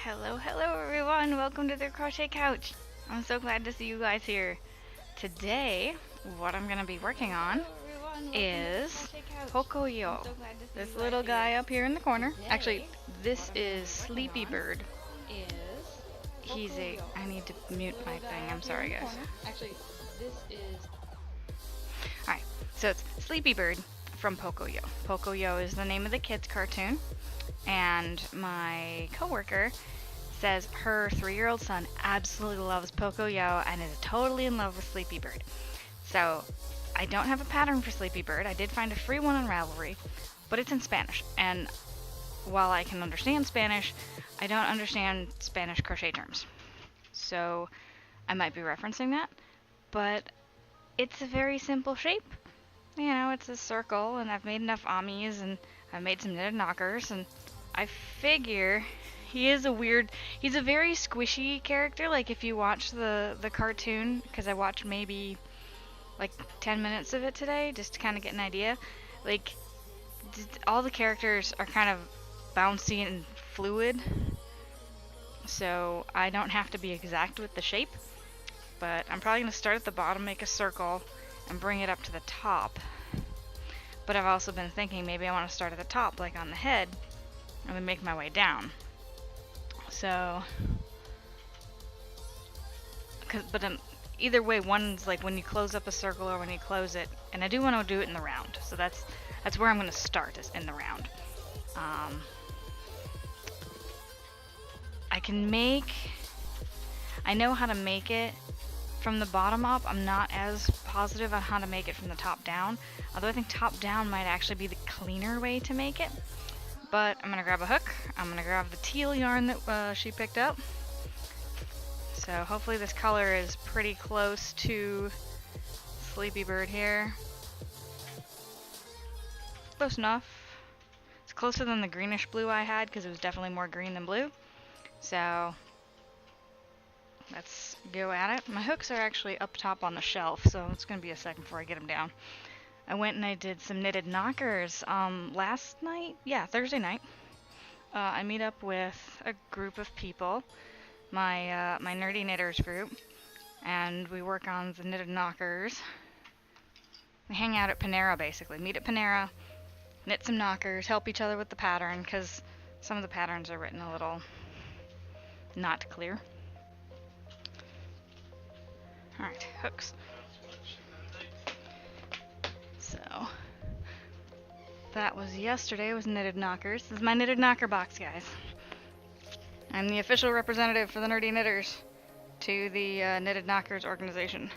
Hello everyone, welcome to the Crochet Couch. I'm so glad to see you guys here. Today, what I'm going to be working on is Pocoyo, this little guy up here in the corner. Actually, this is Sleepy Bird. I need to mute my thing, I'm sorry guys. Alright, so it's Sleepy Bird from Pocoyo. Pocoyo is the name of the kids' cartoon, and my coworker says her 3-year-old son absolutely loves Pocoyo and is totally in love with Sleepy Bird. So I don't have a pattern for Sleepy Bird. I did find a free one on Ravelry, but it's in Spanish, and while I can understand Spanish, I don't understand Spanish crochet terms. So I might be referencing that, but it's a very simple shape. You know, it's a circle, and I've made enough amis, and I've made some knitted knockers, and I figure he's a very squishy character. Like if you watch the cartoon, because I watched maybe like 10 minutes of it today, just to kind of get an idea. Like all the characters are kind of bouncy and fluid, so I don't have to be exact with the shape. But I'm probably going to start at the bottom, make a circle, and bring it up to the top. But I've also been thinking maybe I want to start at the top, like on the head, and then make my way down. So, either way, one's like when you close up a circle or when you close it, and I do want to do it in the round. So that's where I'm going to start, is in the round. I know how to make it from the bottom up. I'm not as positive on how to make it from the top down, although I think top down might actually be the cleaner way to make it. But I'm going to grab a hook, I'm going to grab the teal yarn that she picked up. So hopefully this color is pretty close to Sleepy Bird here. Close enough. It's closer than the greenish blue I had, because it was definitely more green than blue. So let's go at it. My hooks are actually up top on the shelf, so it's going to be a second before I get them down. I went and I did some knitted knockers last night. Yeah, Thursday night. I meet up with a group of people, my nerdy knitters group, and we work on the knitted knockers. We hang out at Panera, basically. Meet at Panera, knit some knockers, help each other with the pattern, because some of the patterns are written a little not clear. Alright, hooks. So that was yesterday, was knitted knockers. This is my knitted knocker box, guys. I'm the official representative for the nerdy knitters to the knitted knockers organization.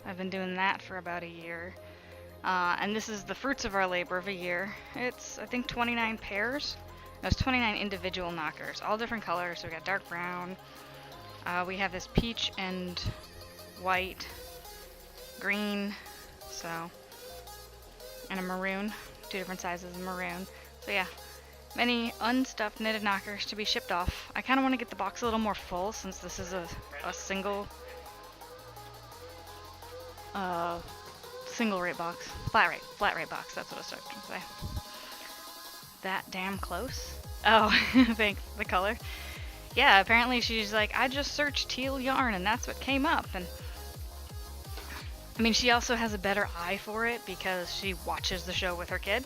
I've been doing that for about a year. And this is the fruits of our labor of a year. It's, I think, 29 pairs. No, it's 29 individual knockers, all different colors. So we got dark brown. We have this peach and white, green, and a maroon, 2 different sizes of maroon. So yeah, many unstuffed knitted knockers to be shipped off. I kind of want to get the box a little more full, since this is a single rate box, flat rate box. That's what I was trying to say. That damn close. Oh, thanks. The color. Yeah, apparently she's like, I just searched teal yarn and that's what came up. And I mean, she also has a better eye for it because she watches the show with her kid.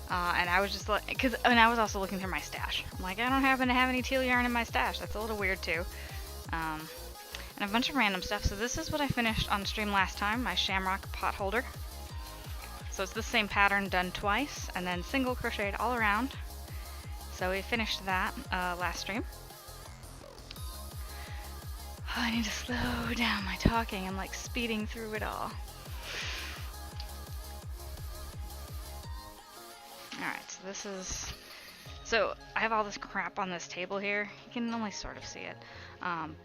And I was just like, I was also looking through my stash. I'm like, I don't happen to have any teal yarn in my stash. That's a little weird too. And a bunch of random stuff. So this is what I finished on stream last time, my shamrock pot holder. So it's the same pattern done twice, and then single crocheted all around. So we finished that last stream. Oh, I need to slow down my talking. I'm like speeding through it all. Alright, so I have all this crap on this table here. You can only sort of see it,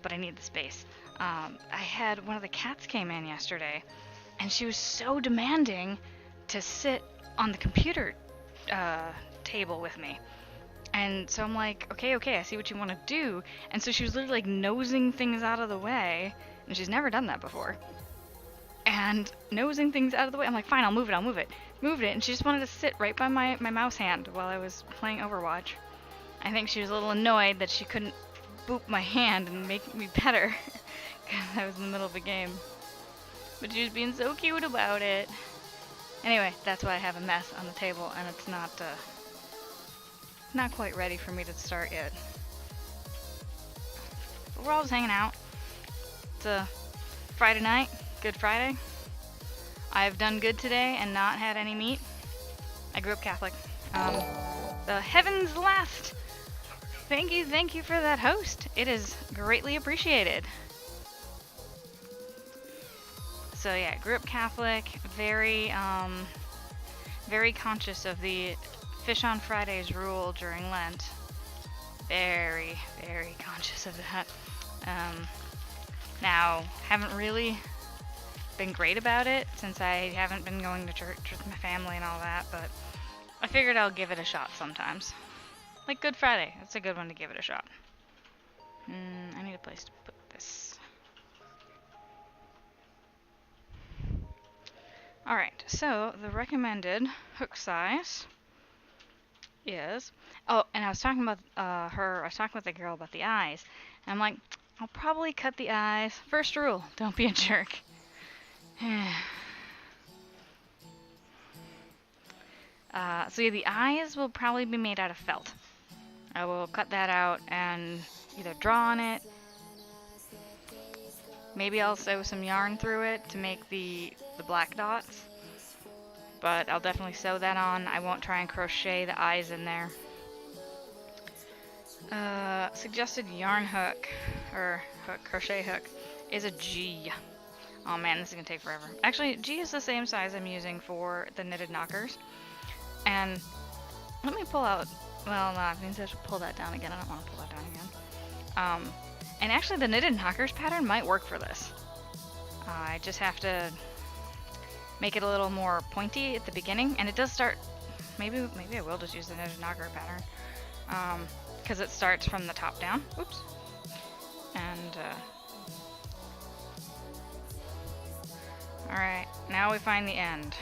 but I need the space. I had one of the cats came in yesterday, and she was so demanding to sit on the computer table with me. And so I'm like, okay, I see what you want to do. And so she was literally like nosing things out of the way, and she's never done that before. and nosing things out of the way. I'm like, fine, I'll move it, I'll move it. Moved it, and she just wanted to sit right by my mouse hand while I was playing Overwatch. I think she was a little annoyed that she couldn't boop my hand and make me better because I was in the middle of a game. But she was being so cute about it. Anyway, that's why I have a mess on the table, and it's not quite ready for me to start yet. But we're all just hanging out. It's a Friday night, Good Friday. I've done good today and not had any meat. I grew up Catholic. The heavens last. Thank you for that host. It is greatly appreciated. So yeah, grew up Catholic, very conscious of the Fish on Fridays rule during Lent. Very, very conscious of that. Now, haven't really been great about it since I haven't been going to church with my family and all that, but I figured I'll give it a shot sometimes. Like Good Friday, that's a good one to give it a shot. I need a place to put this. Alright, so the recommended hook size is... Oh, and I was talking about I was talking with the girl about the eyes. And I'm like, I'll probably cut the eyes. First rule, don't be a jerk. So yeah, the eyes will probably be made out of felt. I will cut that out and either draw on it. Maybe I'll sew some yarn through it to make the black dots. But I'll definitely sew that on. I won't try and crochet the eyes in there. Suggested yarn hook, or crochet hook, is a G. Oh man, this is gonna take forever. Actually, G is the same size I'm using for the knitted knockers. And let me pull out, well, no, I mean, I should pull that down again. I don't want to pull that down again. And actually the knitted knockers pattern might work for this. I just have to make it a little more pointy at the beginning, and it does start, maybe I will just use the knitted knocker pattern, because it starts from the top down. Oops. And, alright, now we find the end.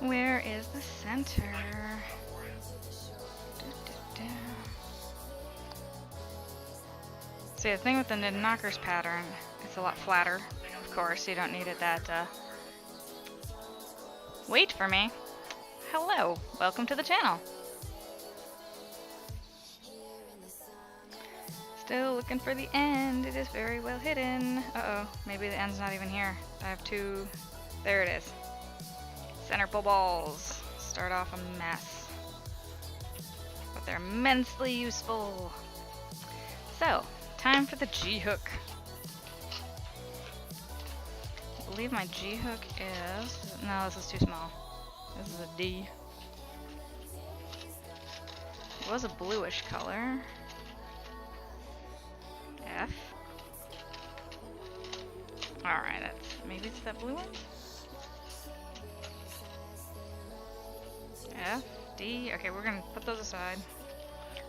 Where is the center? See, the thing with the knitted knockers pattern, it's a lot flatter, of course. You don't need it that, Wait for me. Hello, welcome to the channel. Still looking for the end. It is very well hidden. Uh-oh, maybe the end's not even here. I have two, there it is. Center pull balls start off a mess, but they're immensely useful. So, time for the G-hook. I believe my G-hook is... No, this is too small. This is a D. It was a bluish color. F. Alright, that's... Maybe it's that blue one? F, D. Okay, we're gonna put those aside.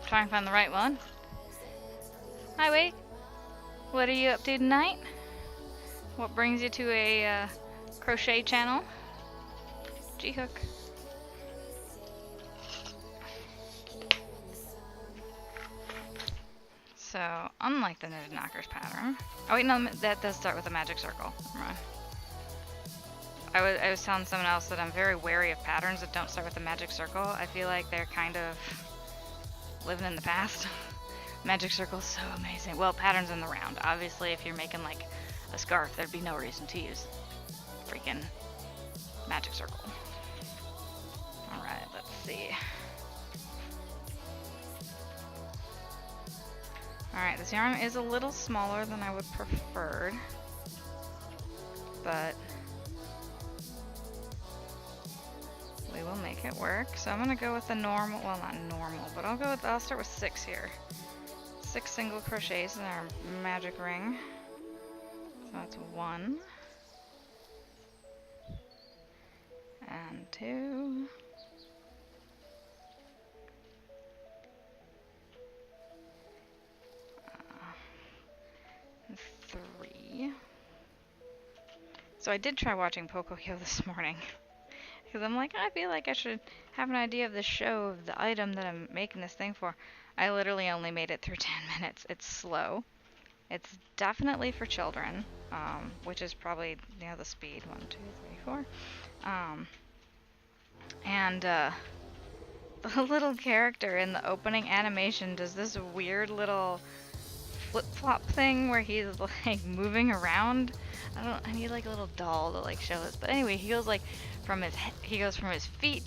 Try and find the right one. Hi, Wade. What are you up to tonight? What brings you to a crochet channel? G-hook. So, unlike the knitted knockers pattern. Oh wait, no, that does start with a magic circle. Never mind. I was telling someone else that I'm very wary of patterns that don't start with a magic circle. I feel like they're kind of living in the past. Magic circle's so amazing. Well, patterns in the round. Obviously, if you're making like a scarf, there'd be no reason to use freaking magic circle. Alright, let's see. Alright, this yarn is a little smaller than I would preferred, but we will make it work. So I'm gonna go with the normal, well not normal, but I'll start with 6 here. 6 single crochets in our magic ring. So that's 1. And 2. So I did try watching Pocoyo this morning. Because I'm like, I feel like I should have an idea of the show, of the item that I'm making this thing for. I literally only made it through 10 minutes. It's slow. It's definitely for children, which is probably, you know, the speed. 1, 2, 3, 4. And the little character in the opening animation does this weird little flip-flop thing where he's like moving around. I need like a little doll to like show this. But anyway, he goes like he goes from his feet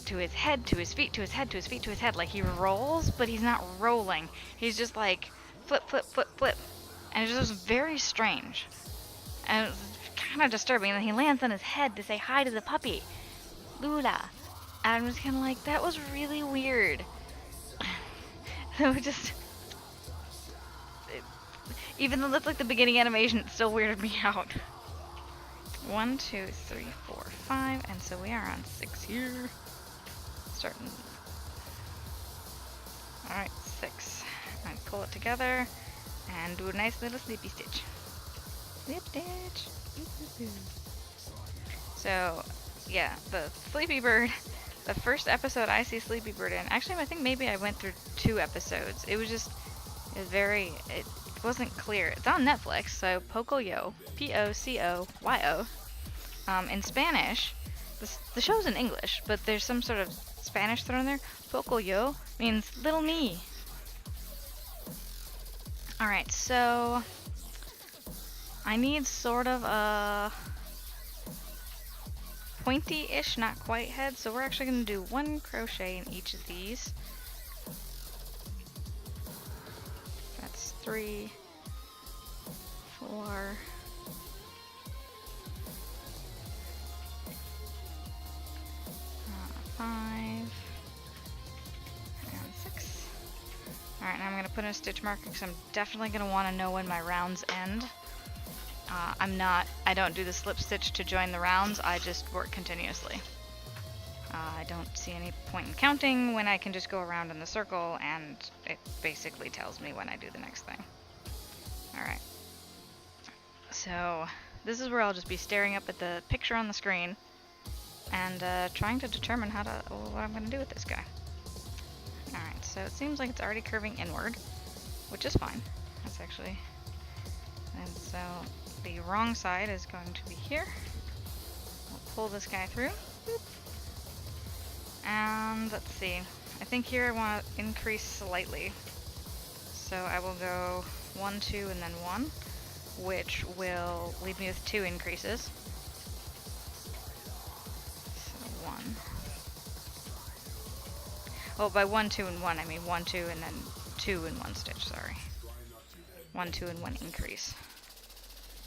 to his head to his feet to his head to his feet to his head. Like he rolls, but he's not rolling. He's just like flip, flip, flip, flip. And it's just very strange. And it's kind of disturbing. And then he lands on his head to say hi to the puppy, Lula. And I'm just kind of like, that was really weird. So just... even though that's like the beginning animation, it still weirded me out. 1, 2, 3, 4, 5, and so we are on 6 here. Starting. Alright, 6. And pull it together and do a nice little sleepy stitch. Slip stitch. So, yeah, the Sleepy Bird, the first episode I see Sleepy Bird in, actually I think maybe I went through 2 episodes. It it wasn't clear. It's on Netflix, so Pocoyo, Pocoyo. In Spanish, the show's in English, but there's some sort of Spanish thrown there. Pocoyo means little me. Alright, so I need sort of a pointy-ish, not quite head, so we're actually going to do 1 crochet in each of these. That's 3, 4, 5, and 6. Alright, now I'm going to put in a stitch marker because I'm definitely going to want to know when my rounds end. I don't do the slip stitch to join the rounds, I just work continuously. I don't see any point in counting when I can just go around in the circle and it basically tells me when I do the next thing. Alright. So, this is where I'll just be staring up at the picture on the screen and trying to determine what I'm going to do with this guy. Alright, so it seems like it's already curving inward, which is fine. That's actually... and so the wrong side is going to be here. We'll pull this guy through. Boop. And let's see. I think here I want to increase slightly. So I will go 1, 2, and then 1, which will leave me with 2 increases. So 1. Oh, by 1, 2, and 1, I mean 1, 2, and then 2 in 1 stitch, sorry. 1, 2, and 1 increase.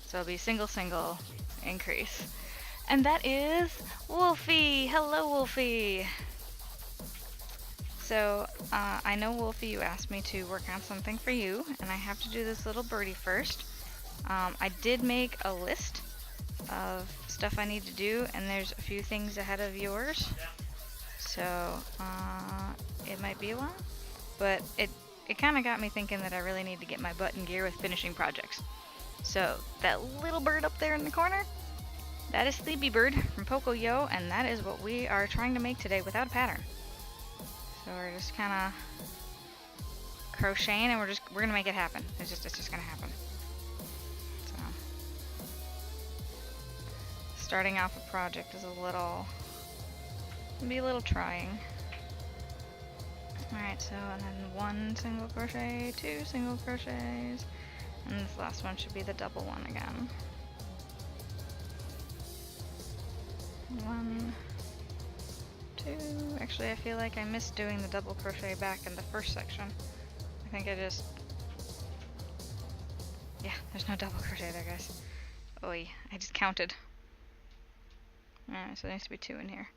So it'll be single, single, increase. And that is Wolfie! Hello, Wolfie! So, I know, Wolfie, you asked me to work on something for you, and I have to do this little birdie first. I did make a list of stuff I need to do, and there's a few things ahead of yours. So, it might be a while, but it kind of got me thinking that I really need to get my butt in gear with finishing projects. So, that little bird up there in the corner, that is Sleepy Bird from Pocoyo, and that is what we are trying to make today without a pattern. So we're just kind of crocheting, and we're gonna make it happen. It's just gonna happen. So, starting off a project is can be a little trying. Alright, so and then 1 single crochet, 2 single crochets, and this last one should be the double one again. 1, 2. Actually, I feel like I missed doing the double crochet back in the first section. I think yeah, there's no double crochet there, guys. Oi, I just counted. Alright, so there needs to be 2 in here.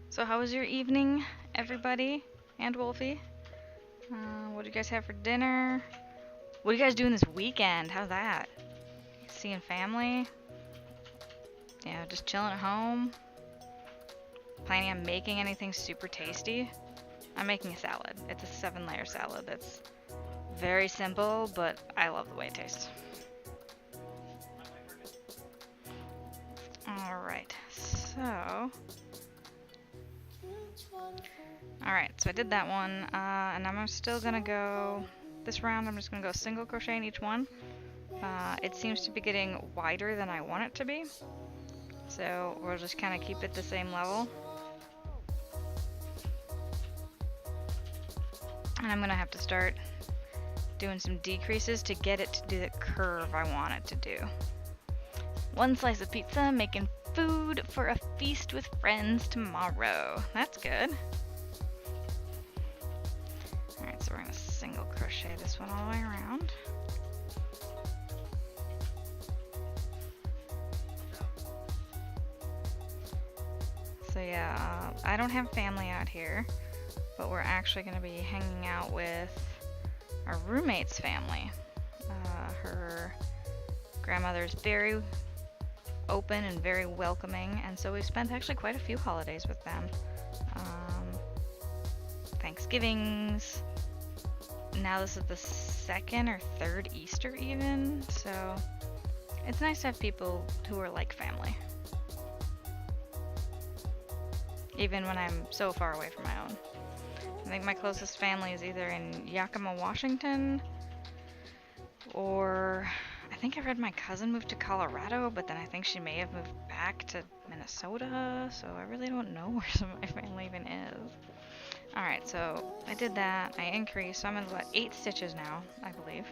So how was your evening, everybody? And Wolfie? What do you guys have for dinner? What are you guys doing this weekend? How's that? Seeing family? Yeah, just chilling at home? Planning on making anything super tasty? I'm making a salad. It's a 7-layer salad that's Very simple, but I love the way it tastes. Alright, so... Alright, so I did that one, and I'm still gonna go... This round I'm just gonna go single crochet in each one. It seems to be getting wider than I want it to be, so we'll just kind of keep it the same level. And I'm gonna have to start doing some decreases to get it to do the curve I want it to do. One slice of pizza, making food for a feast with friends tomorrow. That's good. Alright, so we're gonna single crochet this one all the way around. So yeah, I don't have family out here, but we're actually gonna be hanging out with our roommate's family. Her grandmother's very open and very welcoming, and so we've spent actually quite a few holidays with them. Thanksgivings. Now this is the second or third Easter even, so it's nice to have people who are like family. Even when I'm so far away from my own. I think my closest family is either in Yakima, Washington, or I think I read my cousin moved to Colorado, but then I think she may have moved back to Minnesota, so I really don't know where some of my family even is. Alright, so I did that, I increased, so I'm at 8 stitches now, I believe.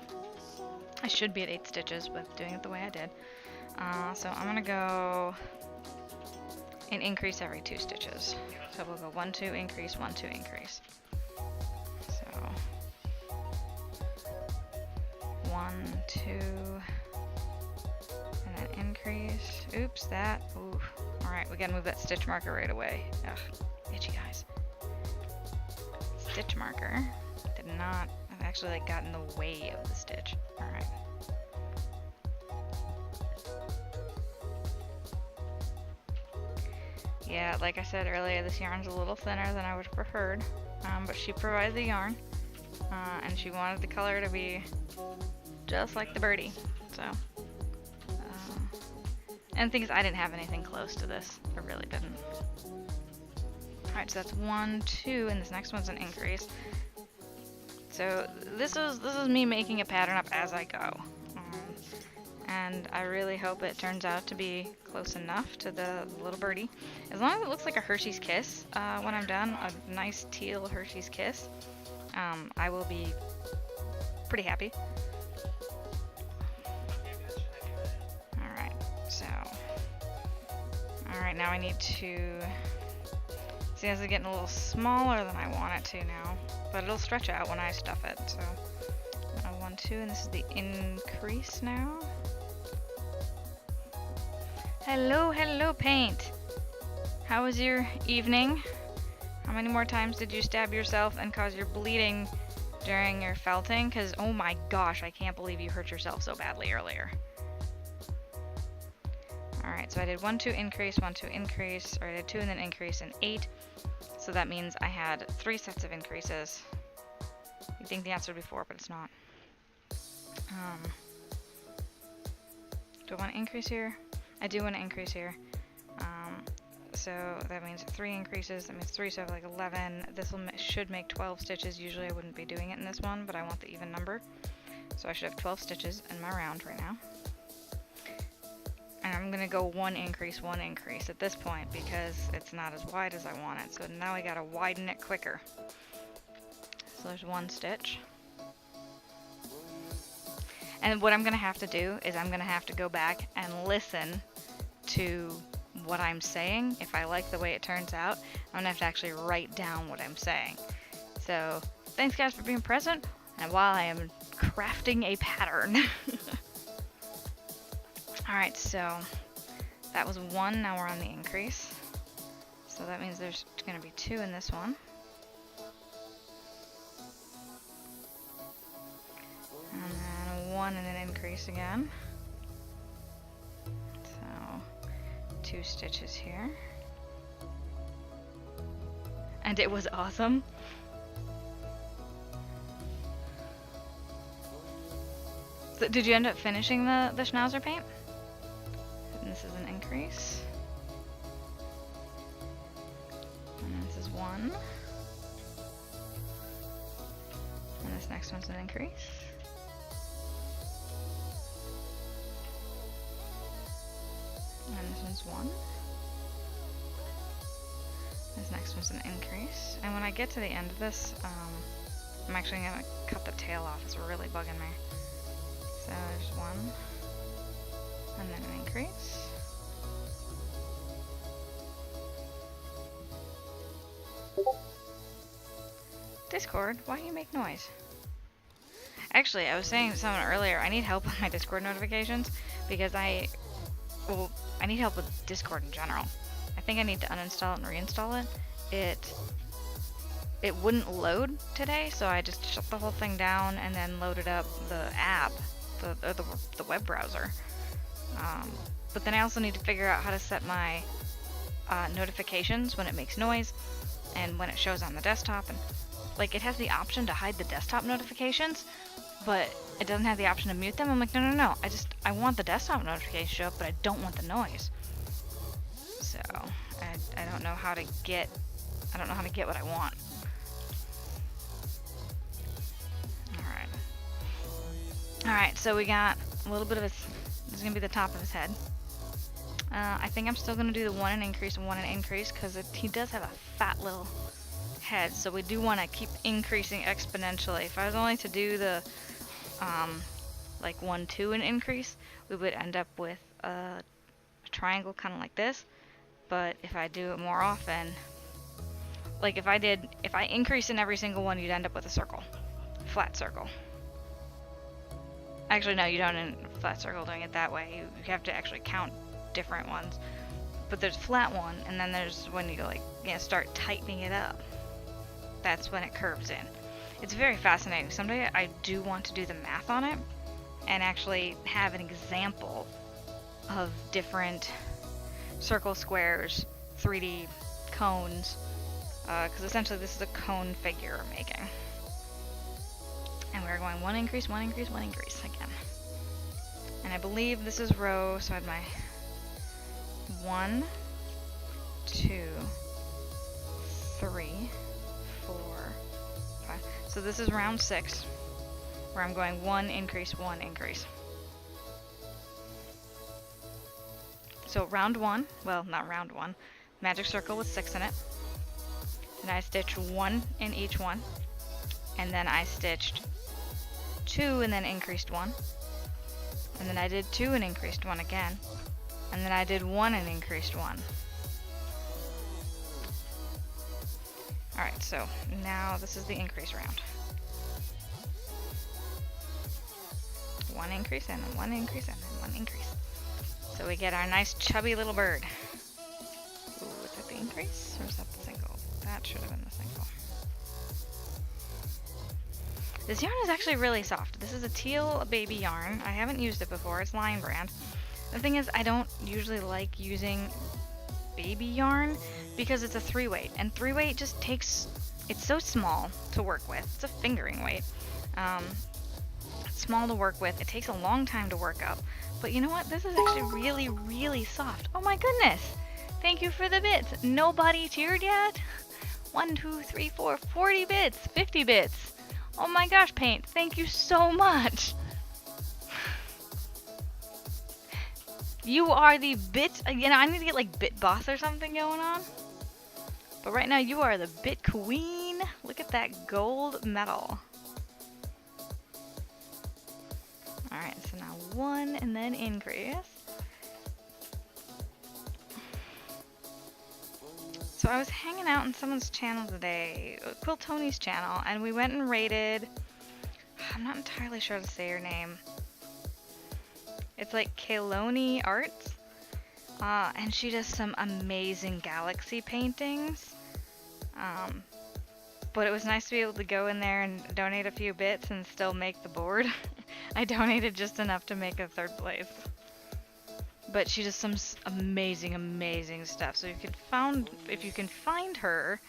I should be at 8 stitches, but doing it the way I did. So I'm gonna go and increase every 2 stitches. So we'll go 1, 2, increase, 1, 2, increase. So 1, 2, and then increase. Oops, that. Ooh. Alright, we gotta move that stitch marker right away. Ugh, itchy eyes. Stitch marker did not. I've actually got in the way of the stitch. Alright. Yeah, like I said earlier, this yarn's a little thinner than I would have preferred, but she provided the yarn, and she wanted the color to be just like the birdie, so, and the thing is, I didn't have anything close to this. I really didn't. Alright, so that's 1, 2, and this next one's an increase. So this is me making a pattern up as I go. And I really hope it turns out to be close enough to the little birdie. As long as it looks like a Hershey's Kiss when I'm done, a nice teal Hershey's Kiss, I will be pretty happy. Alright, so... Alright, now I need to... See, this is getting a little smaller than I want it to now, but it'll stretch out when I stuff it, so... 1, 2, and this is the increase now. Hello, hello, Paint. How was your evening? How many more times did you stab yourself and cause your bleeding during your felting? Because, oh my gosh, I can't believe you hurt yourself so badly earlier. Alright, so I did 1, 2, increase, 1, 2, increase, or I did 2 and then increase and 8. So that means I had 3 sets of increases. You'd think the answer would be 4, but it's not. Do I want to increase here? I do want to increase here. So that means 3 increases. That means 3, so I have like 11. This should make 12 stitches. Usually I wouldn't be doing it in this one, but I want the even number. So I should have 12 stitches in my round right now. And I'm going to go 1 increase, 1 increase at this point because it's not as wide as I want it. So now I got to widen it quicker. So there's 1 stitch. And what I'm going to have to do is I'm going to have to go back and listen to what I'm saying. If I like the way it turns out, I'm going to have to actually write down what I'm saying. So thanks guys for being present, and while I am crafting a pattern. Alright, so that was 1, now we're on the increase. So that means there's going to be 2 in this one. And then 1 and then increase again. So 2 stitches here. And it was awesome. So did you end up finishing the Schnauzer paint? And this is an increase. And this is 1. And this next one's an increase. And this one's 1. This next one's an increase. And when I get to the end of this, I'm actually going to cut the tail off. It's really bugging me. So there's 1. And then an increase. Discord, why do you make noise? Actually, I was saying to someone earlier, I need help with my Discord notifications because I need help with Discord in general. I think I need to uninstall it and reinstall it. It wouldn't load today, so I just shut the whole thing down and then loaded up the app, the web browser. But then I also need to figure out how to set my notifications when it makes noise and when it shows on the desktop. And like, it has the option to hide the desktop notifications, but it doesn't have the option to mute them. I'm like, no. I want the desktop notification to show up, but I don't want the noise. So I don't know how to get what I want. Alright, so we got a little bit of this is gonna be the top of his head. I think I'm still gonna do the 1 and increase and 1 and increase because he does have a fat little head, so we do want to keep increasing exponentially. If I was only to do the like 1, 2 and increase, we would end up with a triangle kind of like this. But if I do it more often, like if I increase in every single one, you'd end up with a circle, flat circle. Actually, no, you don't in flat circle doing it that way. You have to actually count different ones. But there's flat one, and then there's when you like start tightening it up. That's when it curves in. It's very fascinating. Someday I do want to do the math on it and actually have an example of different circle, squares, 3D cones, because essentially this is a cone figure we're making. And we're going 1 increase, 1 increase, 1 increase again. And I believe this is row, so I had my 1, 2, 3, 4, 5. So this is round 6, where I'm going 1 increase, 1 increase. So round 1, well, not round 1, magic circle with 6 in it. And I stitched 1 in each one. And then I stitched 2 and then increased 1. And then I did 2 and increased 1 again. And then I did 1 and increased 1. Alright, so now this is the increase round. 1 increase and then 1 increase and then 1 increase. So we get our nice chubby little bird. Ooh, is that the increase or is that the single? That should have been the single. This yarn is actually really soft. This is a teal baby yarn. I haven't used it before. It's Lion Brand. The thing is, I don't usually like using baby yarn because it's a 3-weight, and 3-weight just takes, it's so small to work with. It's a fingering weight. It's small to work with. It takes a long time to work up. But you know what? This is actually really, really soft. Oh my goodness! Thank you for the bits. Nobody cheered yet? 1, 2, 3, 4, 40 bits, 50 bits. Oh my gosh, Paint, thank you so much. You are the bit, I need to get like Bit Boss or something going on. But right now you are the Bit Queen. Look at that gold medal. Alright, so now 1 and then increase. So I was hanging out on someone's channel today, Quill Tony's channel, and we went and raided, I'm not entirely sure how to say her name. It's like Kayloni Arts, and she does some amazing galaxy paintings. But it was nice to be able to go in there and donate a few bits and still make the board. I donated just enough to make a 3rd place. But she does some amazing, amazing stuff. So if you can find her,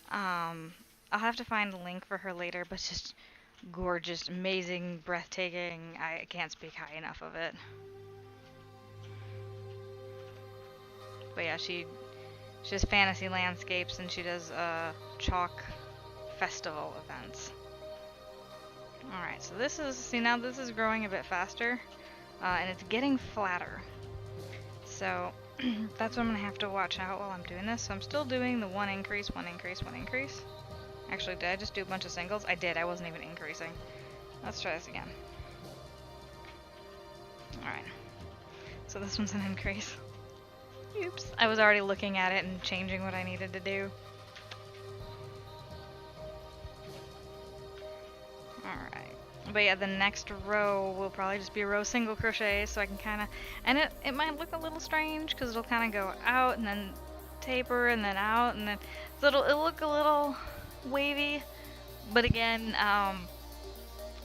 I'll have to find a link for her later. But just gorgeous, amazing, breathtaking. I can't speak high enough of it. But yeah, she does fantasy landscapes and she does chalk festival events. Alright, so this is, see now this is growing a bit faster, and it's getting flatter. So that's what I'm going to have to watch out while I'm doing this. So I'm still doing the one increase, one increase, one increase. Actually, did I just do a bunch of singles? I did, I wasn't even increasing. Let's try this again. Alright, so this one's an increase. Oops, I was already looking at it and changing what I needed to do. Alright. But yeah, the next row will probably just be a row single crochet, so I can kind of, and it might look a little strange because it'll kind of go out and then taper and then out and then, so it'll look a little wavy. But again,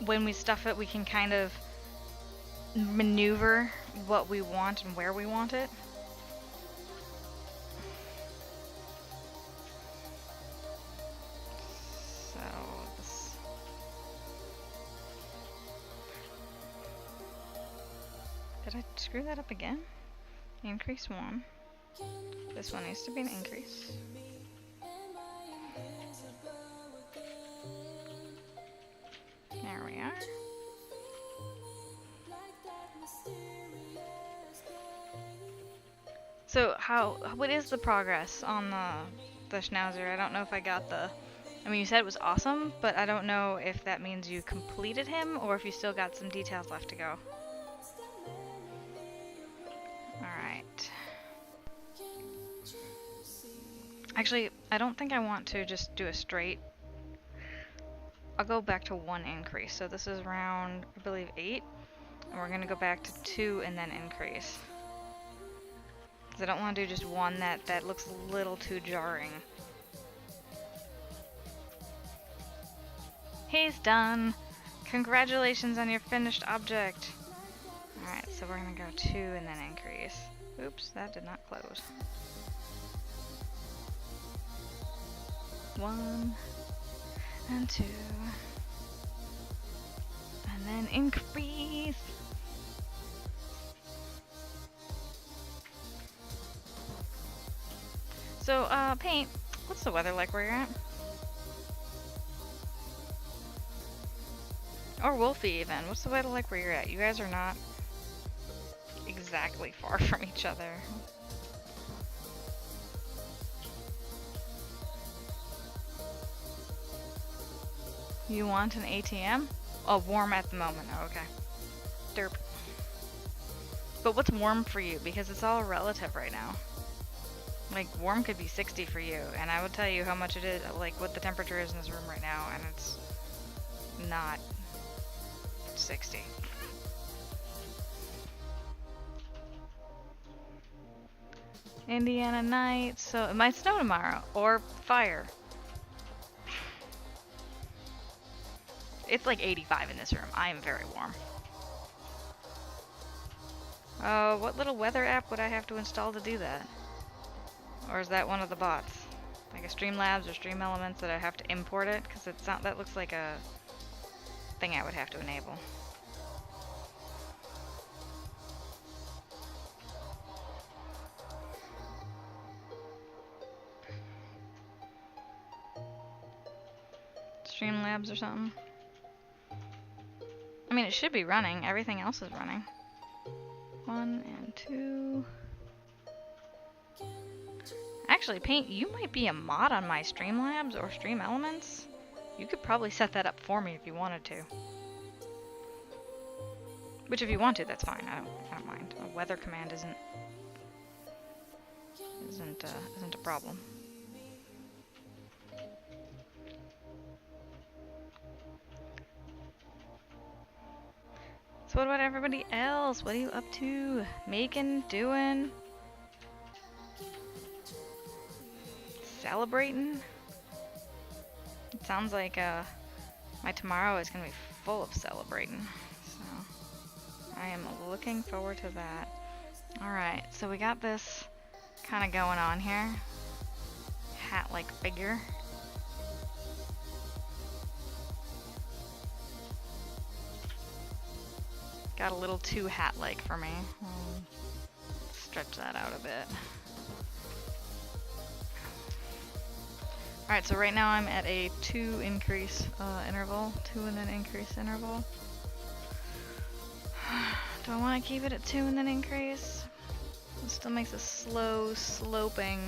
when we stuff it, we can kind of maneuver what we want and where we want it. Did I screw that up again? Increase 1. This one needs to be an increase. There we are. So what is the progress on the Schnauzer? I don't know if I got the, I mean you said it was awesome, but I don't know if that means you completed him or if you still got some details left to go. Alright. Actually, I don't think I want to just do a straight. I'll go back to 1 increase. So this is round, I believe, 8. And we're going to go back to 2 and then increase. Because I don't want to do just one that looks a little too jarring. He's done! Congratulations on your finished object! Alright, so we're gonna go 2 and then increase. Oops, that did not close. 1 and 2 and then increase. So, Paint, what's the weather like where you're at? Or Wolfie even, what's the weather like where you're at? You guys are not exactly far from each other. You want an ATM? Oh, warm at the moment. Oh, okay. Derp. But what's warm for you? Because it's all relative right now. Like, warm could be 60 for you, and I would tell you how much it is, like, what the temperature is in this room right now, and it's not 60. Indiana night, so it might snow tomorrow, or fire. It's like 85 in this room. I am very warm. What little weather app would I have to install to do that? Or is that one of the bots? Like a Streamlabs or Stream Elements that I have to import it? Because it's not, that looks like a thing I would have to enable. Streamlabs or something. I mean, it should be running. Everything else is running. 1 and 2. Actually, Paint, you might be a mod on my Streamlabs or Stream Elements. You could probably set that up for me if you wanted to. Which, if you want to, that's fine. I don't mind. A weather command isn't a problem. So what about everybody else? What are you up to? Making, doing? Celebrating? It sounds like my tomorrow is going to be full of celebrating. So I am looking forward to that. Alright, so we got this kind of going on here. Hat-like figure. got a little too hat-like for me. Stretch that out a bit. Alright, so right now I'm at a 2 increase interval. 2 and then increase interval. Do I want to keep it at 2 and then increase? It still makes a slow sloping.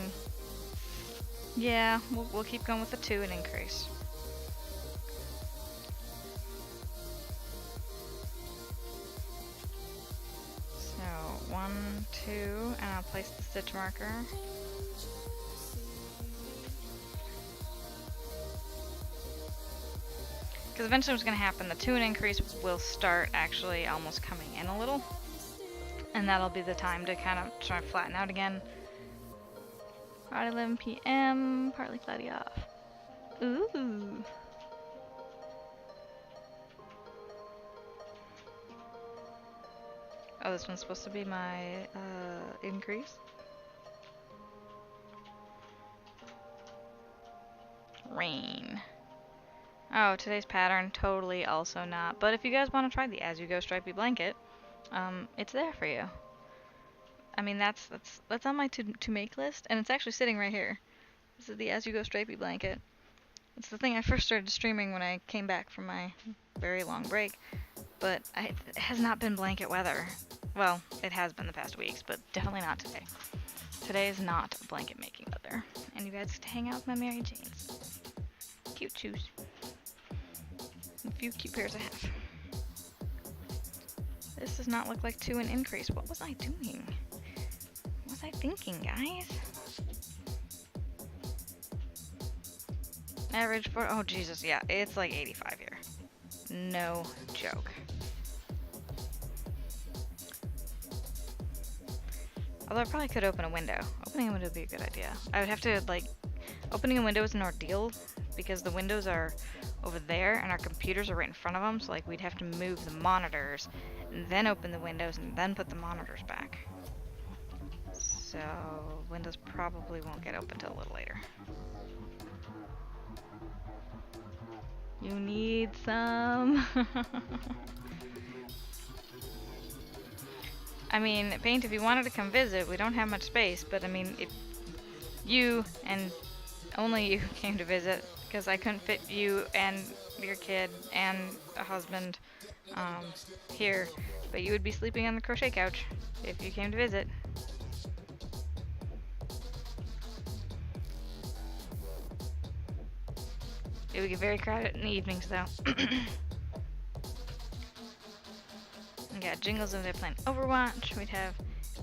Yeah, we'll keep going with the 2 and increase. So 1, 2, and I'll place the stitch marker. Because eventually what's going to happen, the 2 and increase will start actually almost coming in a little. And that'll be the time to kind of try to flatten out again. About 11 p.m., partly cloudy off. Ooh. Oh, this one's supposed to be my increase. Rain. Oh, today's pattern, totally also not. But if you guys want to try the As You Go stripy blanket, it's there for you. I mean, that's on my to make list, and it's actually sitting right here. This is the As You Go stripy blanket. It's the thing I first started streaming when I came back from my very long break, but it has not been blanket weather. Well, it has been the past weeks, but definitely not today. Today is not blanket making weather, and you guys get to hang out with my Mary Janes. Cute shoes. A few cute pairs I have. This does not look like 2 and increase. What was I doing? What was I thinking, guys? Average for, oh Jesus, yeah, it's like 85 here. No joke. Although I probably could open a window. Opening a window would be a good idea. I would have to, like, opening a window is an ordeal because the windows are over there and our computers are right in front of them, so like we'd have to move the monitors and then open the windows and then put the monitors back. So windows probably won't get open till a little later. You need some. I mean, Paint, if you wanted to come visit, we don't have much space, but I mean, if you and only you came to visit, because I couldn't fit you and your kid and a husband here, but you would be sleeping on the crochet couch if you came to visit. It would get very crowded in the evenings, though. We got Jingles over there playing Overwatch. We'd have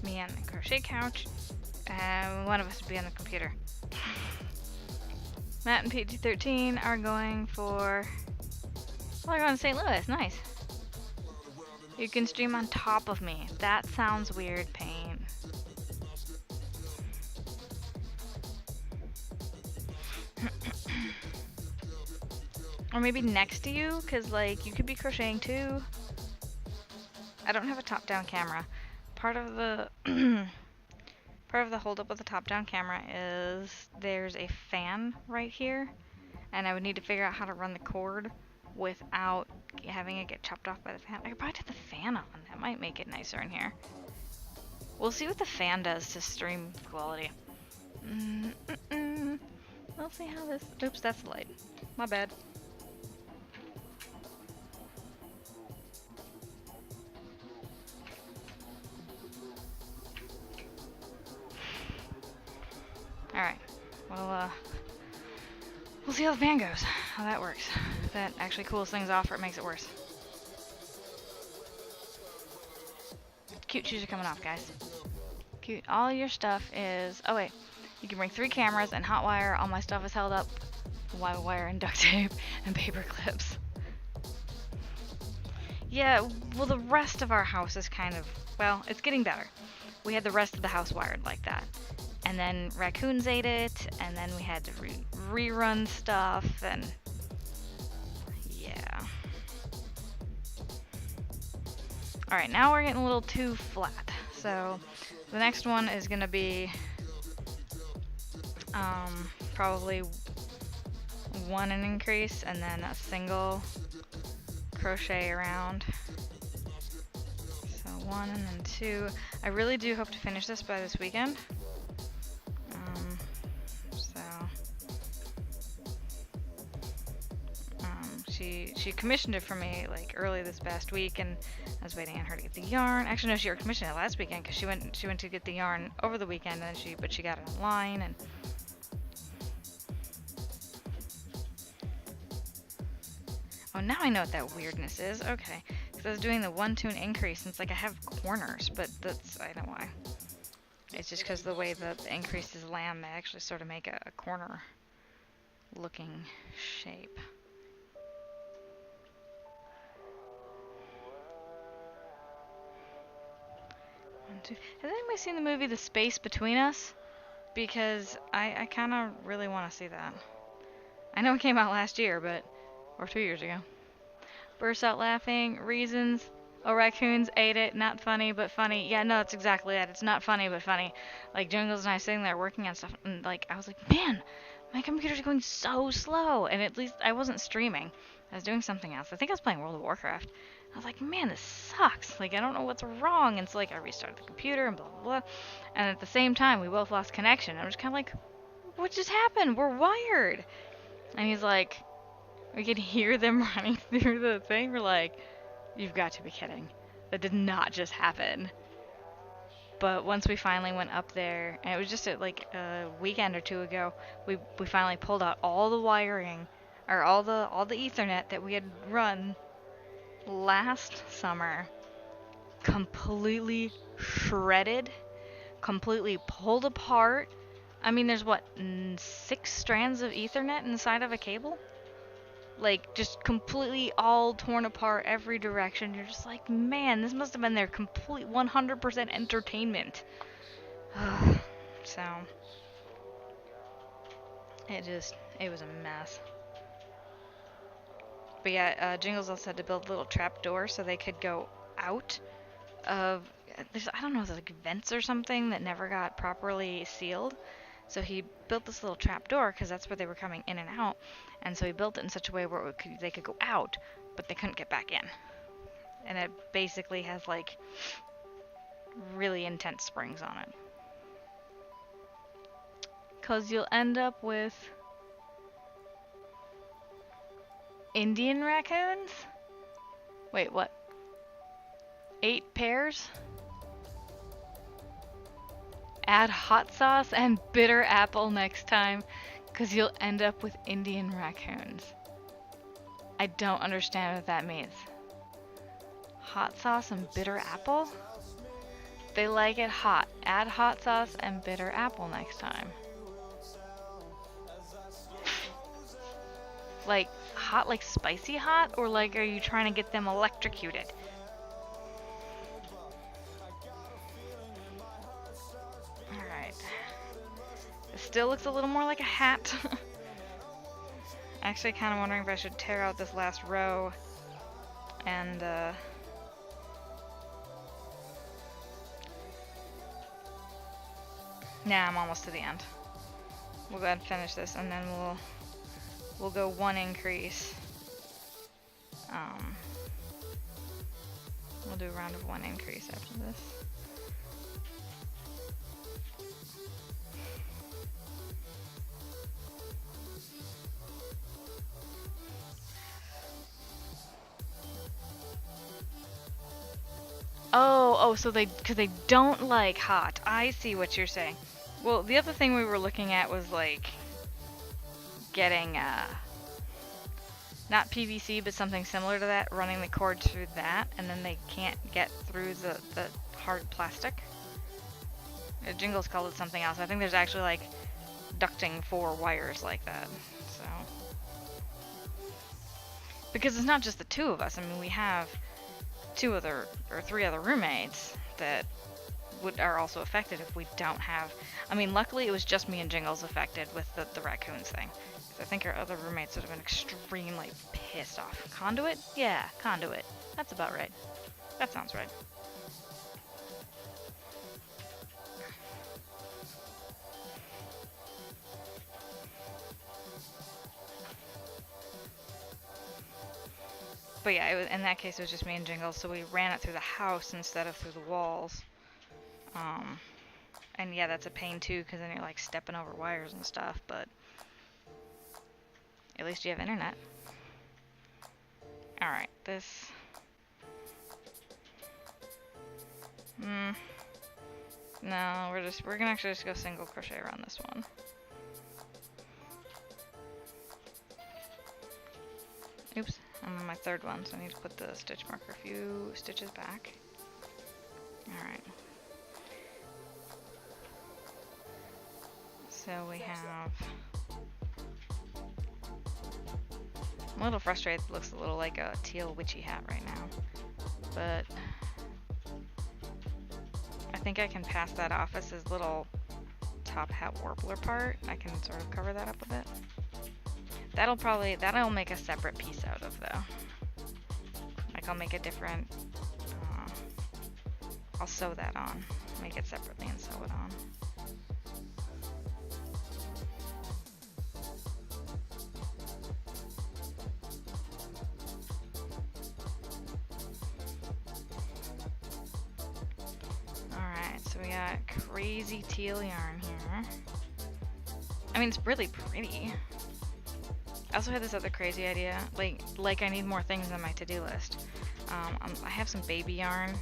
me on the crochet couch. One of us would be on the computer. Matt and PG-13 are going for... Well, they're going to St. Louis. Nice. You can stream on top of me. That sounds weird, Pain. Or maybe next to you, because, like, you could be crocheting too. I don't have a top-down camera. Part of the hold-up with the top-down camera is there's a fan right here, and I would need to figure out how to run the cord without having it get chopped off by the fan. I could probably turn the fan on. That might make it nicer in here. We'll see what the fan does to stream quality. We'll see how this... Oops, that's the light. My bad. Alright, well, we'll see how the fan goes, how that works. If that actually cools things off or it makes it worse. Cute shoes are coming off, guys. Cute. All your stuff is... Oh, wait. You can bring 3 cameras and hot wire. All my stuff is held up. Wire and duct tape and paper clips. Yeah, well, the rest of our house is kind of... Well, it's getting better. We had the rest of the house wired like that. And then raccoons ate it, and then we had to rerun stuff, and yeah. Alright, now we're getting a little too flat. So the next one is going to be probably 1 an increase, and then a single crochet around. 1 and then 2. I really do hope to finish this by this weekend. She commissioned it for me like early this past week, and I was waiting on her to get the yarn. Actually, no, she commissioned it last weekend because she went to get the yarn over the weekend, and then she got it online. And oh, now I know what that weirdness is. Okay, because I was doing the 1 tune increase, and it's like I have corners, but I know why. It's just because the way the increase is lamb, they actually sort of make a corner looking shape. Has anybody seen the movie The Space Between Us? Because I kind of really want to see that. I know it came out last year, or 2 years ago. Burst out laughing. Reasons. Oh, raccoons ate it. Not funny, but funny. Yeah, no, that's exactly that. It's not funny, but funny. Like, Jingles and I sitting there working on stuff, and like, I was like, man, my computer's going so slow. And at least I wasn't streaming. I was doing something else. I think I was playing World of Warcraft. I was like, man, this sucks. Like, I don't know what's wrong. And so, like, I restarted the computer and blah, blah, blah. And at the same time, we both lost connection. I was kind of like, what just happened? We're wired. And he's like, we could hear them running through the thing. We're like, you've got to be kidding. That did not just happen. But once we finally went up there, and it was just like a weekend or 2 ago, we finally pulled out all the wiring, or all the Ethernet that we had run last summer, completely shredded, completely pulled apart. I mean, there's what, 6 strands of Ethernet inside of a cable? Like, just completely all torn apart every direction. You're just like, man, this must have been their complete 100% entertainment. So, it was a mess. But yeah, Jingles also had to build a little trap door so they could go out of, I don't know, there's like vents or something that never got properly sealed. So he built this little trap door because that's where they were coming in and out. And so he built it in such a way where they could go out, but they couldn't get back in. And it basically has like really intense springs on it. Because you'll end up with Indian raccoons? Wait, what? 8 pairs? Add hot sauce and bitter apple next time, because you'll end up with Indian raccoons. I don't understand what that means. Hot sauce and bitter apple? They like it hot. Add hot sauce and bitter apple next time. Like, hot, like spicy hot? Or like, are you trying to get them electrocuted? Alright. It still looks a little more like a hat. Actually, kind of wondering if I should tear out this last row and, nah, I'm almost to the end. We'll go ahead and finish this, and then we'll go 1 increase. We'll do a round of 1 increase after this. Oh, so because they don't like hot. I see what you're saying. Well, the other thing we were looking at was like getting not PVC, but something similar to that, running the cord through that, and then they can't get through the hard plastic. Jingles called it something else. I think there's actually like ducting for wires like that. So, because it's not just the 2 of us. I mean, we have 3 other roommates that are also affected if we don't have. I mean, luckily it was just me and Jingles affected with the raccoons thing. I think our other roommates would have been extremely pissed off. Conduit? Yeah, conduit. That's about right. That sounds right. But yeah, in that case, it was just me and Jingles, so we ran it through the house instead of through the walls. And yeah, that's a pain too, because then you're like stepping over wires and stuff, but at least you have internet. Alright, this... No, we're gonna actually just go single crochet around this one. Oops, I'm on my third one, so I need to put the stitch marker a few stitches back. Alright. So we have... I'm a little frustrated, it looks a little like a teal witchy hat right now. But... I think I can pass that off as his little top hat warbler part. I can sort of cover that up a bit. That'll make a separate piece out of though. Like I'll make a different, I'll sew that on. Make it separately and sew it on. Alright, so we got crazy teal yarn here. I mean, it's really pretty. I also had this other crazy idea, like I need more things on my to-do list. I have some baby yarn,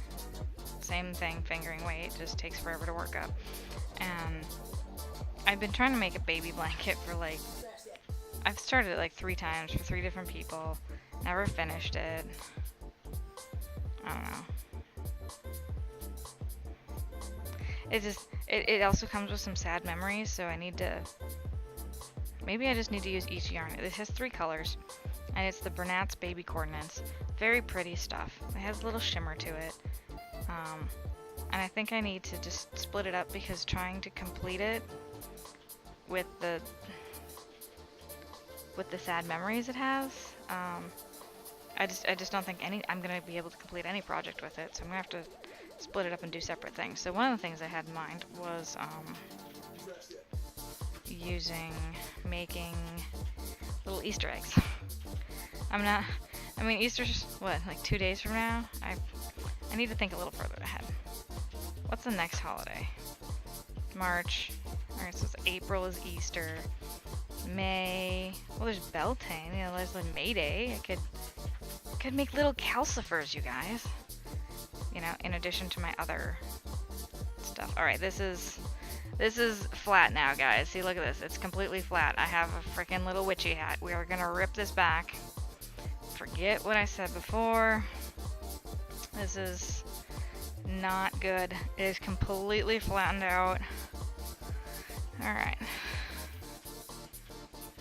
same thing, fingering weight, just takes forever to work up. And I've been trying to make a baby blanket for like, I've started it like 3 times for 3 different people, never finished it. I don't know. It also comes with some sad memories, so I need to... Maybe I just need to use each yarn. This has 3 colors, and it's the Bernat's Baby Coordinates. Very pretty stuff. It has a little shimmer to it. And I think I need to just split it up because trying to complete it with the sad memories it has, I just don't think I'm gonna be able to complete any project with it, so I'm gonna have to split it up and do separate things. So one of the things I had in mind was making little Easter eggs. I mean, Easter's, what, like 2 days from now? I need to think a little further ahead. What's the next holiday? March. Alright, so it's April is Easter. May. Well, there's Beltane. You know, there's like May Day. I could make little calcifers, you guys. You know, in addition to my other stuff. Alright, this is flat now, guys. See, look at this. It's completely flat. I have a freaking little witchy hat. We are gonna rip this back. Forget what I said before. This is not good. It is completely flattened out. Alright.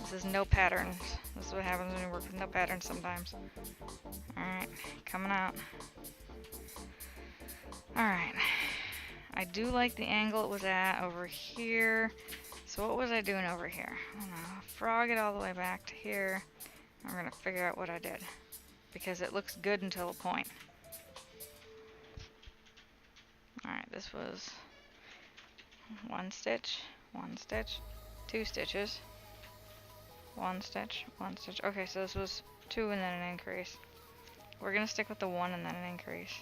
This is no pattern. This is what happens when you work with no pattern sometimes. Alright, coming out. Alright. I do like the angle it was at over here. So what was I doing over here? I don't know. Frog it all the way back to here. I'm gonna figure out what I did. Because it looks good until a point. Alright, this was 1 stitch, 1 stitch, 2 stitches, 1 stitch, 1 stitch. Okay, so this was 2 and then an increase. We're gonna stick with the 1 and then an increase.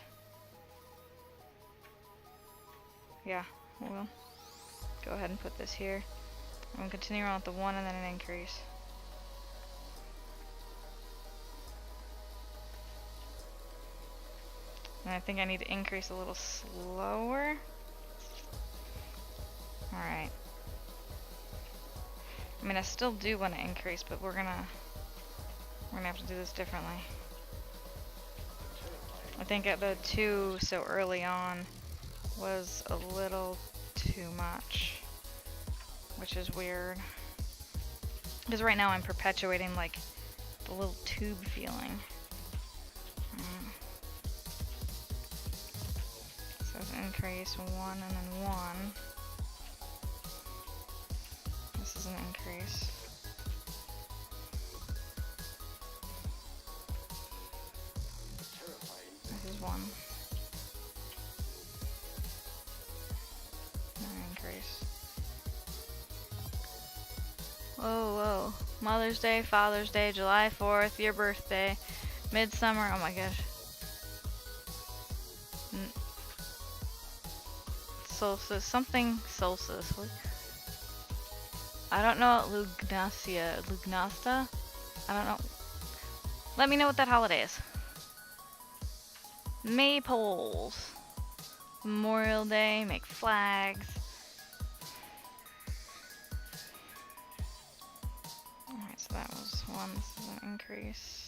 Yeah, we'll go ahead and put this here. I'm gonna continue on with the 1 and then an increase. And I think I need to increase a little slower. Alright. I mean, I still do want to increase, but we're gonna have to do this differently. I think at the 2 so early on was a little too much, which is weird. Because right now I'm perpetuating like the little tube feeling. So it's increase 1 and then 1. This is an increase. This is 1. And an increase. Whoa, whoa. Mother's Day, Father's Day, July 4th, your birthday, Midsummer, oh my gosh. Solstice, something solstice. I don't know what Lugnasta? I don't know. Let me know what that holiday is. Maypoles. Memorial Day, make flags. Alright, so that was one. This is an increase.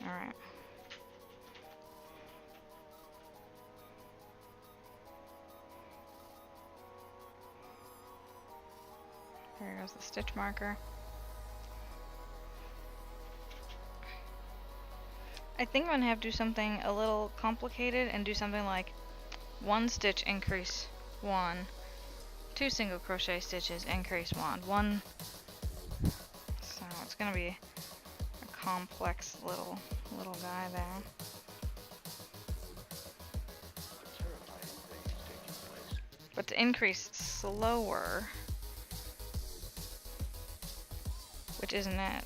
Alright. There goes the stitch marker. I think I'm gonna have to do something a little complicated and do something like 1 stitch increase 1, 2 single crochet stitches increase 1. So it's gonna be a complex little guy there. But to increase slower, which isn't it?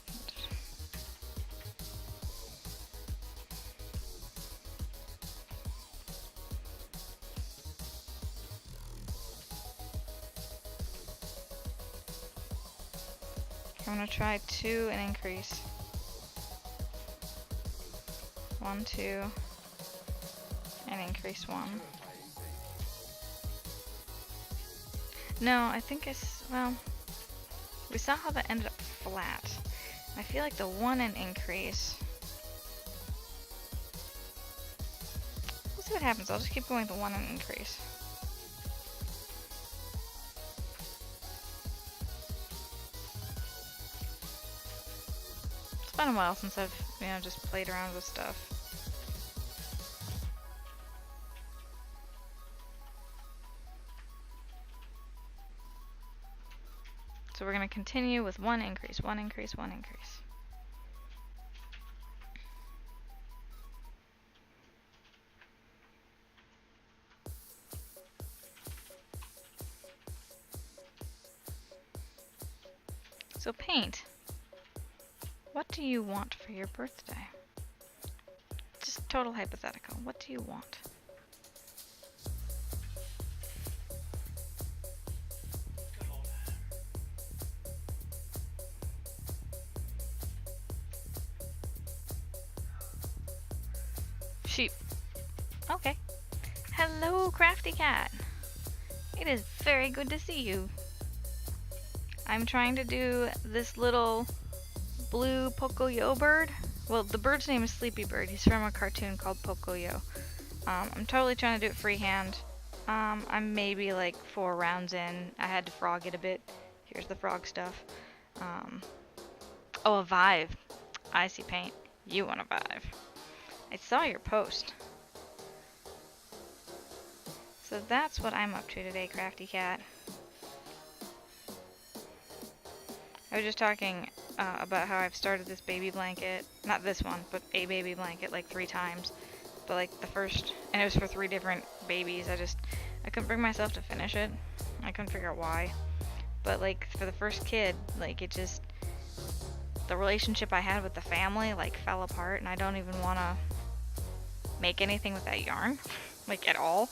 I'm gonna try 2 and increase. 1, 2, and increase 1. No, I think well, we saw how that ended up flat. I feel like the 1 and increase. We'll see what happens. I'll just keep going with the 1 and increase. It's been a while since I've, just played around with stuff. So we're going to continue with 1 increase, 1 increase, 1 increase. So paint, what do you want for your birthday? Just total hypothetical. What do you want? Sheep. Okay. Hello, Crafty Cat. It is very good to see you. I'm trying to do this little blue Pocoyo bird. Well, the bird's name is Sleepy Bird. He's from a cartoon called Pocoyo. I'm totally trying to do it freehand. I'm maybe like 4 rounds in. I had to frog it a bit. Here's the frog stuff. Oh, a Vive. I see paint. You want a Vive. I saw your post. So that's what I'm up to today, Crafty Cat. I was just talking about how I've started this baby blanket. Not this one, but a baby blanket like 3 times. But like the first, and it was for 3 different babies. I couldn't bring myself to finish it. I couldn't figure out why. But like for the first kid, like it just, the relationship I had with the family like fell apart, and I don't even want to make anything with that yarn, like at all.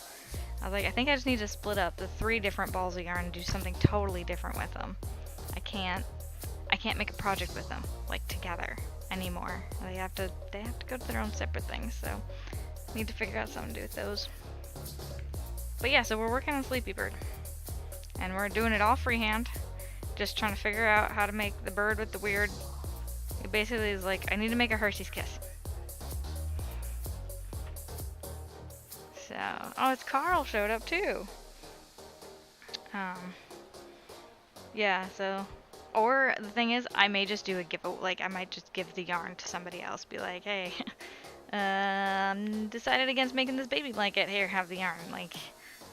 I was like, I think I just need to split up the 3 different balls of yarn and do something totally different with them. I can't make a project with them like together anymore. They have to go to their own separate things. So need to figure out something to do with those. But yeah, so we're working on Sleepy Bird, and we're doing it all freehand. Just trying to figure out how to make the bird with the weird. It basically is like I need to make a Hershey's Kiss. So, oh, it's Carl showed up too. Yeah, so, or the thing is, I may just do a giveaway, like I might just give the yarn to somebody else, be like, hey, decided against making this baby blanket, here, have the yarn. Like,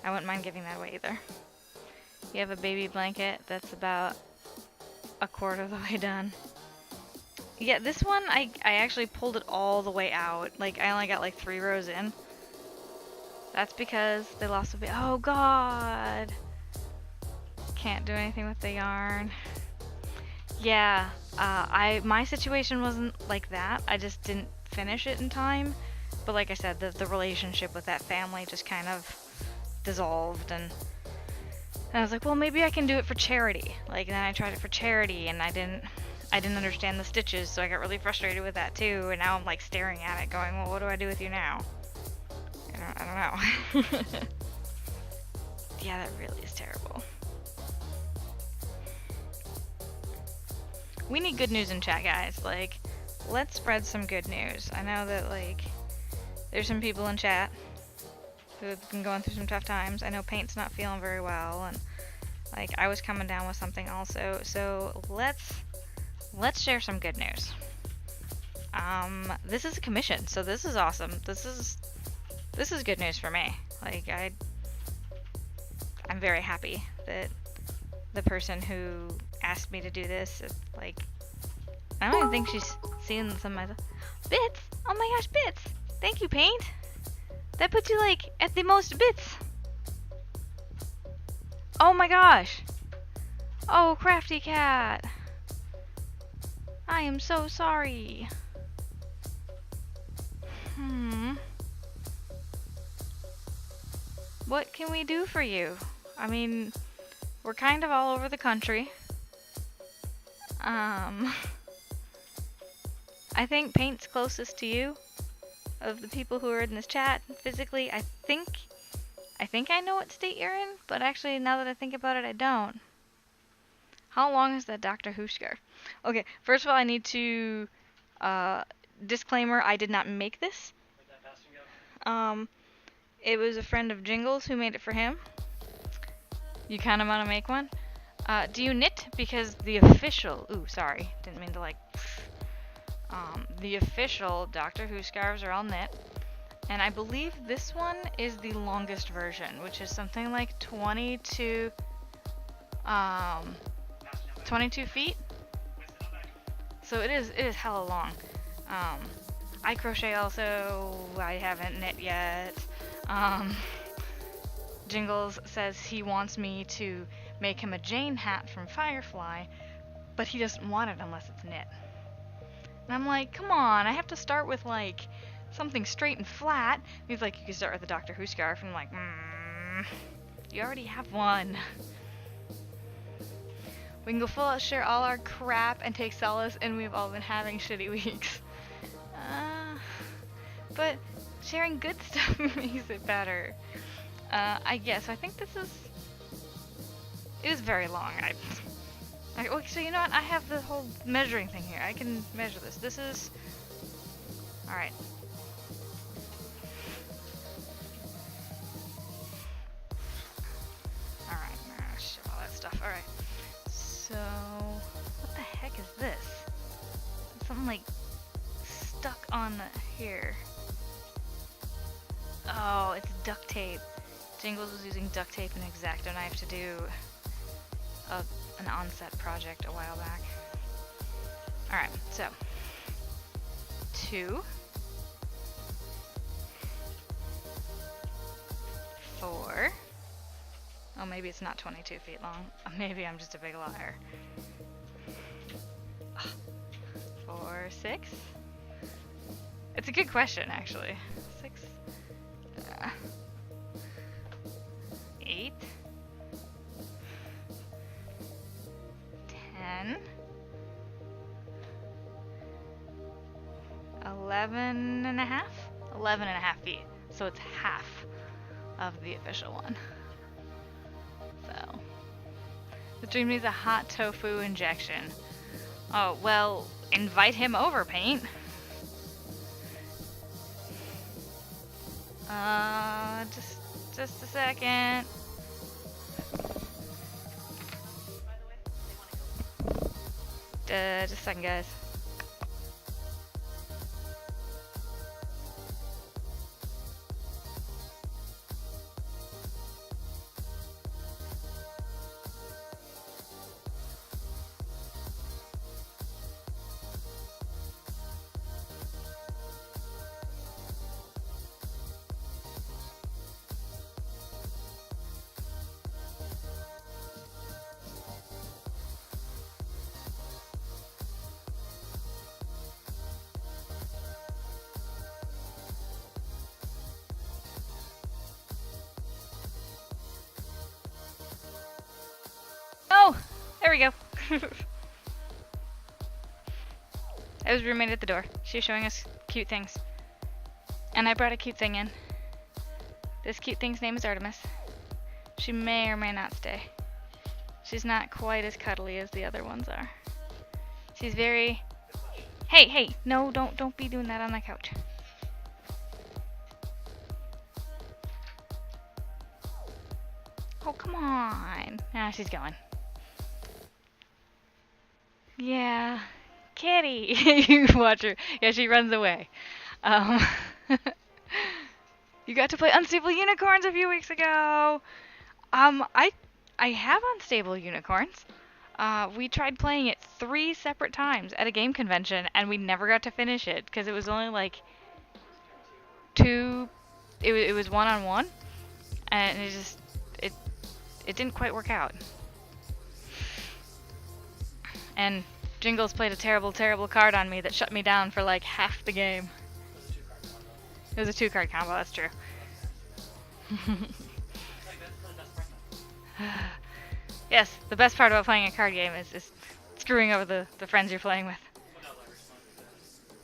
I wouldn't mind giving that away either. You have a baby blanket that's about a quarter of the way done. Yeah, this one, I actually pulled it all the way out. Like, I only got like 3 rows in. That's because they lost a bit. Oh god! Can't do anything with the yarn. Yeah, my situation wasn't like that. I just didn't finish it in time. But like I said, the relationship with that family just kind of dissolved, and I was like, well, maybe I can do it for charity. Like, then I tried it for charity, and I didn't understand the stitches, so I got really frustrated with that too. And now I'm like staring at it, going, well, what do I do with you now? I don't know. Yeah, that really is terrible. We need good news in chat, guys. Like, let's spread some good news. I know that, like, there's some people in chat who have been going through some tough times. I know Paint's not feeling very well, and, like, I was coming down with something also. So, let's share some good news. This is a commission, so this is awesome. This is good news for me. Like, I'm very happy that the person who asked me to do this, like, I don't even think she's seen some of my bits. Oh my gosh, bits! Thank you, Paint. That puts you like at the most bits. Oh my gosh. Oh, Crafty Cat. I am so sorry. What can we do for you? I mean, we're kind of all over the country. I think Paint's closest to you of the people who are in this chat physically. I think I know what state you're in, but actually now that I think about it, I don't. How long is that Doctor Who scarf? Okay, first of all, I need to disclaimer, I did not make this. It was a friend of Jingles who made it for him. You kind of want to make one? Do you knit? Because the official... Ooh, sorry. Didn't mean to, like... the official Doctor Who scarves are all knit. And I believe this one is the longest version, which is something like 22 feet. So it is hella long. I crochet also. I haven't knit yet. Jingles says he wants me to make him a Jane hat from Firefly, but he doesn't want it unless it's knit. And I'm like, come on, I have to start with like something straight and flat. And he's like, you can start with a Doctor Who scarf. And I'm like, you already have one. We can go full out, share all our crap, and take solace, and we've all been having shitty weeks. But sharing good stuff makes it better. I guess. I think this is... It is very long. Okay, so you know what? I have the whole measuring thing here. I can measure this. This is... Alright. Alright, shit, all that stuff. Alright. So... What the heck is this? Something like... stuck on here. Oh, it's duct tape. Jingles was using duct tape and X-Acto knife to do an onset project a while back. Alright, so 2, 4. Oh, maybe it's not 22 feet long. Maybe I'm just a big liar. 4, 6. It's a good question, actually. 6. 8. 10. 11 and a half? 11 and a half feet. So it's half of the official one. So. The dream needs a hot tofu injection. Oh, well, invite him over, Paint. Just a second. Just a second, guys. we go. I was roommate at the door. She was showing us cute things. And I brought a cute thing in. This cute thing's name is Artemis. She may or may not stay. She's not quite as cuddly as the other ones are. She's very... Hey, no, don't be doing that on my couch. Oh, come on. Now she's going. Yeah. Kitty! You watch her. Yeah, she runs away. You got to play Unstable Unicorns a few weeks ago. I have Unstable Unicorns. We tried playing it 3 separate times at a game convention, and we never got to finish it because it was only like 2. It was 1-on-1, and it didn't quite work out. And Jingles played a terrible card on me that shut me down for like half the game. It was a 2-card combo, that's true. Yes, the best part about playing a card game is screwing over the friends you're playing with.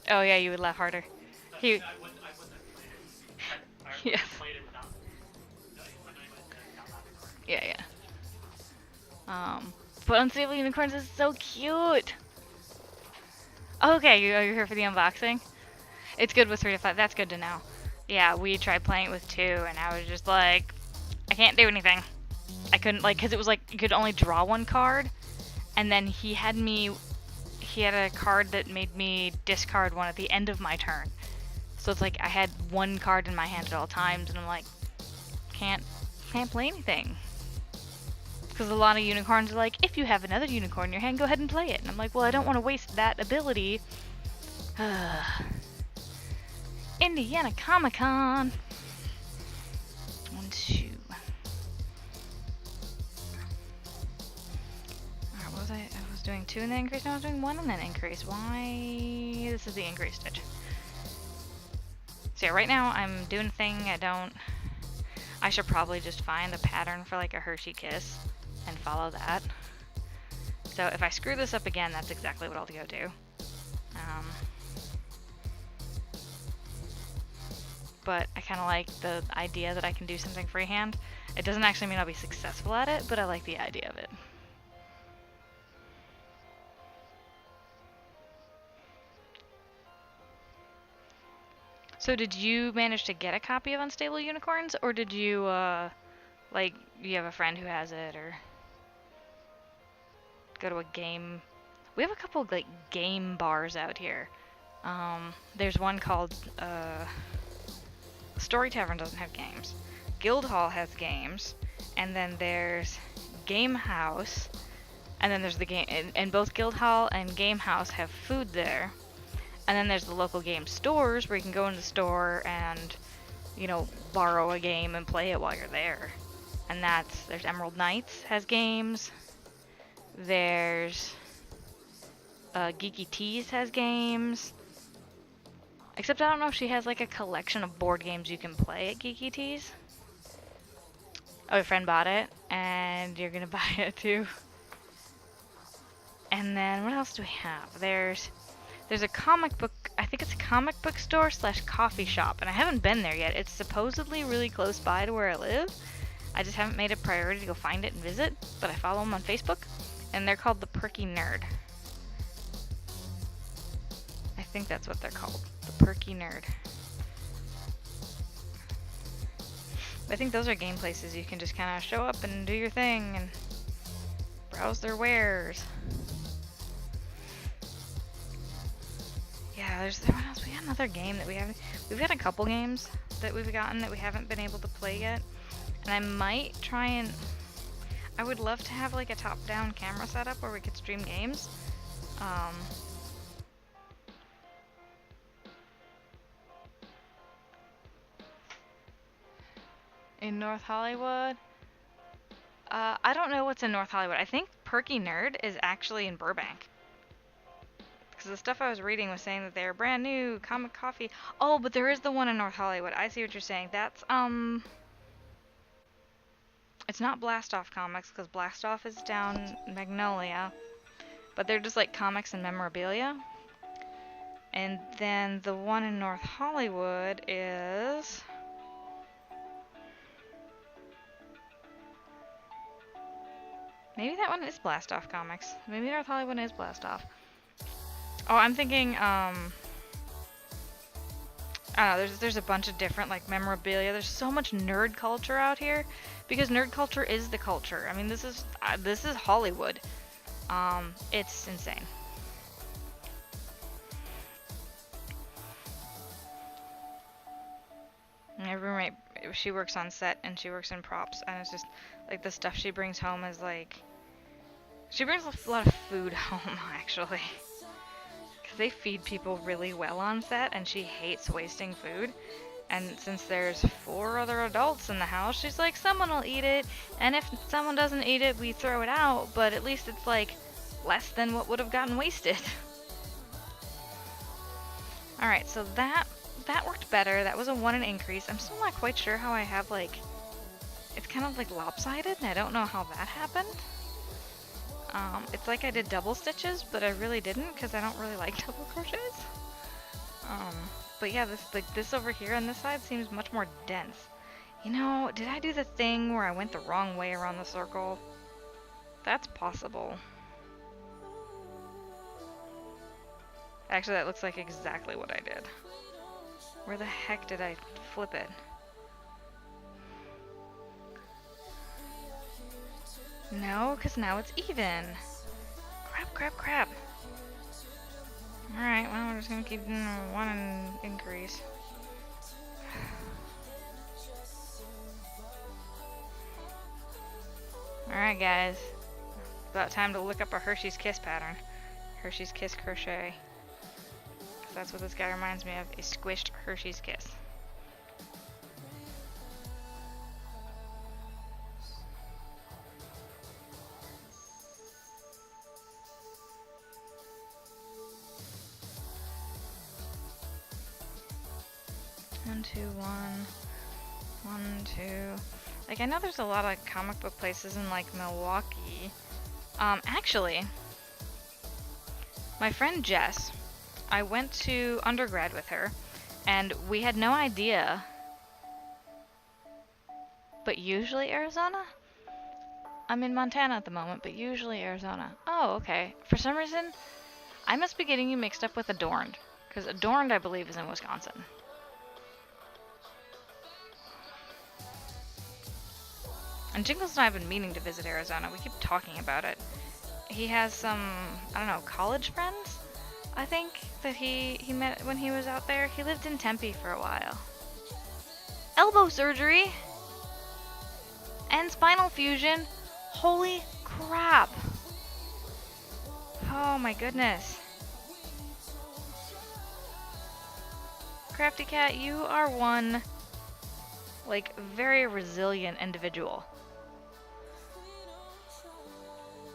Oh yeah, you would laugh harder. He... Yes. Yeah. But Unstable Unicorns is so cute! Okay, you're here for the unboxing? It's good with 3 to 5. That's good to know. Yeah, we tried playing it with 2, and I was just like, I can't do anything. I couldn't, like, because it was like you could only draw 1 card, and then he had a card that made me discard 1 at the end of my turn. So it's like I had 1 card in my hand at all times, and I'm like, can't play anything. Because a lot of unicorns are like, if you have another unicorn in your hand, go ahead and play it. And I'm like, well, I don't want to waste that ability. Indiana Comic-Con. 1, 2. Alright, what was I was doing 2 and then increase, now I was doing 1 and then increase. Why? This is the increase stitch. So yeah, right now I'm doing a thing I should probably just find a pattern for like a Hershey Kiss and follow that. So if I screw this up again, that's exactly what I'll go do. But I kind of like the idea that I can do something freehand. It doesn't actually mean I'll be successful at it, but I like the idea of it. So did you manage to get a copy of Unstable Unicorns, or did you, like, you have a friend who has it, or go to a game? We have a couple of, like, game bars out here. There's one called, Story Tavern doesn't have games. Guildhall has games, and then there's Game House, and then there's the game, and both Guildhall and Game House have food there. And then there's the local game stores where you can go in the store and, you know, borrow a game and play it while you're there. And there's Emerald Knights has games. There's Geeky Teas has games. Except I don't know if she has like a collection of board games you can play at Geeky Teas. Oh, your friend bought it and you're gonna buy it too. And then what else do we have? There's a comic book, I think it's a comic book store / coffee shop, and I haven't been there yet. It's supposedly really close by to where I live. I just haven't made a priority to go find it and visit, but I follow them on Facebook, and they're called the Perky Nerd. I think that's what they're called, the Perky Nerd. I think those are game places you can just kind of show up and do your thing and browse their wares. Yeah, what else? We got another game that we've got a couple games that we've gotten that we haven't been able to play yet. And I might try and, I would love to have like a top-down camera setup where we could stream games. In North Hollywood? I don't know what's in North Hollywood. I think Perky Nerd is actually in Burbank. Because the stuff I was reading was saying that they're brand new, Comic Coffee. Oh, but there is the one in North Hollywood. I see what you're saying. That's, It's not Blastoff comics, because Blastoff is down Magnolia. But they're just like comics and memorabilia. And then the one in North Hollywood is... Maybe that one is Blastoff comics. Maybe North Hollywood is Blastoff. Oh, I'm thinking, I don't know, there's a bunch of different, like, memorabilia. There's so much nerd culture out here, because nerd culture is the culture. I mean, this is Hollywood. It's insane. My roommate, she works on set, and she works in props, and it's just, like, the stuff she brings home is, like... She brings a lot of food home, actually. Because they feed people really well on set, and she hates wasting food. And since there's 4 other adults in the house, she's like, someone will eat it, and if someone doesn't eat it, we throw it out, but at least it's, like, less than what would have gotten wasted. Alright, so that worked better. That was a 1 increase. I'm still not quite sure how I have, like... It's kind of, like, lopsided, and I don't know how that happened. It's like I did double stitches, but I really didn't, because I don't really like double crochets. But yeah, this over here on this side seems much more dense. You know, did I do the thing where I went the wrong way around the circle? That's possible. Actually, that looks like exactly what I did. Where the heck did I flip it? No, because now it's even. Crap. Alright, well, we're just gonna keep doing a 1 increase. Alright, guys. It's about time to look up a Hershey's Kiss pattern. Hershey's Kiss crochet. 'Cause that's what this guy reminds me of, a squished Hershey's Kiss. One, two, one. 1, 2. Like, I know there's a lot of comic book places in, like, Milwaukee. Actually, my friend Jess, I went to undergrad with her, and we had no idea. But usually Arizona? I'm in Montana at the moment, but usually Arizona. Oh, okay. For some reason, I must be getting you mixed up with Adorned, because Adorned, I believe, is in Wisconsin. And Jingles and I have been meaning to visit Arizona. We keep talking about it. He has some, I don't know, college friends, I think, that he met when he was out there. He lived in Tempe for a while. Elbow surgery! And spinal fusion! Holy crap! Oh my goodness. Crafty Cat, you are one, like, very resilient individual.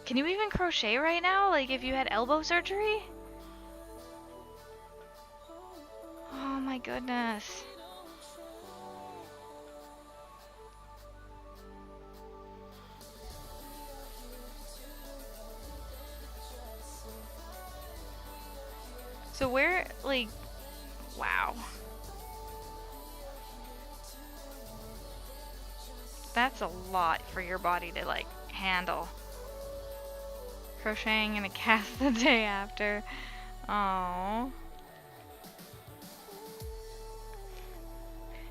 Can you even crochet right now? Like, if you had elbow surgery? Oh my goodness. So where, like, wow. That's a lot for your body to, like, handle. Crocheting in a cast the day after. Aww.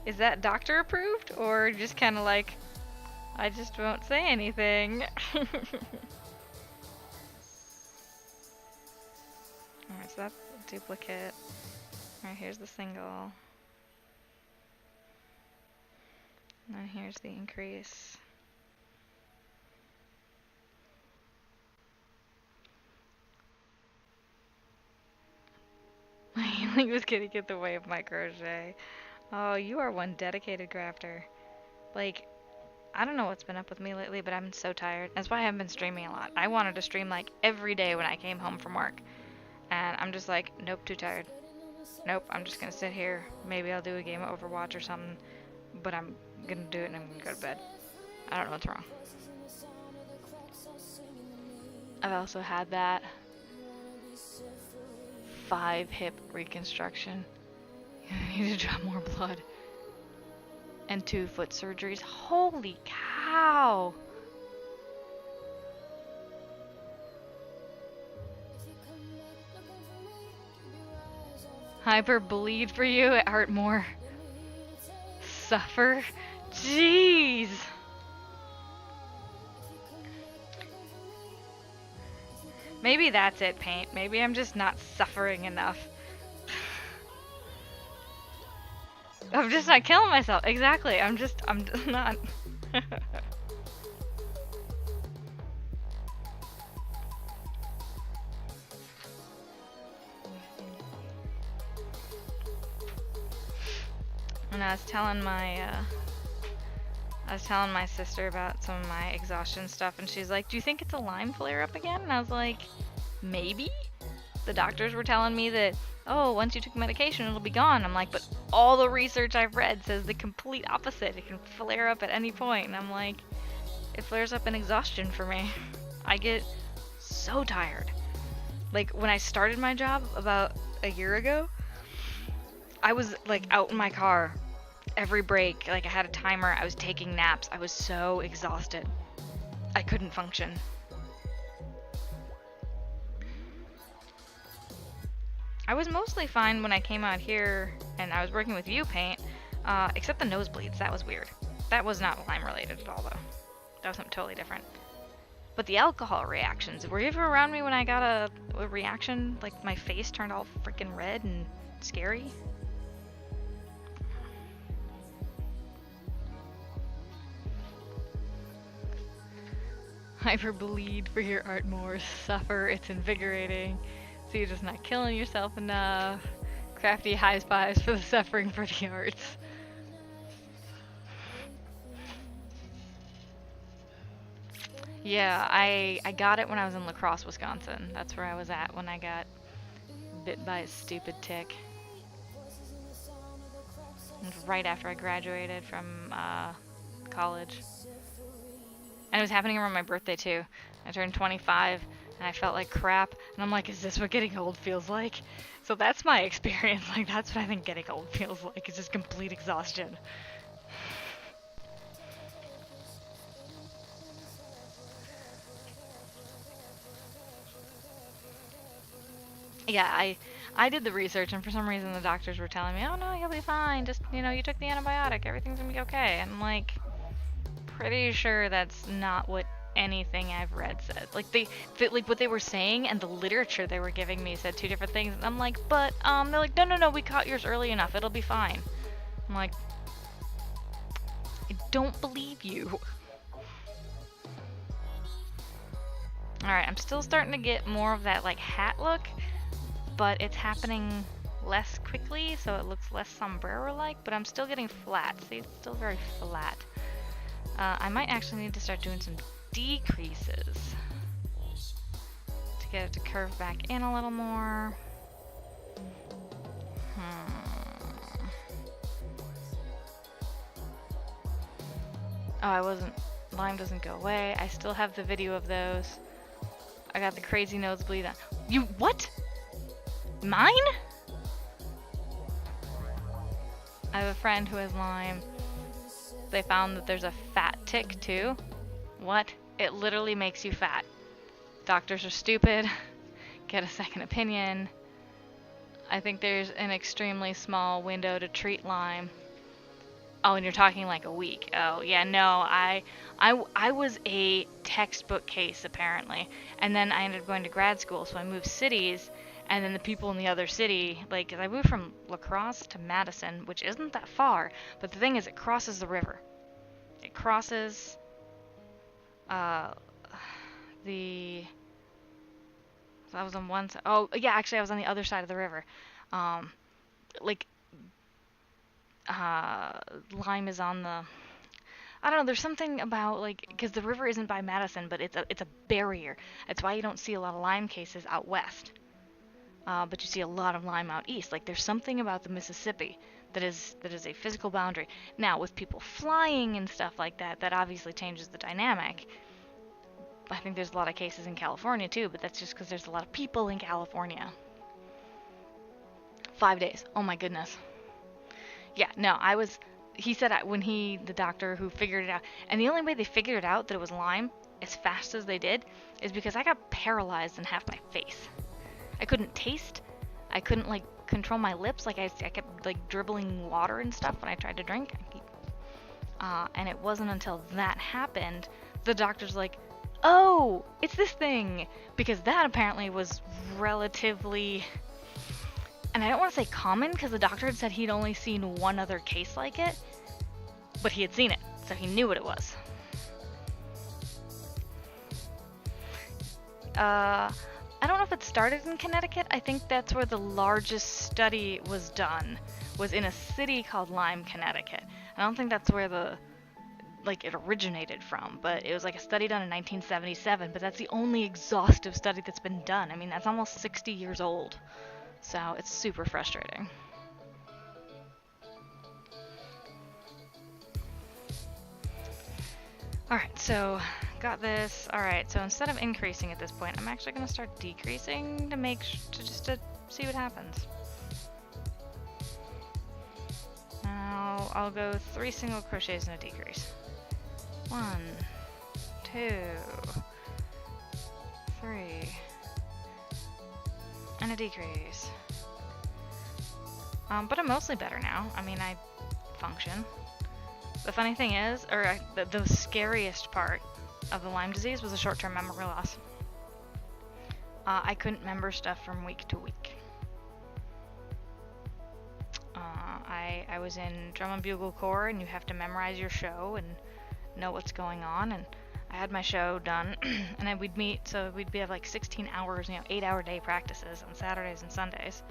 Is that doctor approved? Or just kind of like, I just won't say anything? Alright, so that's a duplicate. Alright, here's the single. And then here's the increase. My healing was getting in the way of my crochet. Oh, you are one dedicated crafter. Like, I don't know what's been up with me lately, but I'm so tired. That's why I haven't been streaming a lot. I wanted to stream, like, every day when I came home from work. And I'm just like, nope, too tired. Nope, I'm just gonna sit here. Maybe I'll do a game of Overwatch or something. But I'm gonna do it and I'm gonna go to bed. I don't know what's wrong. I've also had that 5 hip reconstruction. I need to draw more blood. And 2 foot surgeries. Holy cow! Hyper bleed for you, it hurt more. Suffer? Jeez! Maybe that's it, Paint. Maybe I'm just not suffering enough. I'm just not killing myself. Exactly. I'm just not. And I was telling my sister about some of my exhaustion stuff, and she's like, "Do you think it's a Lyme flare-up again?" And I was like, "Maybe." The doctors were telling me that, oh, once you took medication, it'll be gone. I'm like, but all the research I've read says the complete opposite. It can flare up at any point. And I'm like, it flares up in exhaustion for me. I get so tired. Like, when I started my job about a year ago, I was, like, out in my car every break. Like, I had a timer. I was taking naps. I was so exhausted. I couldn't function. I was mostly fine when I came out here and I was working with you, Paint, except the nosebleeds. That was weird. That was not Lyme related at all, though. That was something totally different. But the alcohol reactions, were you ever around me when I got a reaction? Like, my face turned all freaking red and scary? Hyper bleed for your art more. Suffer, it's invigorating. So you're just not killing yourself enough. Crafty high fives for the suffering for the arts. Yeah, I got it when I was in La Crosse, Wisconsin. That's where I was at when I got bit by a stupid tick. It was right after I graduated from college. And it was happening around my birthday too. I turned 25 and I felt like crap. And I'm like, is this what getting old feels like? So that's my experience. Like, that's what I think getting old feels like. It's just complete exhaustion. Yeah, I did the research, and for some reason the doctors were telling me, oh no, you'll be fine. Just, you took the antibiotic. Everything's gonna be okay. And I'm like, pretty sure that's not what anything I've read said. Like, like what they were saying and the literature they were giving me said 2 different things. And I'm like, but, they're like, no, we caught yours early enough. It'll be fine. I'm like, I don't believe you. Alright, I'm still starting to get more of that, like, hat look, but it's happening less quickly, so it looks less sombrero-like, but I'm still getting flat. See, it's still very flat. I might actually need to start doing some decreases to get it to curve back in a little more. Oh, Lyme doesn't go away. I still have the video of those. I got the crazy nosebleed. You, what? Mine? I have a friend who has Lyme. They found that there's a fat tick too. What? It literally makes you fat. Doctors are stupid. Get a second opinion. I think there's an extremely small window to treat Lyme. Oh, and you're talking like a week. Oh, yeah, no, I was a textbook case apparently, and then I ended up going to grad school, so I moved cities, and then the people in the other city, like, 'cause I moved from La Crosse to Madison, which isn't that far, but the thing is, it crosses the river. It crosses, so I was on one side. Oh, yeah, actually, I was on the other side of the river. Lyme is on the, I don't know, there's something about, like, because the river isn't by Madison, but it's a barrier. That's why you don't see a lot of Lyme cases out west. But you see a lot of Lyme out east. Like, there's something about the Mississippi that is a physical boundary. Now, with people flying and stuff like that, that obviously changes the dynamic. I think there's a lot of cases in California too, but that's just because there's a lot of people in California. 5 days. Oh my goodness. Yeah, no, he said the doctor who figured it out, and the only way they figured it out that it was Lyme as fast as they did is because I got paralyzed in half my face. I couldn't taste. I couldn't, like, control my lips. Like, I kept, like, dribbling water and stuff when I tried to drink. And it wasn't until that happened, the doctor's like, oh, it's this thing. Because that apparently was relatively... And I don't want to say common, because the doctor had said he'd only seen one other case like it. But he had seen it, so he knew what it was. I don't know if it started in Connecticut. I think that's where the largest study was done, was in a city called Lyme, Connecticut. I don't think that's where it originated from, but it was like a study done in 1977, but that's the only exhaustive study that's been done. I mean, that's almost 60 years old. So it's super frustrating. Alright, so got this. Alright, so instead of increasing at this point, I'm actually going to start decreasing to see what happens. Now I'll go 3 single crochets and a decrease. 1, 2, 3, and a decrease. But I'm mostly better now. I mean, I function. The funny thing is, the scariest part of the Lyme disease was the short-term memory loss. I couldn't remember stuff from week to week. I was in Drum and Bugle Corps, and you have to memorize your show and know what's going on, and I had my show done, and then we'd meet, so we'd have like 16 hours, 8-hour day practices on Saturdays and Sundays.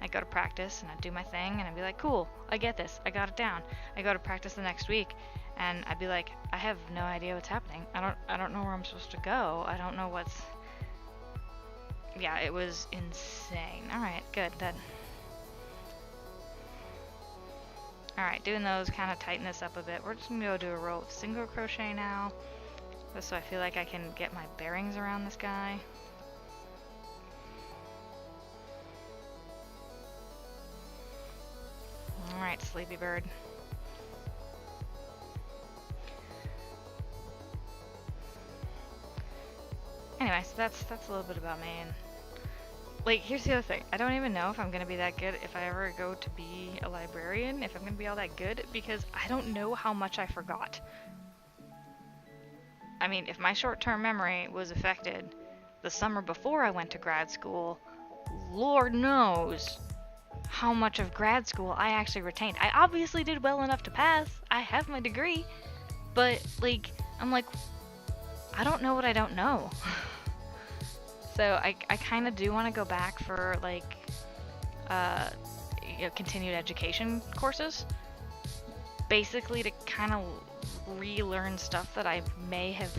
I'd go to practice, and I'd do my thing, and I'd be like, cool, I get this, I got it down. I go to practice the next week, and I'd be like, I have no idea what's happening. I don't know where I'm supposed to go. I don't know what's... Yeah, it was insane. Alright, good, then. Alright, doing those kind of tighten this up a bit. We're just gonna go do a row of single crochet now, just so I feel like I can get my bearings around this guy. Alright, Sleepy Bird. Anyway, so that's a little bit about me, and like, here's the other thing. I don't even know if I'm gonna be that good if I ever go to be a librarian, if I'm gonna be all that good, because I don't know how much I forgot. I mean, if my short-term memory was affected the summer before I went to grad school, Lord knows how much of grad school I actually retained. I obviously did well enough to pass. I have my degree, but like, I'm like, I don't know what I don't know. So I kind of do want to go back for like continued education courses, basically to kind of relearn stuff that I may have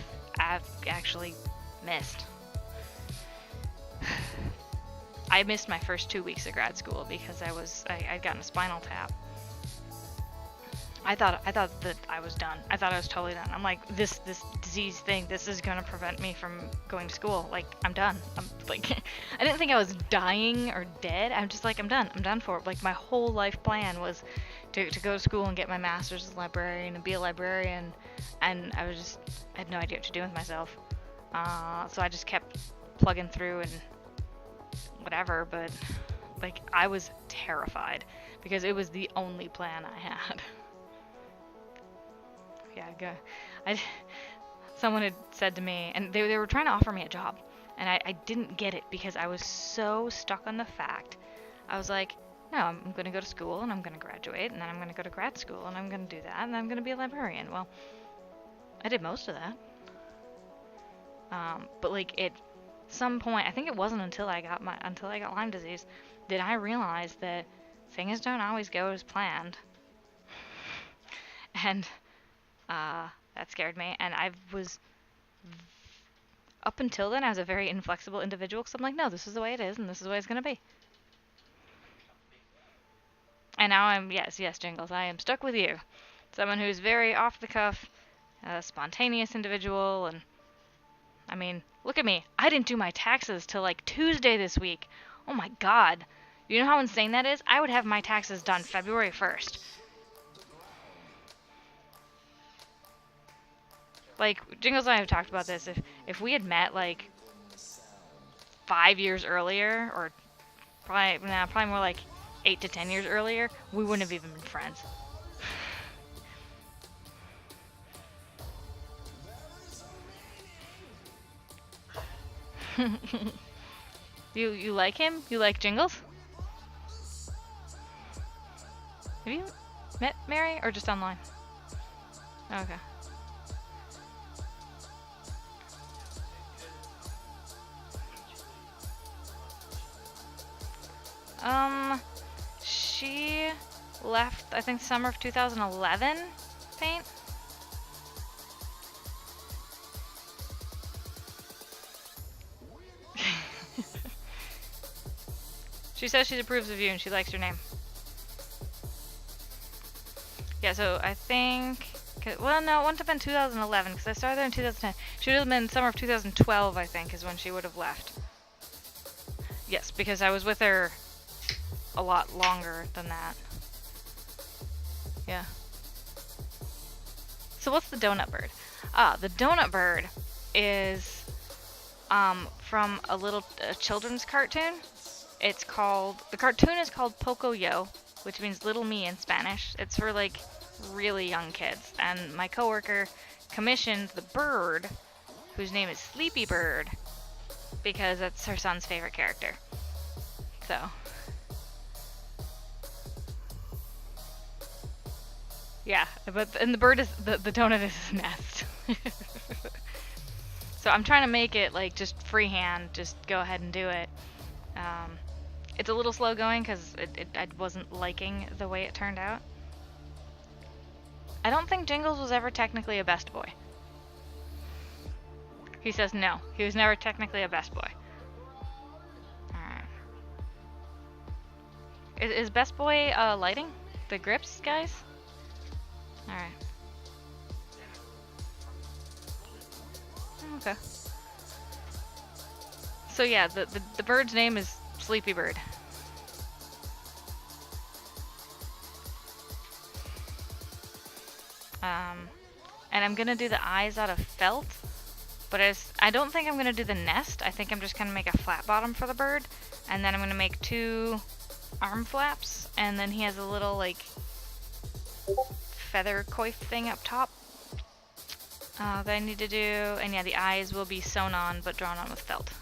actually missed. I missed my first 2 weeks of grad school because I'd gotten a spinal tap. I thought that I was done. I thought I was totally done. I'm like, this disease thing, this is gonna prevent me from going to school. Like, I'm done. I'm like, I didn't think I was dying or dead. I'm just like, I'm done. I'm done for it. Like, my whole life plan was to go to school and get my master's as a librarian and be a librarian, and I had no idea what to do with myself. So I just kept plugging through and whatever, but like, I was terrified because it was the only plan I had. Yeah, someone had said to me, and they were trying to offer me a job, and I didn't get it because I was so stuck on the fact. I was like, no, I'm going to go to school, and I'm going to graduate, and then I'm going to go to grad school, and I'm going to do that, and I'm going to be a librarian. Well, I did most of that. But like, at some point, I think it wasn't until I got Lyme disease, did I realize that things don't always go as planned. And that scared me, and up until then, I was a very inflexible individual, because I'm like, no, this is the way it is, and this is the way it's going to be. And now yes, Jingles, I am stuck with you. Someone who's very off the cuff, spontaneous individual, and I mean, look at me. I didn't do my taxes till like Tuesday this week. Oh my god. You know how insane that is? I would have my taxes done February 1st. Like, Jingles and I have talked about this. If we had met like 5 years earlier, or probably more like 8 to 10 years earlier, we wouldn't have even been friends. You like him? You like Jingles? Have you met Mary or just online? Okay. She left, I think, summer of 2011, Paint. She says she approves of you and she likes your name. Yeah, so I think, well, no, it wouldn't have been 2011 because I started there in 2010. She would have been summer of 2012, I think, is when she would have left. Yes, because I was with her a lot longer than that. Yeah. So what's the donut bird? The donut bird is from a children's cartoon. The cartoon is called Pocoyo, which means little me in Spanish. It's for like really young kids. And my coworker commissioned the bird, whose name is Sleepy Bird, because that's her son's favorite character. So. Yeah, and the bird is, the donut is his nest. So I'm trying to make it like just freehand, just go ahead and do it. It's a little slow going because I wasn't liking the way it turned out. I don't think Jingles was ever technically a best boy. He says no, he was never technically a best boy. Alright. Is best boy lighting? The grips, guys? Alright. Okay. So yeah, the bird's name is Sleepy Bird. And I'm gonna do the eyes out of felt, but I don't think I'm gonna do the nest. I think I'm just gonna make a flat bottom for the bird, and then I'm gonna make 2 arm flaps, and then he has a little like feather coif thing up top that I need to do, and yeah, the eyes will be sewn on but drawn on with felt.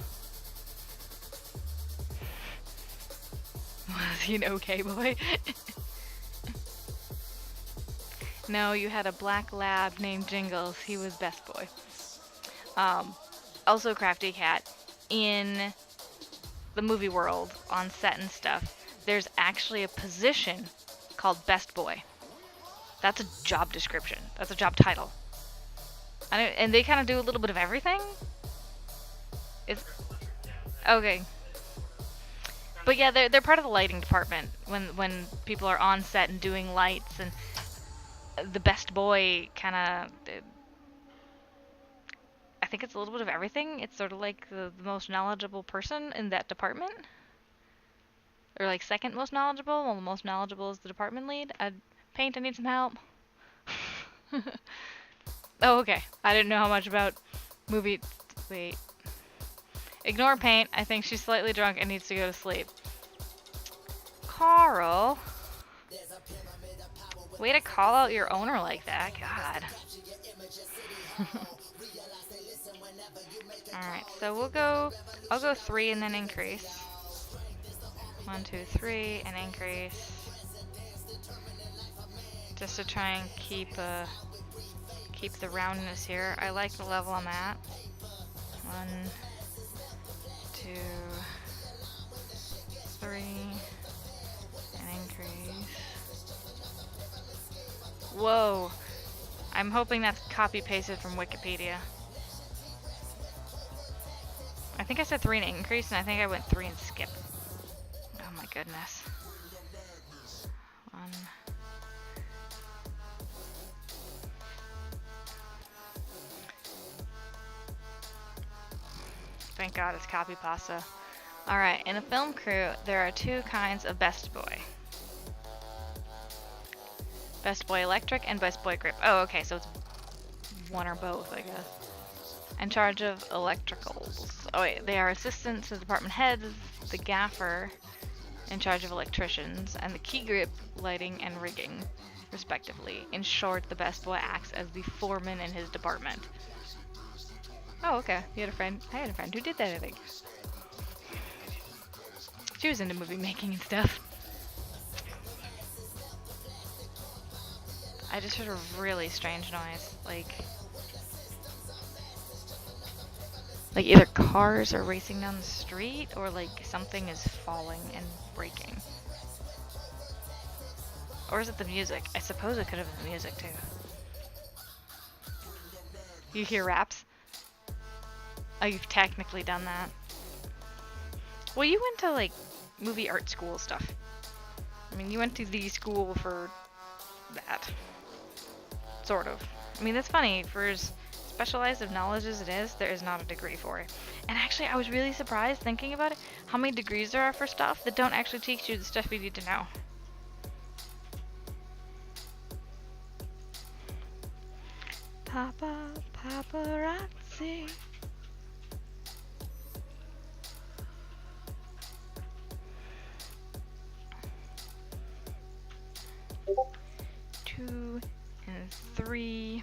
Was he an okay boy? No, you had a black lab named Jingles. He was best boy. Also, Crafty Cat, in the movie world, on set and stuff, there's actually a position called best boy. That's a job description. That's a job title. And they kind of do a little bit of everything. Okay. But yeah, they're part of the lighting department when people are on set and doing lights, and the best boy kind of, I think it's a little bit of everything. It's sort of like the most knowledgeable person in that department, or like second most knowledgeable, while the most knowledgeable is the department lead. Paint, I need some help. Oh, okay. I didn't know how much about movie. Wait. Ignore Paint. I think she's slightly drunk and needs to go to sleep. Carl. Way to call out your owner like that. God. Alright, so I'll go 3 and then increase. 1, 2, 3 and increase. Just to try and keep the roundness here. I like the level I'm at. 1, 2, 3, and increase. Whoa! I'm hoping that's copy pasted from Wikipedia. I think I said 3 and increase, and I think I went 3 and skip. Oh my goodness. 1, Thank God it's copy pasta. Alright, in a film crew, there are two kinds of best boy. Best boy electric and best boy grip. Oh, okay, so it's one or both, I guess. In charge of electricals. Oh wait, they are assistants to the department heads, the gaffer in charge of electricians, and the key grip, lighting, and rigging, respectively. In short, the best boy acts as the foreman in his department. Oh, okay. You had a friend. I had a friend who did that, I think. She was into movie making and stuff. I just heard a really strange noise. Like either cars are racing down the street or like something is falling and breaking. Or is it the music? I suppose it could have been the music too. You hear raps? Oh, you've technically done that. Well, you went to like movie art school stuff. I mean, you went to the school for that. Sort of. I mean, that's funny. For as specialized of knowledge as it is, there is not a degree for it. And actually, I was really surprised thinking about it, how many degrees there are for stuff that don't actually teach you the stuff you need to know. Papa, paparazzi. Two and three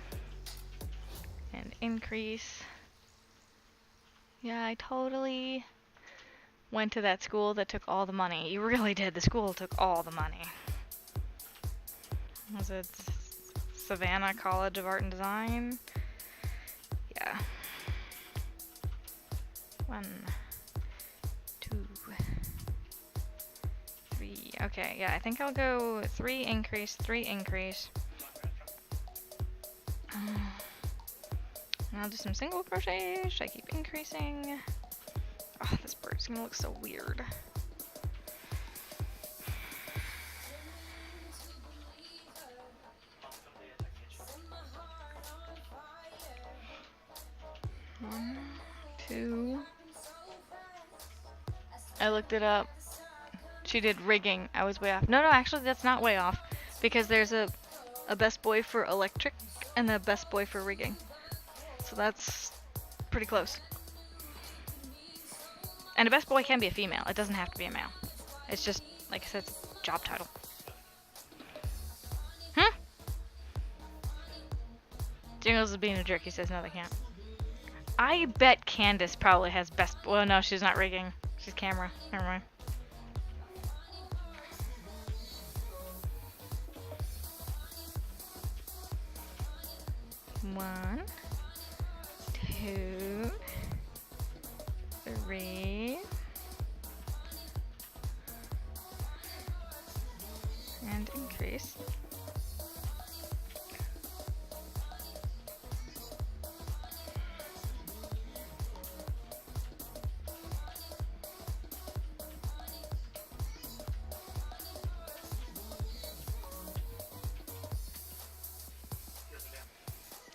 and increase. Yeah, I totally went to that school that took all the money. You really did. The school took all the money. Was it Savannah College of Art and Design? Yeah. 1, 2, 3. Okay, yeah, I think I'll go 3 increase, 3 increase. I'll do some single crochet. Should I keep increasing? Oh, this bird's gonna look so weird. One, two. I looked it up. She did rigging. I was way off. No, actually that's not way off. Because there's a best boy for electric and a best boy for rigging. So that's pretty close. And a best boy can be a female. It doesn't have to be a male. It's just, like I said, it's a job title. Jingles is being a jerk. He says no, they can't. I bet Candace probably has best... Well, no, she's not rigging. She's camera. Never mind. One, 2, 3, and increase.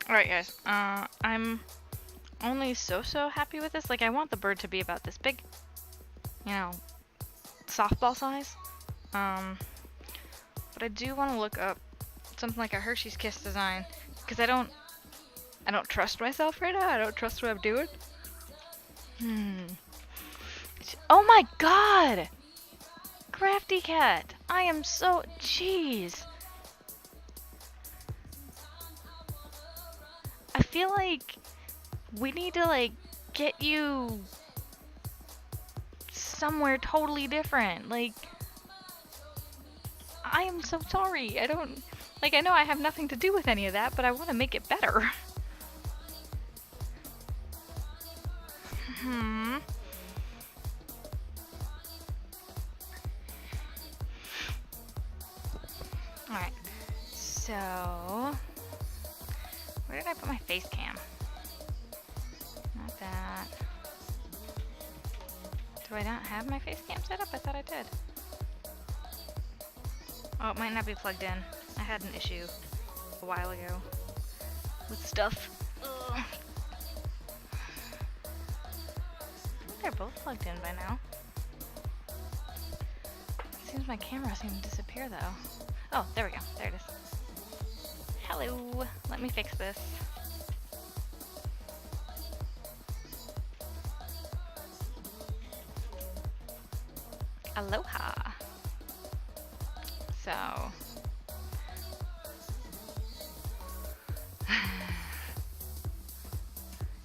Alright guys, I'm only so happy with this. Like, I want the bird to be about this big, you know, softball size. But I do want to look up something like a Hershey's Kiss design, because I don't trust myself right now. I don't trust what I'm doing. Oh my god! Crafty Cat! I am so... Jeez! I feel like we need to, like, get you somewhere totally different. Like, I am so sorry. I don't... Like, I know I have nothing to do with any of that, but I want to make it better. Alright. So... Where did I put my face cam? Not that. Do I not have my face cam set up? I thought I did. Oh, it might not be plugged in. I had an issue a while ago with stuff. Ugh. they're both plugged in by now. Seems my camera seemed to disappear though. Oh, there we go. There it is. Hello. Let me fix this. Aloha. So.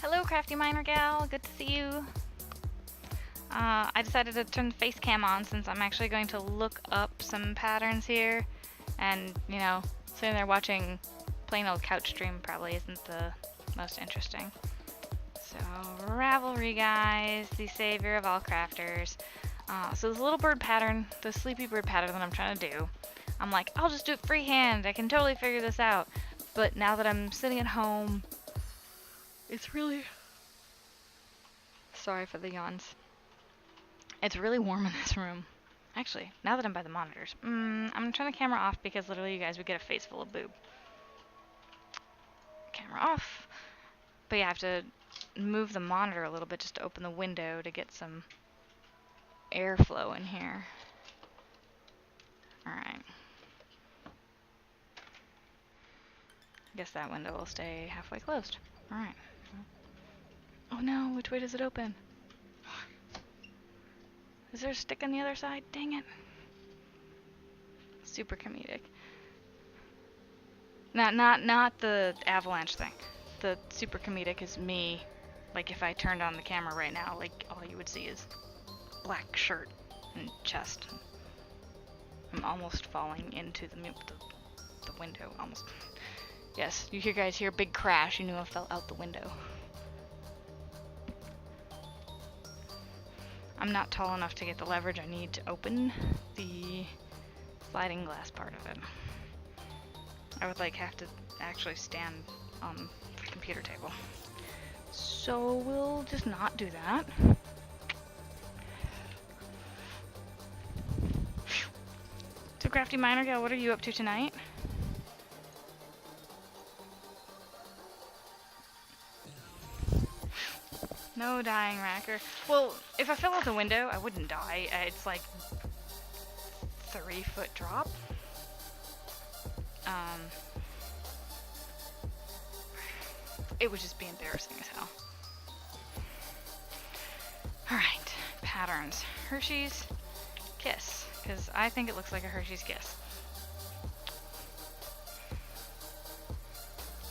Hello, Crafty Miner Gal. Good to see you. I decided to turn the face cam on since I'm actually going to look up some patterns here. And, you know, sitting there watching plain old couch stream probably isn't the most interesting. So, Ravelry, guys, the savior of all crafters. So this little bird pattern, the sleepy bird pattern that I'm trying to do, I'm like, I'll just do it freehand. I can totally figure this out. But now that I'm sitting at home, it's really... Sorry for the yawns. It's really warm in this room. Actually, now that I'm by the monitors, I'm gonna turn the camera off because literally you guys would get a face full of boob. Camera off. But yeah, I have to move the monitor a little bit just to open the window to get some airflow in here. Alright. Guess that window will stay halfway closed. Alright. Oh no, which way does it open? Is there a stick on the other side? Dang it. Super comedic. Not the avalanche thing. The super comedic is me, like if I turned on the camera right now, like all you would see is black shirt and chest. I'm almost falling into the window, almost. Yes, you guys hear a big crash, you knew I fell out the window. I'm not tall enough to get the leverage I need to open the sliding glass part of it. I would like have to actually stand on the computer table. So we'll just not do that. So Crafty Miner Gal, what are you up to tonight? No dying, Racker. Well, if I fell out the window, I wouldn't die. It's like 3-foot drop. It would just be embarrassing as hell. Alright, patterns. Hershey's Kiss, because I think it looks like a Hershey's Kiss.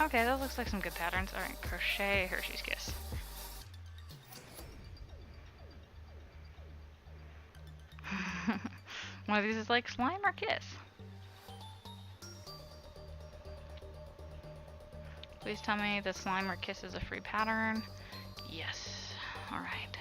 Okay, that looks like some good patterns. Alright, crochet Hershey's Kiss. One of these is like slime or kiss. Please tell me the slime or kiss is a free pattern. Yes. Alright.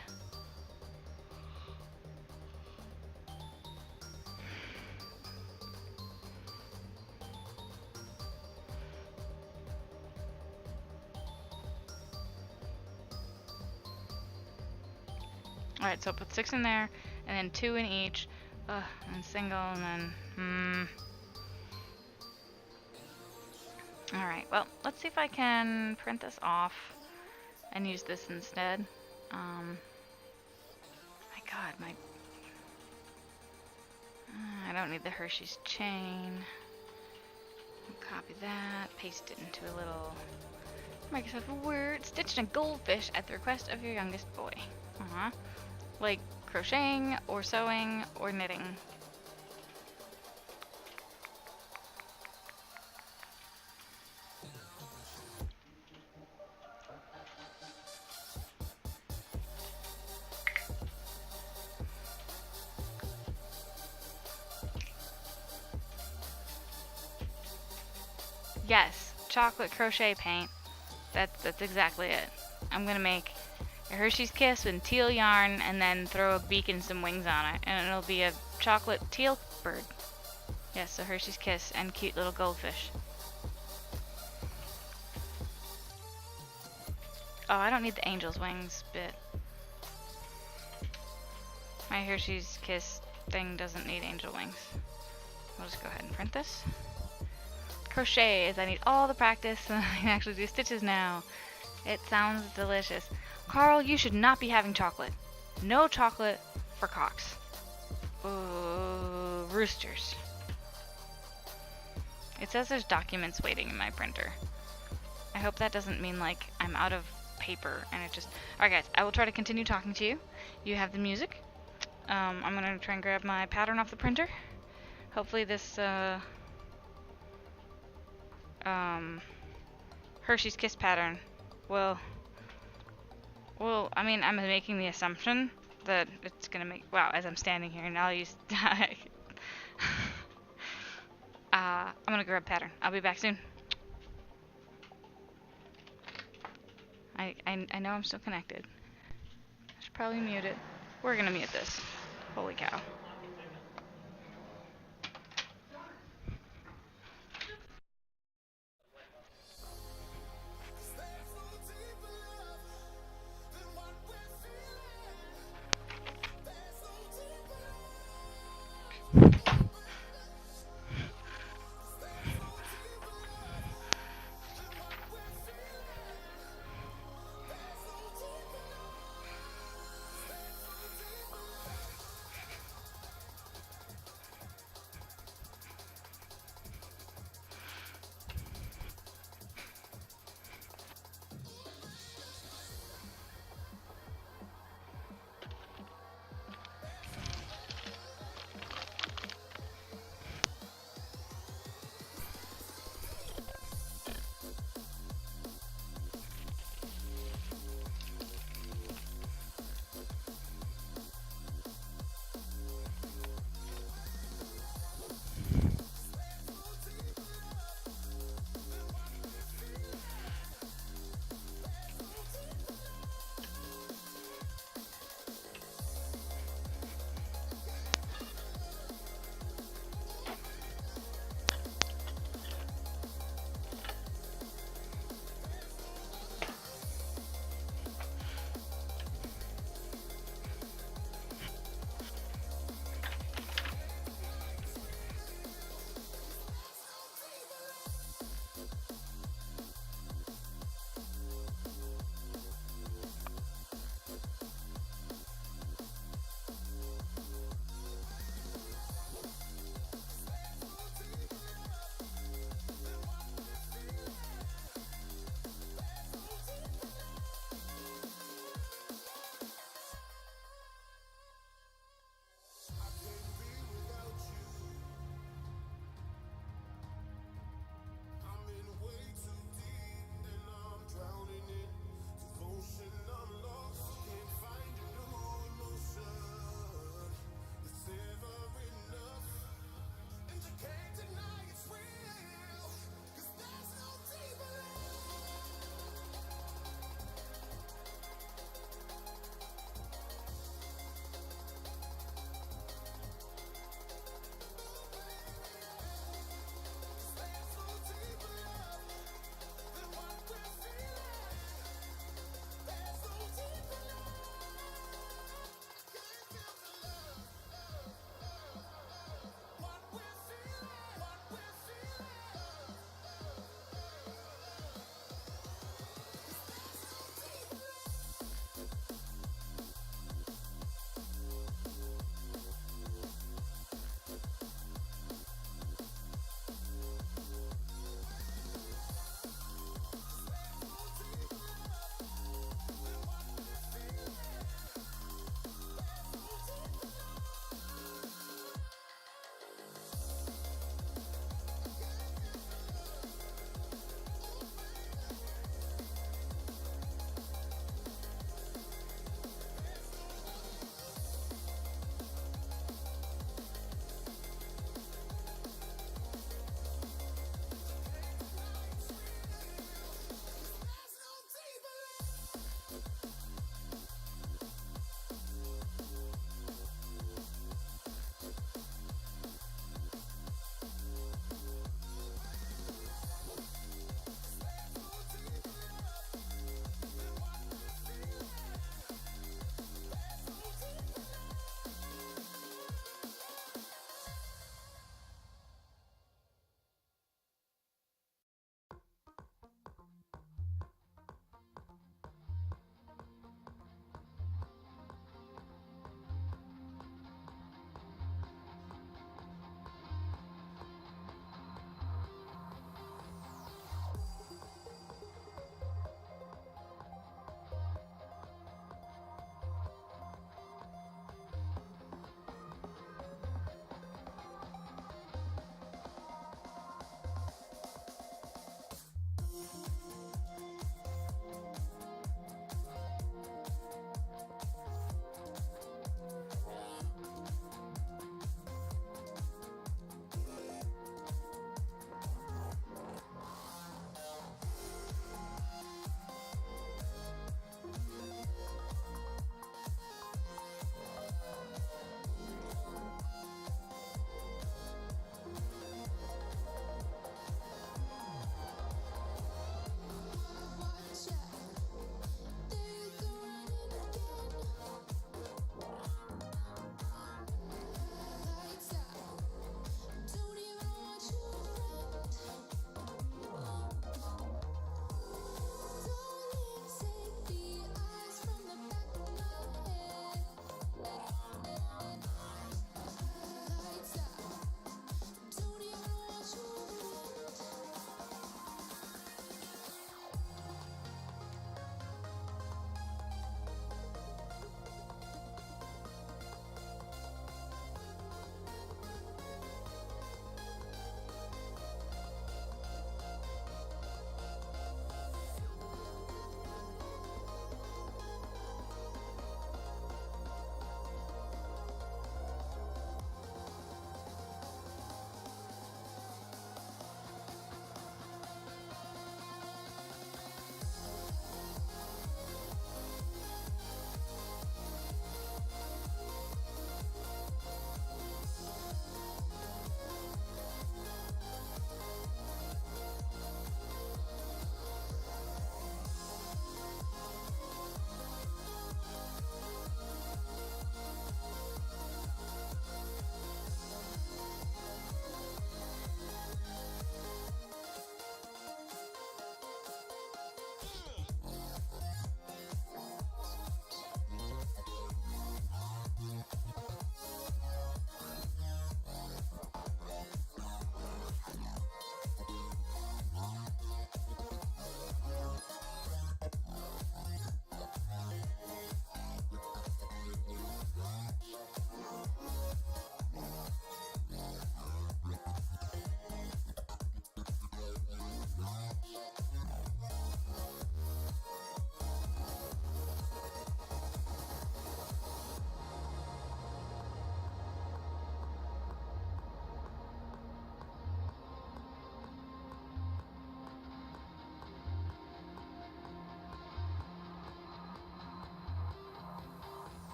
Alright, so put 6 in there, and then 2 in each. And single, and then, Alright, well, let's see if I can print this off and use this instead. My god, I don't need the Hershey's chain. Copy that, paste it into a little Microsoft Word. Stitched a goldfish at the request of your youngest boy. Like crocheting, or sewing, or knitting. Yes, chocolate crochet paint. That's exactly it. I'm gonna make a Hershey's Kiss with teal yarn and then throw a beak and some wings on it, and it'll be a chocolate teal bird. Yes, a Hershey's Kiss and cute little goldfish. Oh, I don't need the angel's wings bit. My Hershey's Kiss thing doesn't need angel wings. I'll just go ahead and print this. Crochet is I need all the practice and I can actually do stitches now. It sounds delicious. Carl, you should not be having chocolate. No chocolate for cocks. Roosters. It says there's documents waiting in my printer. I hope that doesn't mean like I'm out of paper and it just... Alright guys, I will try to continue talking to you. You have the music. I'm gonna try and grab my pattern off the printer. Hopefully this Hershey's Kiss pattern will... Well, I mean, I'm making the assumption that it's gonna make... Wow, as I'm standing here and I'll use... I'm gonna grab pattern. I'll be back soon. I know I'm still connected. I should probably mute it. We're gonna mute this. Holy cow.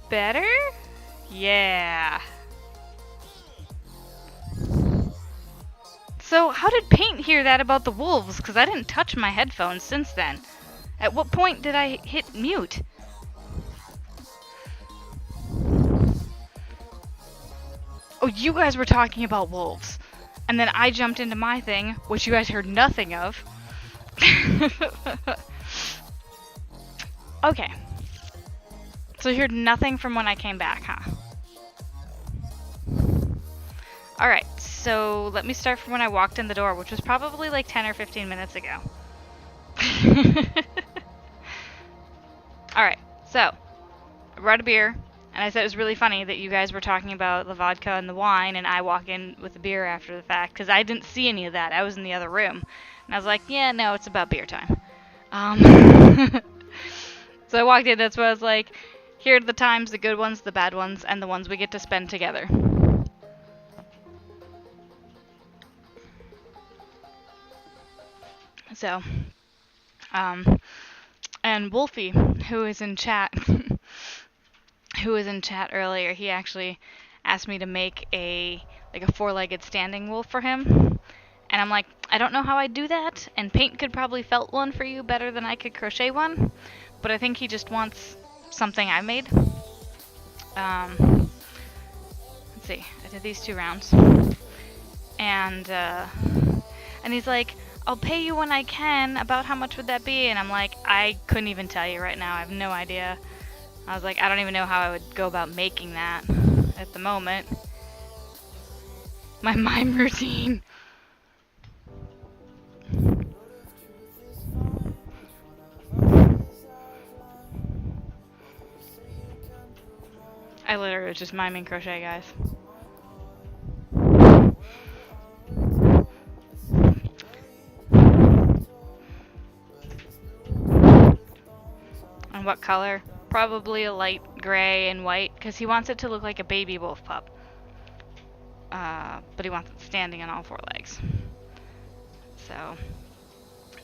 better? Yeah. So how did Paint hear that about the wolves? Because I didn't touch my headphones since then. At what point did I hit mute? Oh, you guys were talking about wolves. And then I jumped into my thing, which you guys heard nothing of. Okay. So you heard nothing from when I came back, huh? Alright, so let me start from when I walked in the door, which was probably like 10 or 15 minutes ago. Alright, so I brought a beer, and I said it was really funny that you guys were talking about the vodka and the wine, and I walk in with the beer after the fact, because I didn't see any of that. I was in the other room. And I was like, yeah, no, it's about beer time. So I walked in, that's what I was like, here are the times, the good ones, the bad ones, and the ones we get to spend together. So, and Wolfie, who is in chat, earlier, he actually asked me to make a four-legged standing wolf for him. And I'm like, I don't know how I do that, and Paint could probably felt one for you better than I could crochet one, but I think he just wants something I made. Let's see, I did these 2 rounds. And he's like, I'll pay you when I can. About how much would that be? And I'm like, I couldn't even tell you right now. I have no idea. I was like, I don't even know how I would go about making that at the moment. My mime routine. I literally was just miming crochet, guys. And what color? Probably a light gray and white, because he wants it to look like a baby wolf pup. But he wants it standing on all 4 legs. So,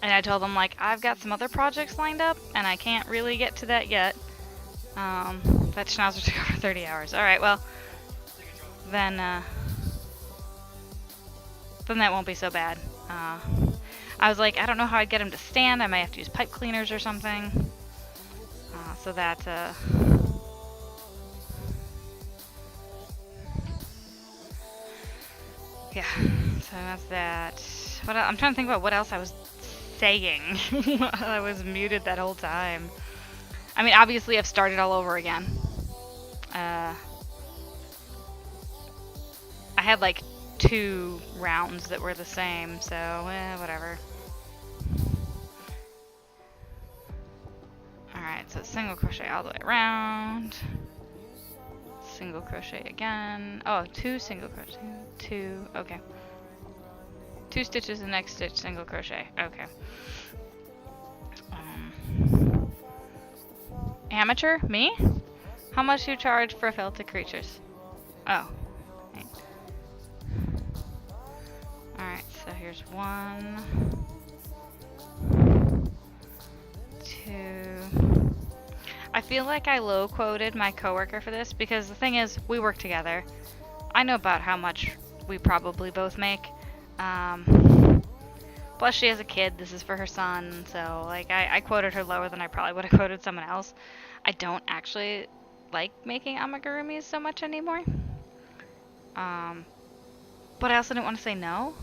and I told him, like, I've got some other projects lined up, and I can't really get to that yet. That schnauzer took over 30 hours. Alright, well, then that won't be so bad. I was like, I don't know how I'd get him to stand. I might have to use pipe cleaners or something. So that, yeah, so that's that. I'm trying to think about what else I was saying. I was muted that whole time. I mean, obviously I've started all over again. I had like 2 rounds that were the same, so whatever. Alright, so single crochet all the way around. Single crochet again. Oh, 2 single crochet. 2, okay. 2 stitches, the next stitch, single crochet. Okay. Amateur? Me? How much do you charge for felted creatures? Oh. Okay. Alright, so here's 1, 2. I feel like I low quoted my coworker for this because the thing is, we work together. I know about how much we probably both make. Plus she has a kid, this is for her son, so like I quoted her lower than I probably would have quoted someone else. I don't actually like making amigurumis so much anymore. But I also didn't want to say no.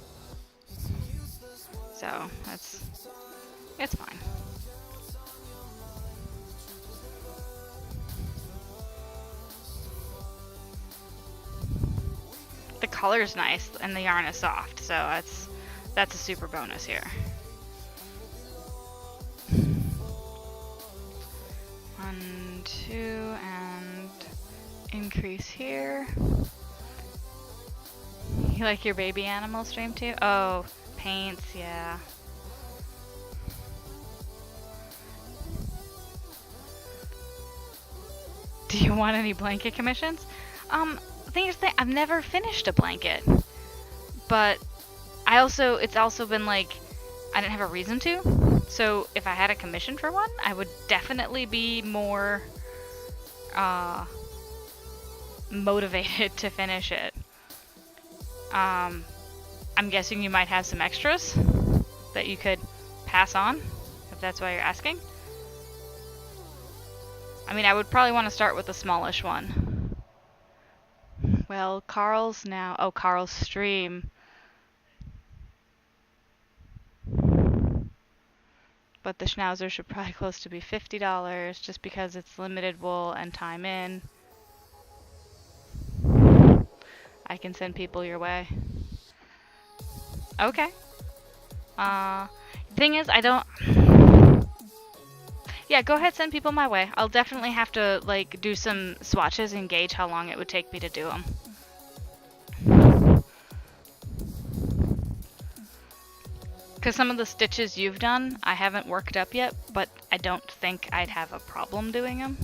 So it's fine. The color's nice and the yarn is soft, so that's a super bonus here. 1, 2, and increase here. You like your baby animal stream too? Oh, paints, yeah. Do you want any blanket commissions? The thing, I've never finished a blanket, but it's also been like, I didn't have a reason to, so if I had a commission for one, I would definitely be more, motivated to finish it. I'm guessing you might have some extras that you could pass on, if that's why you're asking. I mean, I would probably want to start with the smallish one. Well, Carl's now... Oh, Carl's stream. But the Schnauzer should probably close to be $50 just because it's limited wool and time in. I can send people your way. Okay. Thing is, I don't... Yeah, go ahead, send people my way. I'll definitely have to, like, do some swatches and gauge how long it would take me to do them. Because some of the stitches you've done, I haven't worked up yet, but I don't think I'd have a problem doing them.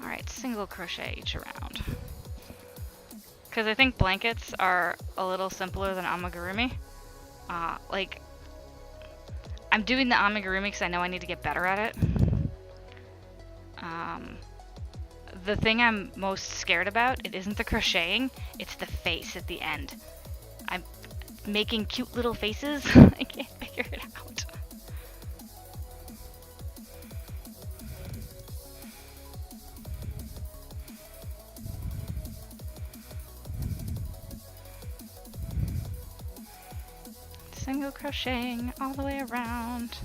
Alright, single crochet each around. Because I think blankets are a little simpler than amigurumi. Like, I'm doing the amigurumi because I know I need to get better at it. The thing I'm most scared about, it isn't the crocheting, it's the face at the end. I'm making cute little faces. I can't figure it out. Single crocheting all the way around.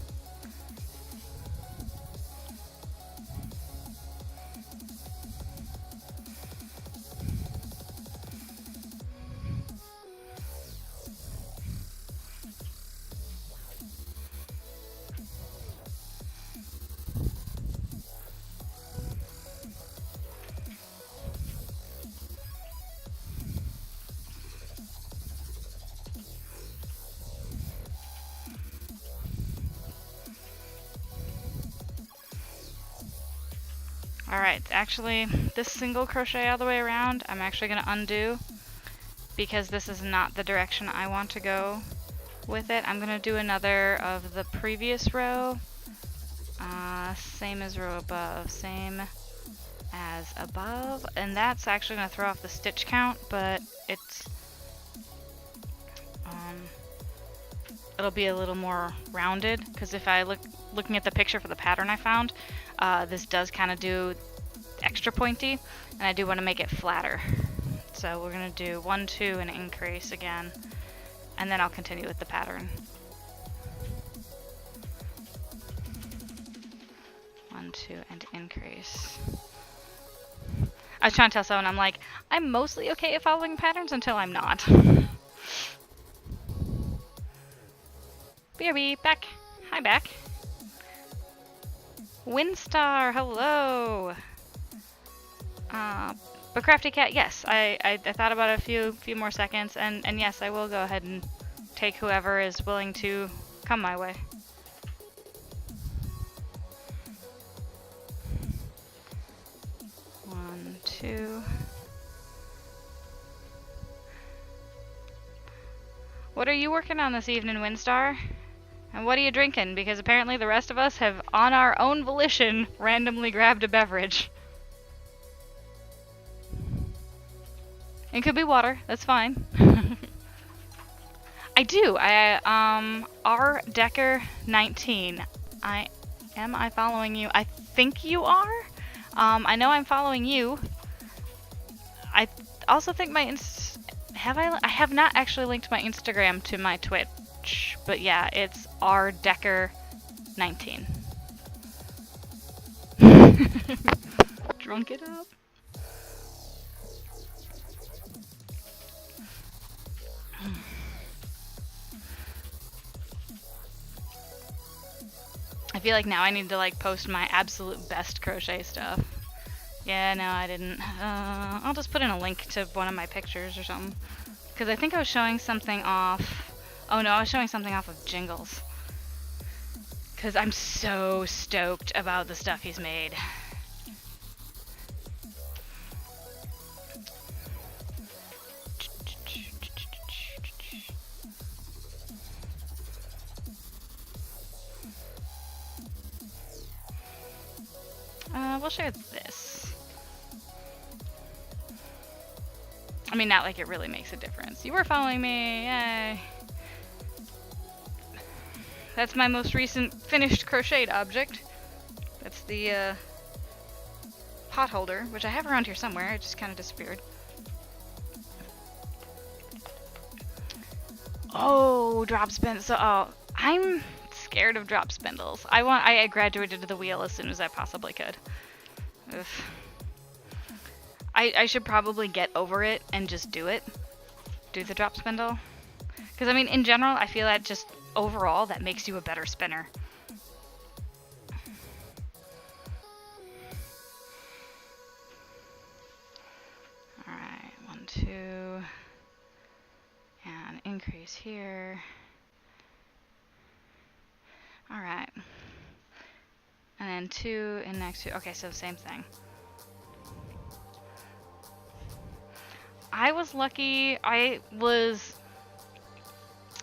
Alright, actually, this single crochet all the way around, I'm actually going to undo because this is not the direction I want to go with it. I'm going to do another of the previous row. Same as row above, same as above. And that's actually going to throw off the stitch count, but it's... it'll be a little more rounded, because if I looking at the picture for the pattern I found, this does kind of do extra pointy, and I do want to make it flatter. So we're going to do 1, 2, and increase again, and then I'll continue with the pattern. 1, 2, and increase. I was trying to tell someone, I'm like, I'm mostly okay at following patterns until I'm not. BRB, back. Hi, back. Windstar, hello. But Crafty Cat, yes, I thought about it a few more seconds, and yes, I will go ahead and take whoever is willing to come my way. One, two. What are you working on this evening, Windstar? And what are you drinking? Because apparently the rest of us have, on our own volition, randomly grabbed a beverage. It could be water, that's fine. I do. R Decker 19. Am I following you? I think you are. I know I'm following you. I also think my I have not actually linked my Instagram to my Twitch, but yeah, it's R Decker 19. Drunk it up. I feel like now I need to like post my absolute best crochet stuff. Yeah, no, I didn't. I'll just put in a link to one of my pictures or something. Because I think I was showing something off... Oh no, I was showing something off of Jingles. Because I'm so stoked about the stuff he's made. We'll share this. I mean, not like it really makes a difference. You were following me, yay. That's my most recent finished crocheted object. That's the pot holder, which I have around here somewhere. It just kind of disappeared. Oh, drop spindles. So, I'm scared of drop spindles. I graduated to the wheel as soon as I possibly could. Ugh. I should probably get over it and just do it. Do the drop spindle. Because, I mean, in general, I feel that just overall, that makes you a better spinner. Alright, 1, 2. And increase here. Alright. And then 2 and next 2. Okay, so same thing. I was lucky.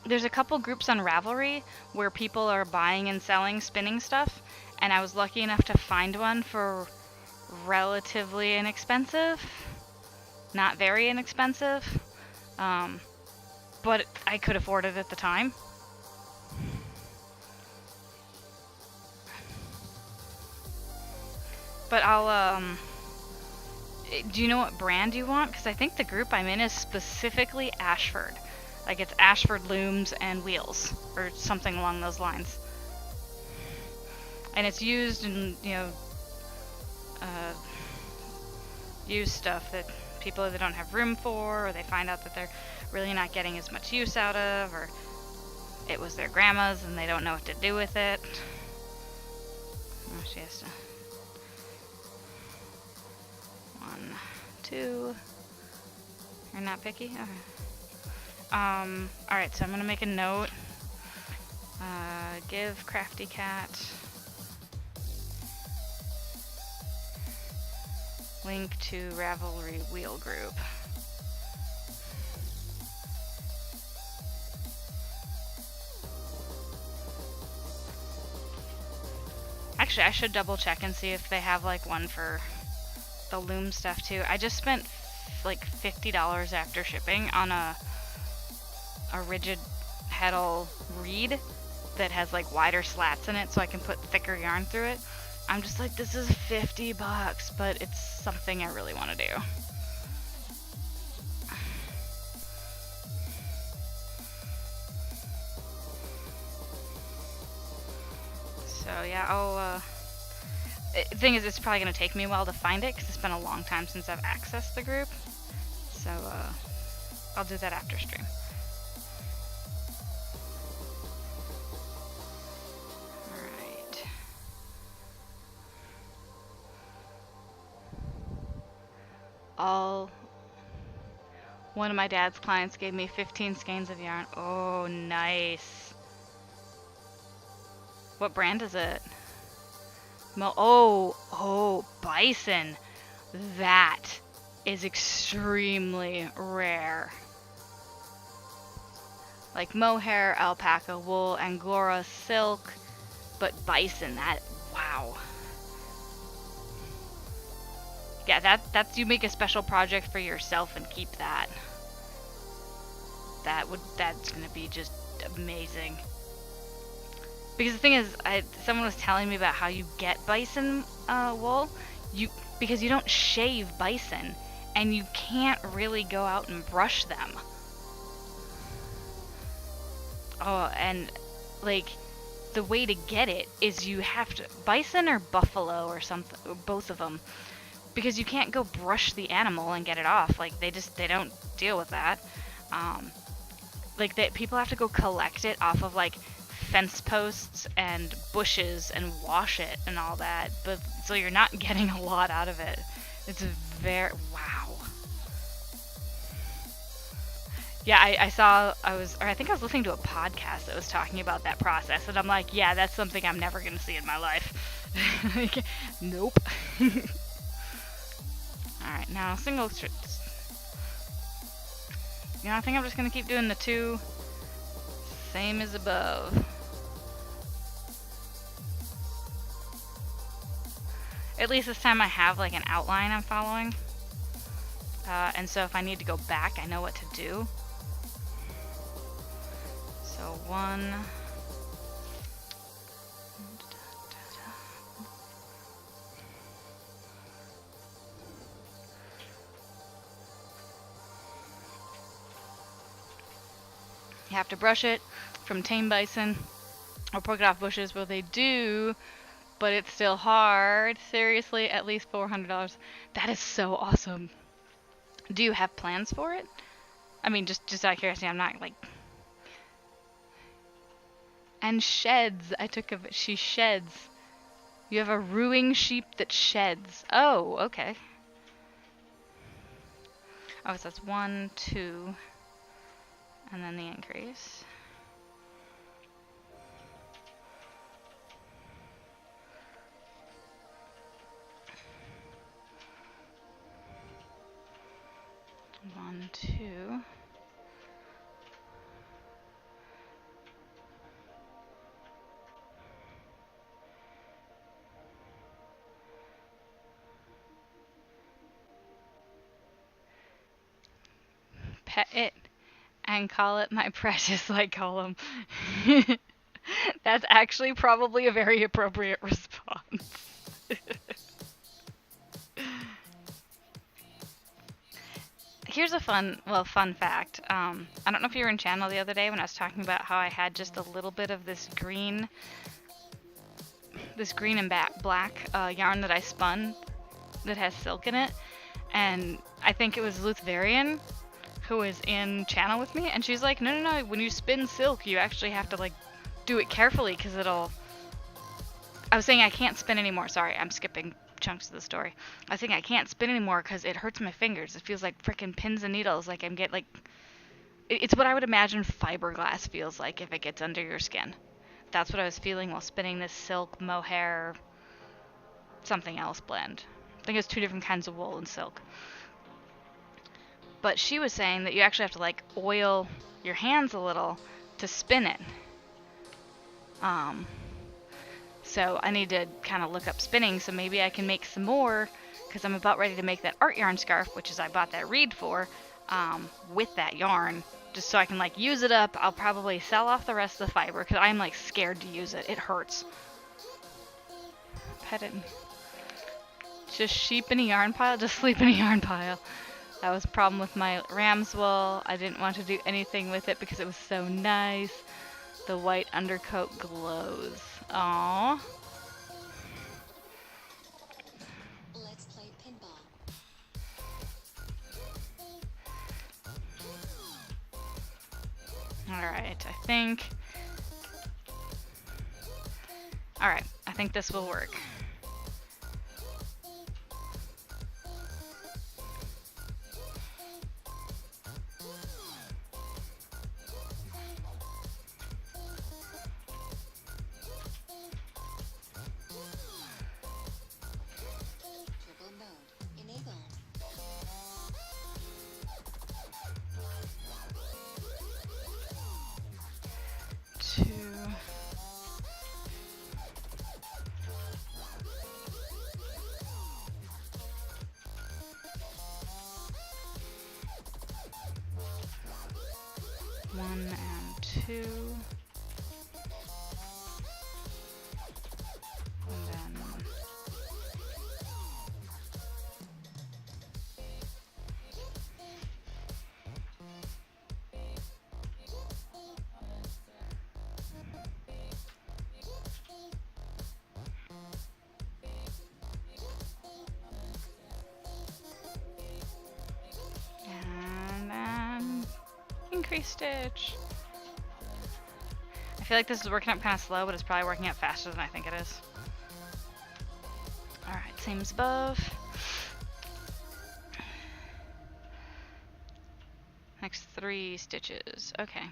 There's a couple groups on Ravelry where people are buying and selling spinning stuff, and I was lucky enough to find one for relatively inexpensive. Not very inexpensive. But I could afford it at the time. But I'll, do you know what brand you want? Because I think the group I'm in is specifically Ashford. Like, it's Ashford Looms and Wheels, or something along those lines. And it's used in, used stuff that people either don't have room for, or they find out that they're really not getting as much use out of, or it was their grandma's and they don't know what to do with it. Oh, she has to... 1, 2. You're not picky? Okay. Alright, so I'm gonna make a note. Give Crafty Cat link to Ravelry Wheel Group. Actually, I should double check and see if they have like one for the loom stuff too. I just spent like $50 after shipping on a rigid heddle reed that has like wider slats in it so I can put thicker yarn through it. I'm just like, this is $50, but it's something I really want to do. So yeah, I'll the thing is, it's probably going to take me a while to find it because it's been a long time since I've accessed the group. So I'll do that after stream. One of my dad's clients gave me 15 skeins of yarn. Oh, nice. What brand is it? Oh, Bison. That is extremely rare. Like mohair, alpaca, wool, angora, silk, but Bison, wow. Yeah, that's you make a special project for yourself and keep that. That's gonna be just amazing. Because the thing is, someone was telling me about how you get bison wool. Because you don't shave bison, and you can't really go out and brush them. Oh, and like the way to get it is you have to bison or buffalo or something, or both of them. Because you can't go brush the animal and get it off. Like, they don't deal with that. People have to go collect it off of, like, fence posts and bushes and wash it and all that. But, so you're not getting a lot out of it. It's wow. Yeah, I think I was listening to a podcast that was talking about that process. And I'm like, yeah, that's something I'm never going to see in my life. Like, nope. Alright, now single strips. I think I'm just gonna keep doing the 2. Same as above. At least this time I have like an outline I'm following. And so if I need to go back, I know what to do. So 1. You have to brush it from tame bison or poke it off bushes. Well, they do, but it's still hard. Seriously, at least $400. That is so awesome. Do you have plans for it? I mean, just out of curiosity, I'm not like... And sheds. I took a... She sheds. You have a ruing sheep that sheds. Oh, okay. Oh, so that's 1, 2, and then the increase. One, 2. Pet it and call it my precious, like Column. That's actually probably a very appropriate response. Here's a fun fact. I don't know if you were in channel the other day when I was talking about how I had just a little bit of this green and black yarn that I spun that has silk in it, and I think it was Luthvarian who was in channel with me, and she's like, no, when you spin silk, you actually have to like do it carefully because it'll... I was saying I can't spin anymore. Sorry, I'm skipping chunks of the story. I was saying I can't spin anymore because it hurts my fingers. It feels like freaking pins and needles. Like I'm getting like... It's what I would imagine fiberglass feels like if it gets under your skin. That's what I was feeling while spinning this silk mohair something else blend. I think it's 2 different kinds of wool and silk. But she was saying that you actually have to like oil your hands a little to spin it. So I need to kind of look up spinning, so maybe I can make some more, because I'm about ready to make that art yarn scarf, which is I bought that reed for, with that yarn, just so I can like use it up. I'll probably sell off the rest of the fiber, because I'm like scared to use it. It hurts. Pet it. Just sheep in a yarn pile, just sleep in a yarn pile. That was a problem with my ram's wool. I didn't want to do anything with it because it was so nice. The white undercoat glows. Aww. Let's play pinball. Alright, I think... Alright, I think this will work. One and 2. And then... And then... increase stitch. I feel like this is working up kind of slow, but it's probably working out faster than I think it is. Alright, same as above. Next 3 stitches. Okay.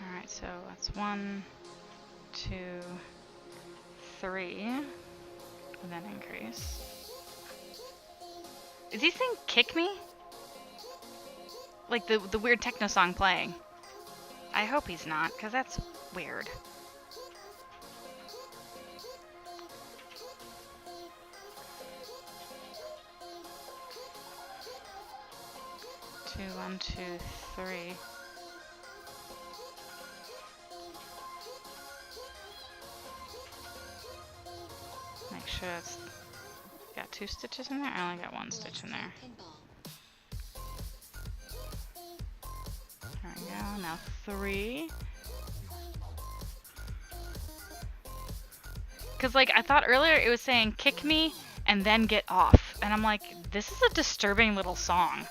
Alright, so that's 1, 2, 3, and then increase. Is he saying kick me? Like the weird techno song playing. I hope he's not, because that's weird. Two, 1, 2, 3. Make sure it's got 2 stitches in there. I only got 1 stitch in there. Pinball. There we go. Now 3. Because, like, I thought earlier it was saying kick me and then get off. And I'm like, this is a disturbing little song.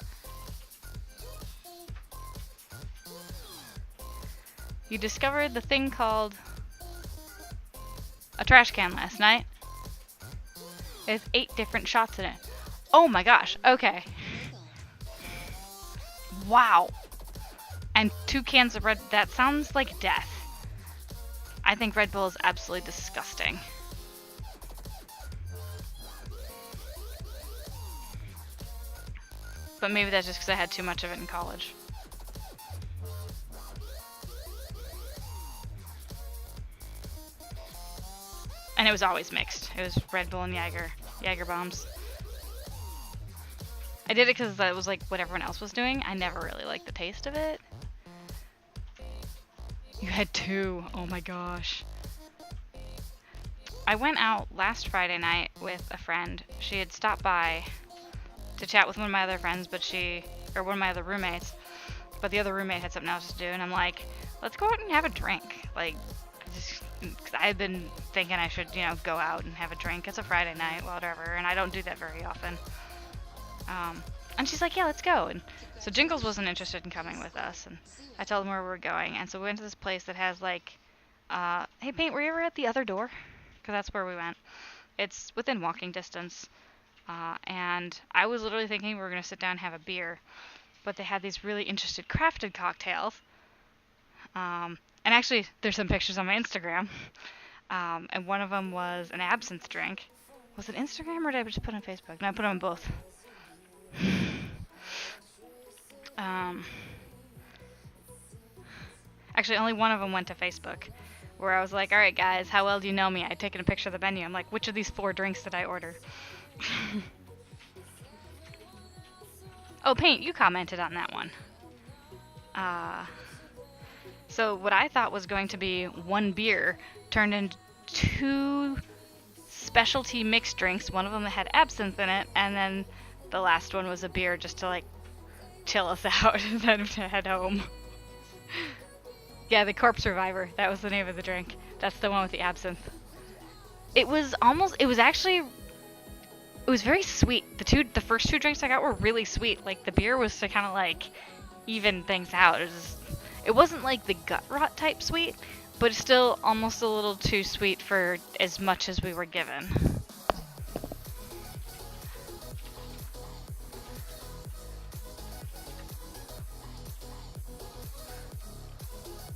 You discovered the thing called a trash can last night. It has 8 different shots in it. Oh my gosh. Okay. Wow. And 2 cans of Red. That sounds like death. I think Red Bull is absolutely disgusting. But maybe that's just because I had too much of it in college. And it was always mixed. It was Red Bull and Jaeger bombs. I did it because that was like what everyone else was doing. I never really liked the taste of it. You had 2. Oh my gosh. I went out last Friday night with a friend. She had stopped by to chat with one of my other friends, or one of my other roommates. But the other roommate had something else to do, and I'm like, let's go out and have a drink. Like, because I had been thinking I should, go out and have a drink. It's a Friday night, whatever, and I don't do that very often. And she's like, yeah, let's go. And so Jingles wasn't interested in coming with us, and I told him where we were going. And so we went to this place that has like, hey, Paint, were you ever at the other door? Because that's where we went. It's within walking distance. And I was literally thinking we were going to sit down and have a beer. But they had these really interesting crafted cocktails. And actually, there's some pictures on my Instagram. And one of them was an absinthe drink. Was it Instagram or did I just put it on Facebook? No, I put it on both. Actually, only one of them went to Facebook. Where I was like, alright guys, how well do you know me? I'd taken a picture of the menu. I'm like, which of these 4 drinks did I order? Oh, Paint, you commented on that one. So what I thought was going to be 1 beer turned into 2 specialty mixed drinks. One of them that had absinthe in it, and then the last one was a beer just to like chill us out and then to head home. Yeah, the Corpse Reviver. That was the name of the drink. That's the one with the absinthe. It was very sweet. The first 2 drinks I got were really sweet. Like the beer was to kind of like even things out. It wasn't like the gut rot type sweet, but it's still almost a little too sweet for as much as we were given.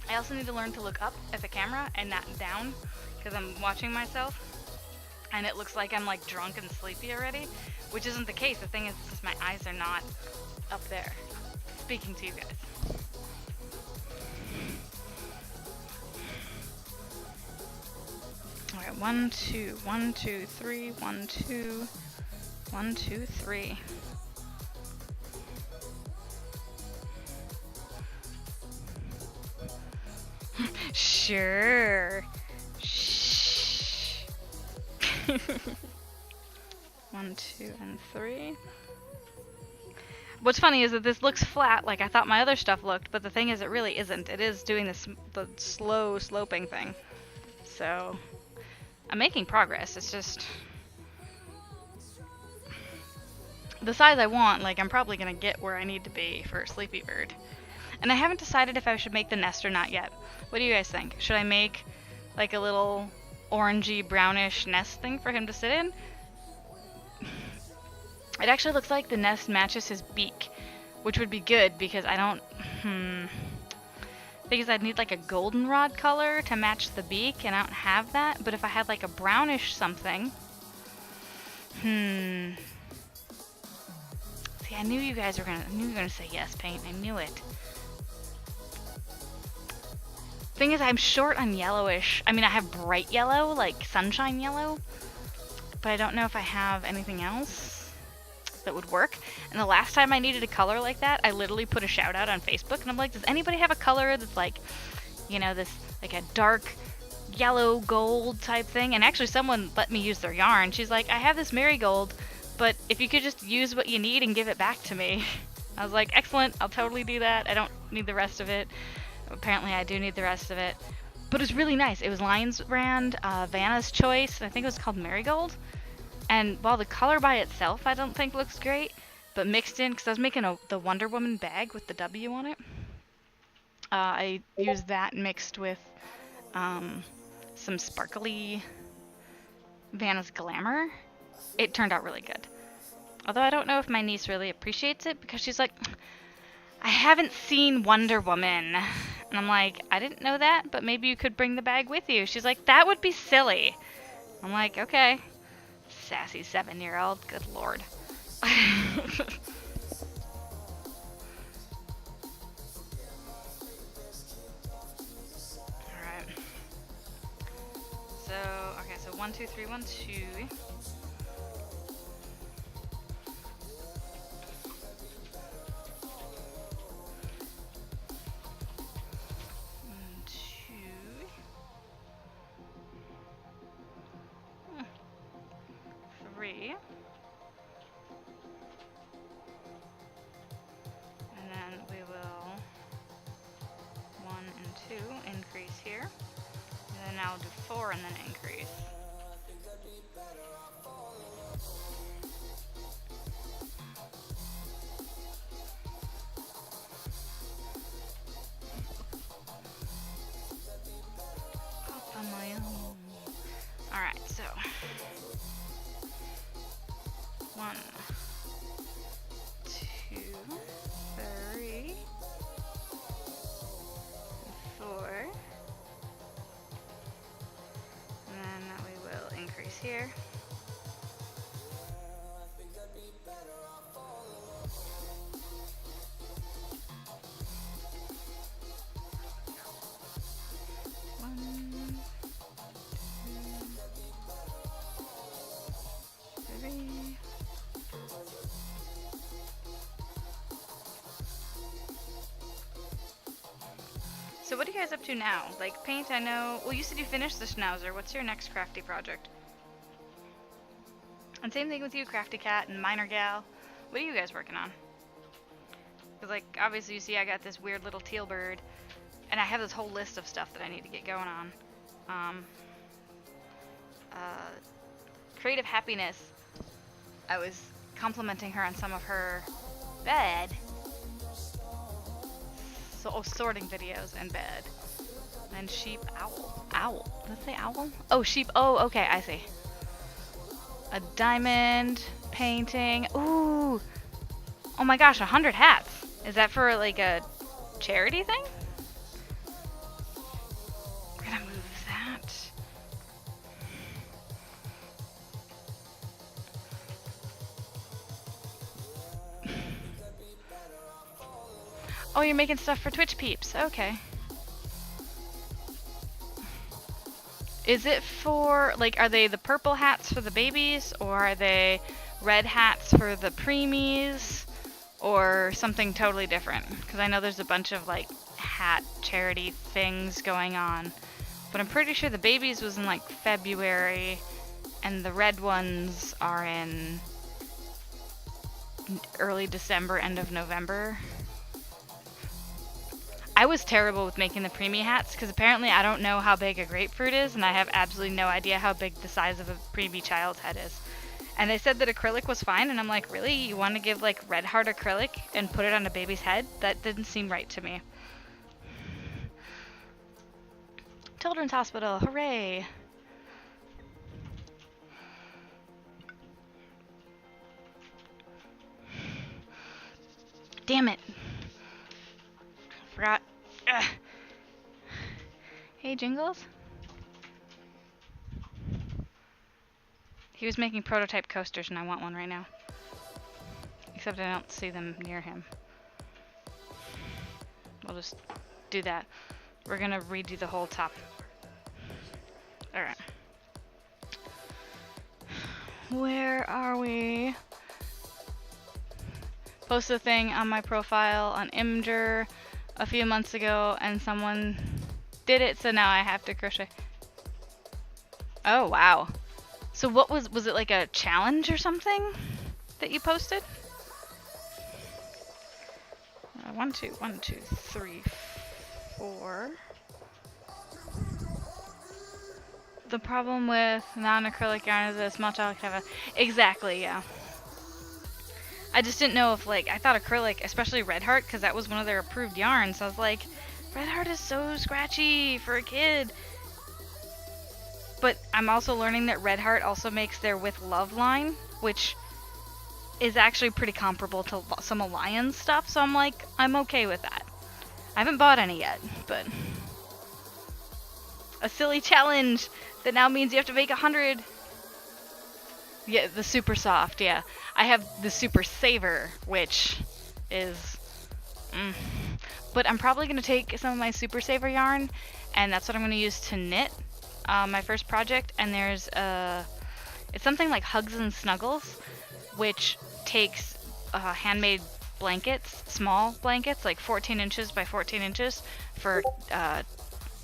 I also need to learn to look up at the camera and not down, because I'm watching myself and it looks like I'm like drunk and sleepy already, which isn't the case. The thing is just my eyes are not up there speaking to you guys. Alright, 1, 2, 1, 2, 3, 1, 2, 1, 2, 3. Sure. Shh. 1, 2, and 3. What's funny is that this looks flat like I thought my other stuff looked, but the thing is it really isn't. It is doing the slow sloping thing. So I'm making progress. It's just the size I want. Like I'm probably gonna get where I need to be for Sleepy Bird. And I haven't decided if I should make the nest or not yet. What do you guys think? Should I make like a little orangey brownish nest thing for him to sit in? It actually looks like the nest matches his beak, which would be good because I don't because I'd need like a goldenrod color to match the beak, and I don't have that. But if I had like a brownish something, See, I knew you guys were gonna. I knew you were gonna say yes, Paint. I knew it. Thing is, I'm short on yellowish. I mean, I have bright yellow, like sunshine yellow, but I don't know if I have anything else that would work. And the last time I needed a color like that, I literally put a shout out on Facebook, and I'm like, does anybody have a color that's like, you know, this like a dark yellow gold type thing? And actually, someone let me use their yarn. She's like, I have this marigold, but if you could just use what you need and give it back to me. I was like, excellent, I'll totally do that. I don't need the rest of it. Apparently I do need the rest of it. But it was really nice. It was Lions brand, Vanna's Choice, and I think it was called Marigold. And while the color by itself I don't think looks great, but mixed in, because I was making the Wonder Woman bag with the W on it, I used that mixed with some sparkly Vanna's Glamour. It turned out really good. Although I don't know if my niece really appreciates it, because she's like, I haven't seen Wonder Woman. And I'm like, I didn't know that, but maybe you could bring the bag with you. She's like, that would be silly. I'm like, okay. Sassy 7-year-old, good lord. Alright. So, okay, so 1, 2, 3, 1, 2. Three. And then we will 1 and 2 increase here. And then I'll do 4 and then increase. Up on my own. Alright, so 1, 2, 3, 4, and then we will increase here. So what are you guys up to now? Like, Paint, I know... Well, you said you finished the Schnauzer. What's your next crafty project? And same thing with you, Crafty Cat and Minor Gal. What are you guys working on? Because, like, obviously you see I got this weird little teal bird. And I have this whole list of stuff that I need to get going on. Creative Happiness. I was complimenting her on some of her bed. Sorting videos and bed. And sheep owl. Owl. Did I say owl? Oh, sheep. Oh, okay, I see. A diamond painting. Ooh. Oh my gosh, 100 hats. Is that for like a charity thing? We're gonna move that. Oh, you're making stuff for Twitch peeps. Okay. Is it for, like, are they the purple hats for the babies, or are they red hats for the preemies, or something totally different? Because I know there's a bunch of, like, hat charity things going on. But I'm pretty sure the babies was in, like, February, and the red ones are in early December, end of November. I was terrible with making the preemie hats because apparently I don't know how big a grapefruit is, and I have absolutely no idea how big the size of a preemie child's head is. And they said that acrylic was fine, and I'm like, really? You want to give like red hard acrylic and put it on a baby's head? That didn't seem right to me. Children's Hospital, hooray! Damn it! Forgot. Ugh. Hey, Jingles. He was making prototype coasters, and I want one right now. Except I don't see them near him. We'll just do that. We're gonna redo the whole top. Alright. Where are we? Posted a thing on my profile on Imgur a few months ago, and someone did it, so now I have to crochet. Oh, wow. So what was it like a challenge or something that you posted? 1, 2, 1, 2, 3, 4. The problem with non-acrylic yarn is that it's metallic. Exactly, yeah. I just didn't know if, like, I thought acrylic, especially Red Heart, because that was one of their approved yarns. I was like, Red Heart is so scratchy for a kid. But I'm also learning that Red Heart also makes their With Love line, which is actually pretty comparable to some Alliance stuff, so I'm like, I'm okay with that. I haven't bought any yet, but a silly challenge that now means you have to make 100. Yeah, the super soft, yeah. I have the super saver, which is but I'm probably going to take some of my super saver yarn, and that's what I'm going to use to knit my first project. And there's it's something like Hugs and Snuggles, which takes handmade blankets, small blankets, like 14 inches by 14 inches for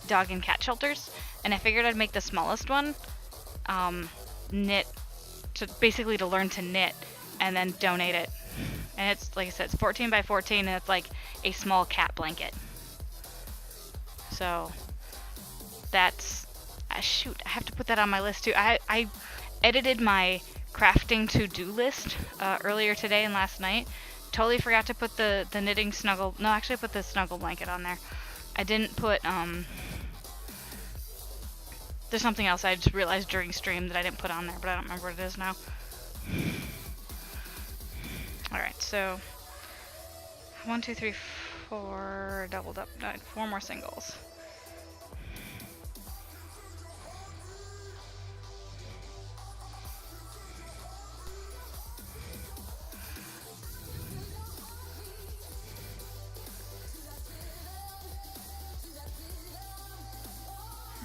dog and cat shelters. And I figured I'd make the smallest one, knit, basically to learn to knit, and then donate it. And it's, like I said, it's 14 by 14, and it's like a small cat blanket. So that's, shoot, I have to put that on my list too. I edited my crafting to-do list earlier today and last night. Totally forgot to put the knitting snuggle, no, actually I put the snuggle blanket on there. I didn't put, there's something else I just realized during stream that I didn't put on there, but I don't remember what it is now. Alright, so 1, 2, 3, 4 doubled up, no, 4 more singles.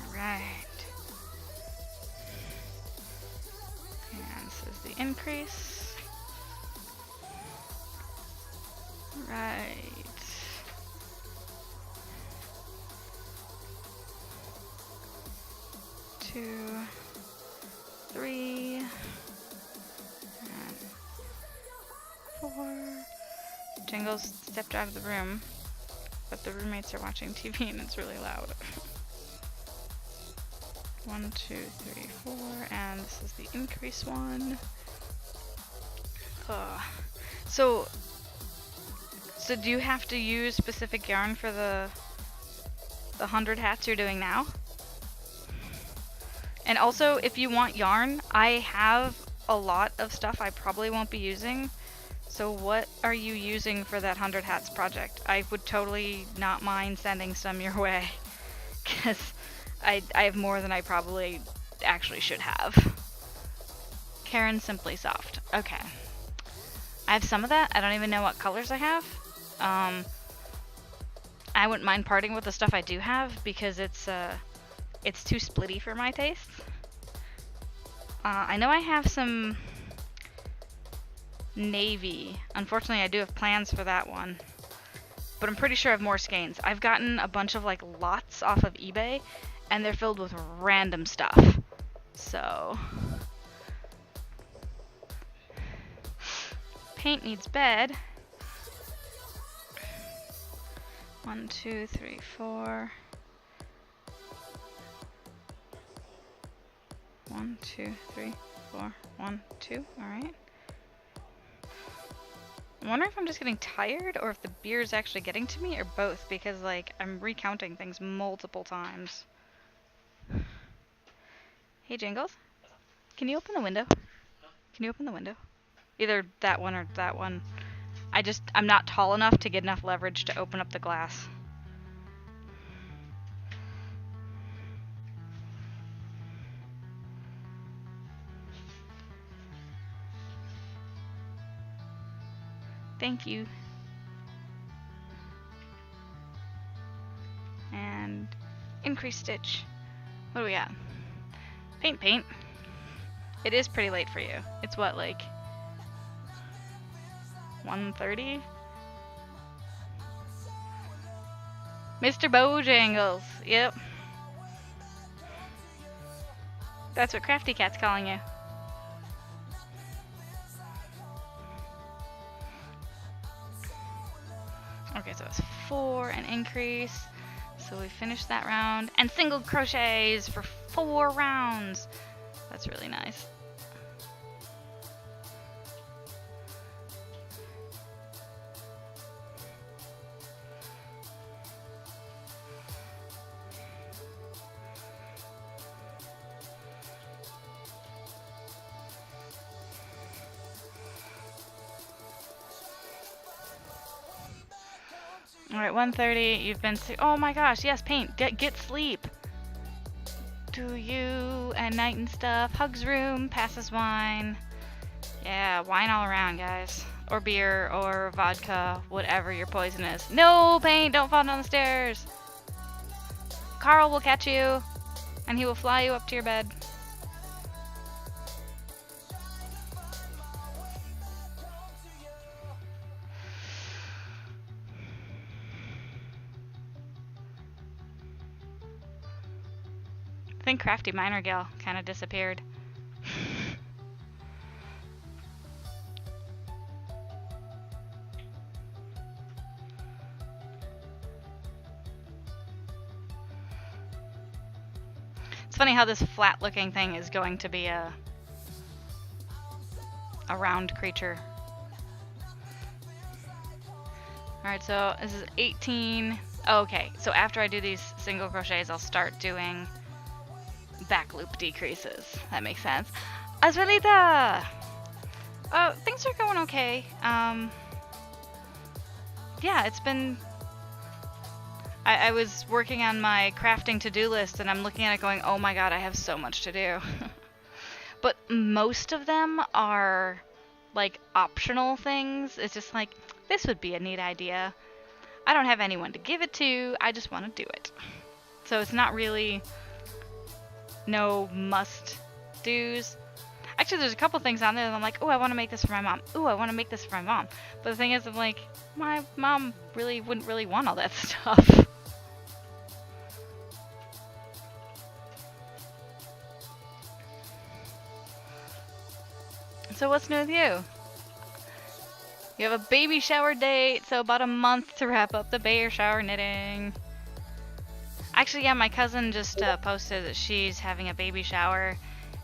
Alright. And this is the increase. Right. 2, 3, and 4. Jingles stepped out of the room, but the roommates are watching TV and it's really loud. 1, 2, 3, 4, and this is the increase one. So do you have to use specific yarn for the 100 hats you're doing now? And also, if you want yarn, I have a lot of stuff I probably won't be using. So what are you using for that 100 hats project? I would totally not mind sending some your way, because I have more than I probably actually should have. Karen Simply Soft. Okay. I have some of that. I don't even know what colors I have. I wouldn't mind parting with the stuff I do have because it's too splitty for my taste. I know I have some navy. Unfortunately, I do have plans for that one. But I'm pretty sure I have more skeins. I've gotten a bunch of like lots off of eBay, and they're filled with random stuff. So paint needs bed. 1, 2, 3, 4. 1, 2, 3, 4. 1, 2. Alright. I'm wondering if I'm just getting tired or if the beer is actually getting to me or both, because like I'm recounting things multiple times. Hey Jingles, can you open the window? Can you open the window? Either that one or that one. I'm not tall enough to get enough leverage to open up the glass. Thank you. And increase stitch. What do we got? Paint. It is pretty late for you. It's what, like 1:30? Mr. Bojangles. Yep. That's what Crafty Cat's calling you. Okay, so it's 4 and increase. So we finished that round. And single crochets for 4 rounds. That's really nice. Alright, 1:30. You've been oh my gosh, yes, paint. Get sleep. Do you and night and stuff. Hugs room, passes wine. Yeah, wine all around, guys. Or beer, or vodka, whatever your poison is. No, paint, don't fall down the stairs. Carl will catch you, and he will fly you up to your bed. I think Crafty Miner Gal kind of disappeared. It's funny how this flat looking thing is going to be a round creature. Alright, so this is 18. Oh, okay, so after I do these single crochets, I'll start doing back loop decreases. That makes sense. Azraelita! Things are going okay. Yeah, it's been... I was working on my crafting to-do list, and I'm looking at it going, oh my god, I have so much to do. But most of them are, like, optional things. It's just like, this would be a neat idea. I don't have anyone to give it to, I just want to do it. So it's not really... no must-dos. Actually, there's a couple things on there that I'm like, oh, I want to make this for my mom. Ooh, I want to make this for my mom. But the thing is, I'm like, my mom really wouldn't really want all that stuff. So what's new with you? You have a baby shower date, so about a month to wrap up the baby shower knitting. Actually, yeah, my cousin just posted that she's having a baby shower,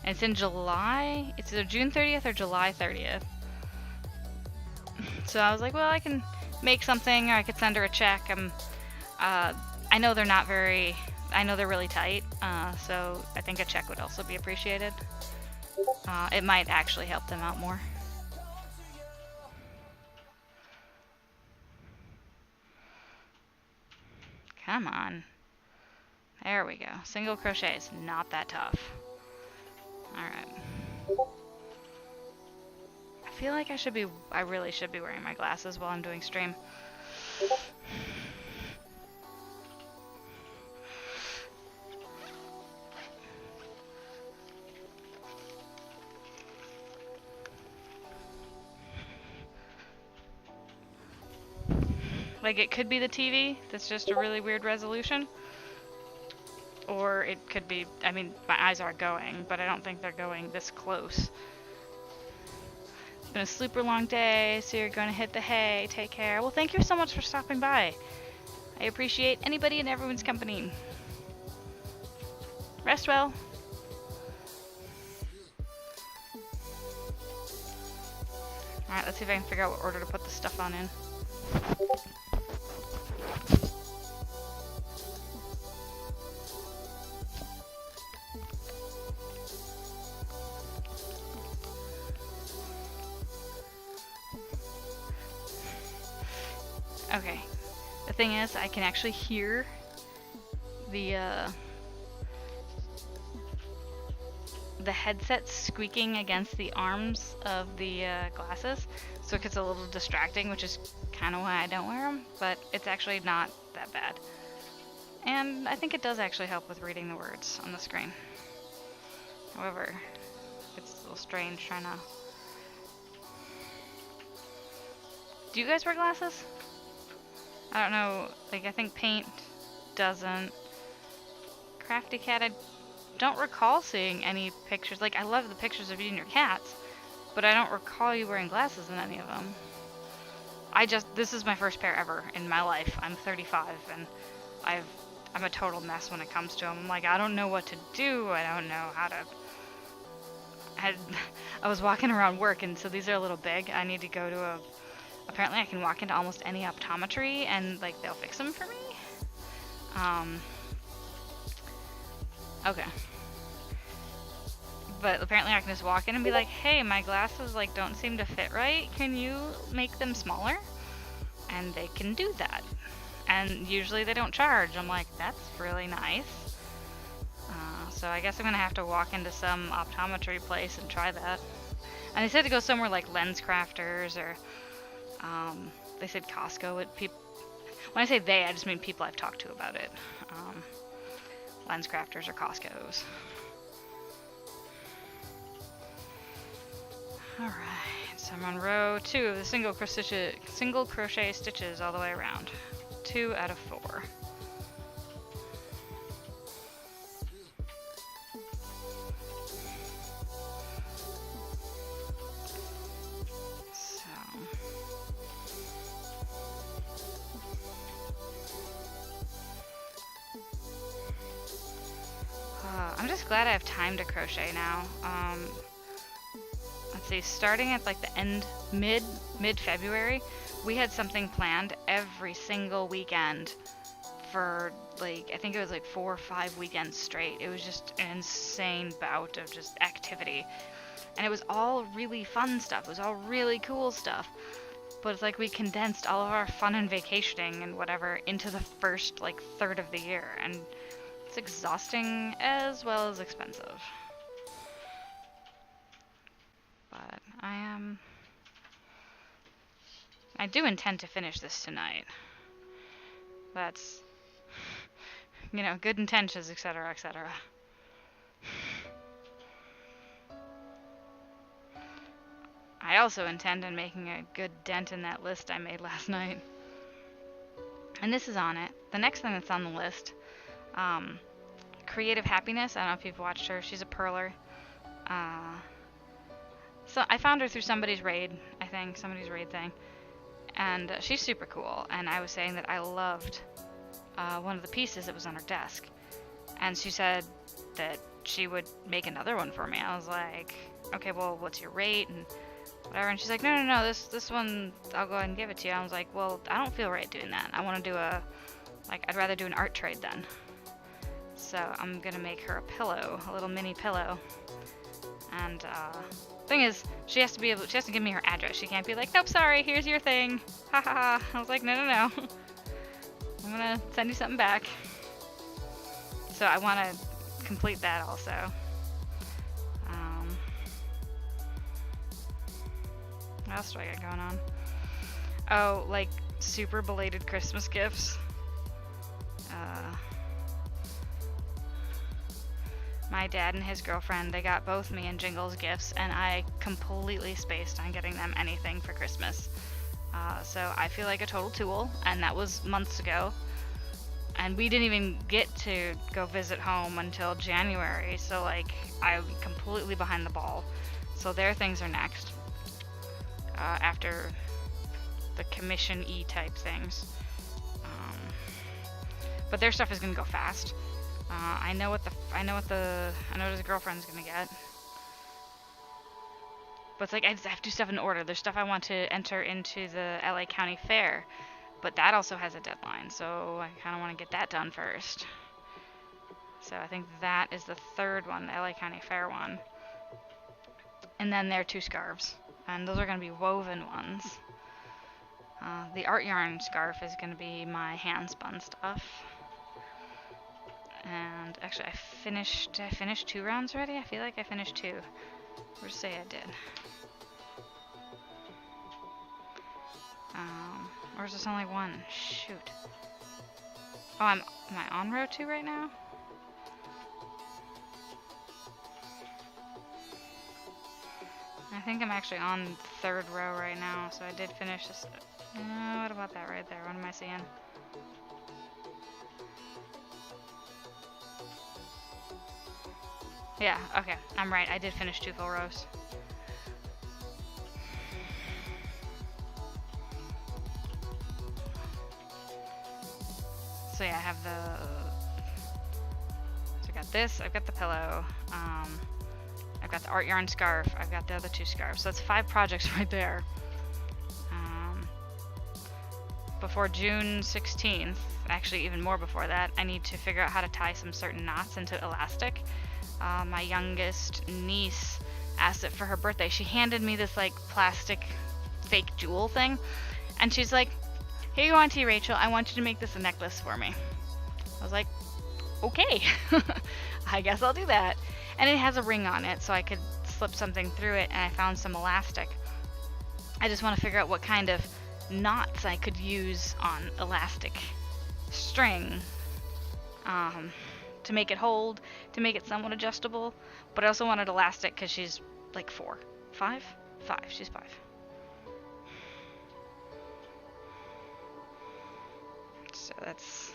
and it's in July. It's either June 30th or July 30th. So I was like, well, I can make something, or I could send her a check. I know they're not very... I know they're really tight, so I think a check would also be appreciated. It might actually help them out more. Come on. There we go. Single crochet is not that tough. Alright. I feel like I really should be wearing my glasses while I'm doing stream. Like, it could be the TV that's just a really weird resolution. Or it could be, I mean, my eyes are going, but I don't think they're going this close. It's been a super long day, so you're going to hit the hay. Take care. Well, thank you so much for stopping by. I appreciate anybody and everyone's company. Rest well. Alright, let's see if I can figure out what order to put the stuff on in. Okay. The thing is, I can actually hear the the headset squeaking against the arms of the glasses, so it gets a little distracting, which is kind of why I don't wear them, but it's actually not that bad. And I think it does actually help with reading the words on the screen. However, it's a little strange trying to... Do you guys wear glasses? I don't know, like I think Paint doesn't. Crafty Cat, I don't recall seeing any pictures. Like, I love the pictures of you and your cats, but I don't recall you wearing glasses in any of them. This is my first pair ever in my life. I'm 35 and I'm a total mess when it comes to them. I'm like, I don't know what to do. I don't know how to... I was walking around work, and so these are a little big. I need to go to a... Apparently I can walk into almost any optometry and like they'll fix them for me. Okay. But apparently I can just walk in and be like, hey, my glasses like don't seem to fit right. Can you make them smaller? And they can do that. And usually they don't charge. I'm like, that's really nice. So I guess I'm gonna have to walk into some optometry place and try that. And they said to go somewhere like Lens Crafters or they said Costco. When I say they, I just mean people I've talked to about it. Lens Crafters or Costco's. Alright, so I'm on row 2 of the single crochet stitches all the way around. 2 out of 4. I'm just glad I have time to crochet now. Let's see, starting at like the mid-February, we had something planned every single weekend for like, I think it was like 4 or 5 weekends straight. It was just an insane bout of just activity. And it was all really fun stuff. It was all really cool stuff. But it's like we condensed all of our fun and vacationing and whatever into the first like third of the year. And it's exhausting as well as expensive. But I do intend to finish this tonight. That's, you know, good intentions, etc., etc. I also intend on making a good dent in that list I made last night. And this is on it. The next thing that's on the list, Creative Happiness. I don't know if you've watched her. She's a perler. So I found her through somebody's raid, I think, somebody's raid thing. And she's super cool. And I was saying that I loved one of the pieces that was on her desk. And she said that she would make another one for me. I was like, okay, well, what's your rate? And whatever. And she's like, no, this one, I'll go ahead and give it to you. I was like, well, I don't feel right doing that. I want to do I'd rather do an art trade then. So I'm going to make her a pillow, a little mini pillow. And, thing is, she has to give me her address. She can't be like, nope, sorry, here's your thing. Ha ha ha. I was like, no. I'm gonna send you something back. So I want to complete that also. What else do I got going on? Oh, like super belated Christmas gifts. My dad and his girlfriend, they got both me and Jingles gifts, and I completely spaced on getting them anything for Christmas. So I feel like a total tool, and that was months ago. And we didn't even get to go visit home until January, so like I'm completely behind the ball. So their things are next. After the commission-y type things. But their stuff is gonna go fast. I know what his girlfriend's gonna get. But it's like I have to do stuff in order. There's stuff I want to enter into the LA County Fair, but that also has a deadline, so I kind of want to get that done first. So I think that is the third one, the LA County Fair one. And then there are 2 scarves, and those are going to be woven ones. The art yarn scarf is going to be my hand spun stuff. And actually, did I finish 2 rounds already? I feel like I finished 2. Or say I did. Or is this only 1? Shoot. Oh, am I on row 2 right now? I think I'm actually on 3rd row right now, so I did finish this. What about that right there? What am I seeing? Yeah, okay, I'm right. I did finish 2 full rows. So yeah, I have so I got this, I've got the pillow, I've got the art yarn scarf, I've got the other 2 scarves. So that's 5 projects right there. Before June 16th, actually even more before that, I need to figure out how to tie some certain knots into elastic. My youngest niece asked it for her birthday. She handed me this like plastic fake jewel thing, and she's like, "Here you go, Auntie Rachel, I want you to make this a necklace for me." I was like, okay, I guess I'll do that. And it has a ring on it, so I could slip something through it, and I found some elastic. I just want to figure out what kind of knots I could use on elastic string to make it hold, to make it somewhat adjustable. But I also wanted elastic because she's like 4. 5? 5. She's 5. So that's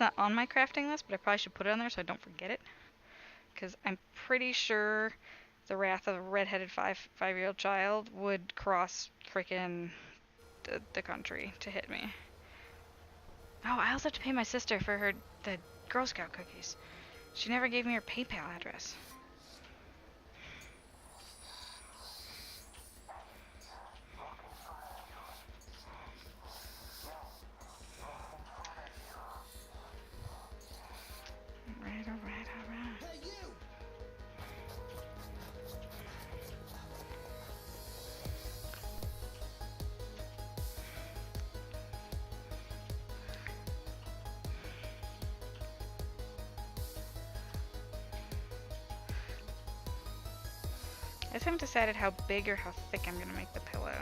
not on my crafting list, but I probably should put it on there so I don't forget it. Because I'm pretty sure the wrath of a redheaded five-year-old child would cross frickin' the country to hit me. Oh, I also have to pay my sister for the Girl Scout cookies. She never gave me her PayPal address. Alright. I just haven't decided how big or how thick I'm gonna make the pillow.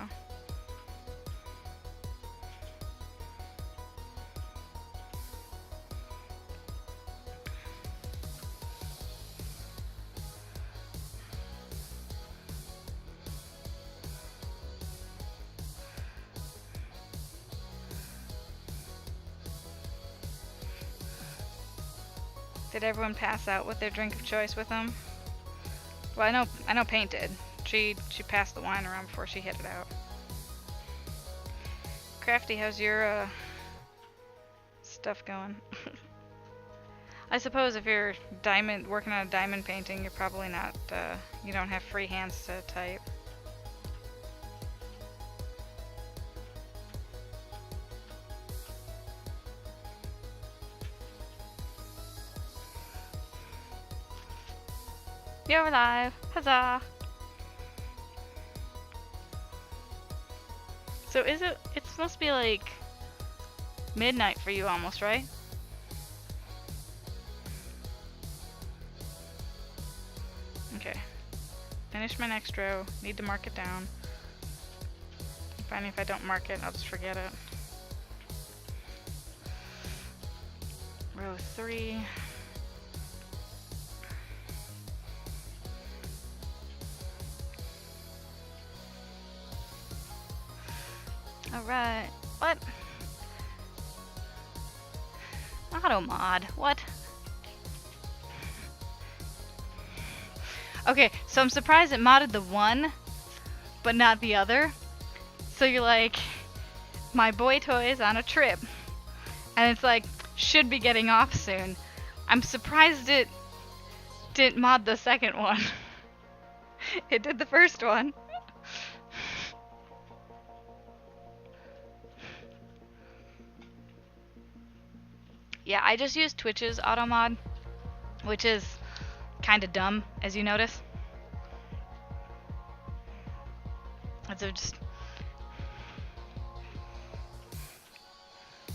Did everyone pass out with their drink of choice with them? Well, I know Paint did. She passed the wine around before she hit it out. Crafty, how's your stuff going? I suppose if you're working on a diamond painting, you're probably not you don't have free hands to type. You're live! Huzzah! So it's supposed to be like midnight for you almost, right? Okay. Finish my next row. Need to mark it down. Fine, if I don't mark it, I'll just forget it. Row 3. Alright. What? Auto mod. What? Okay, so I'm surprised it modded the one, but not the other. So you're like, my boy toy is on a trip. And it's like, should be getting off soon. I'm surprised it didn't mod the second one. It did the first one. Yeah, I just use Twitch's auto mod, which is kind of dumb, as you notice. And so just,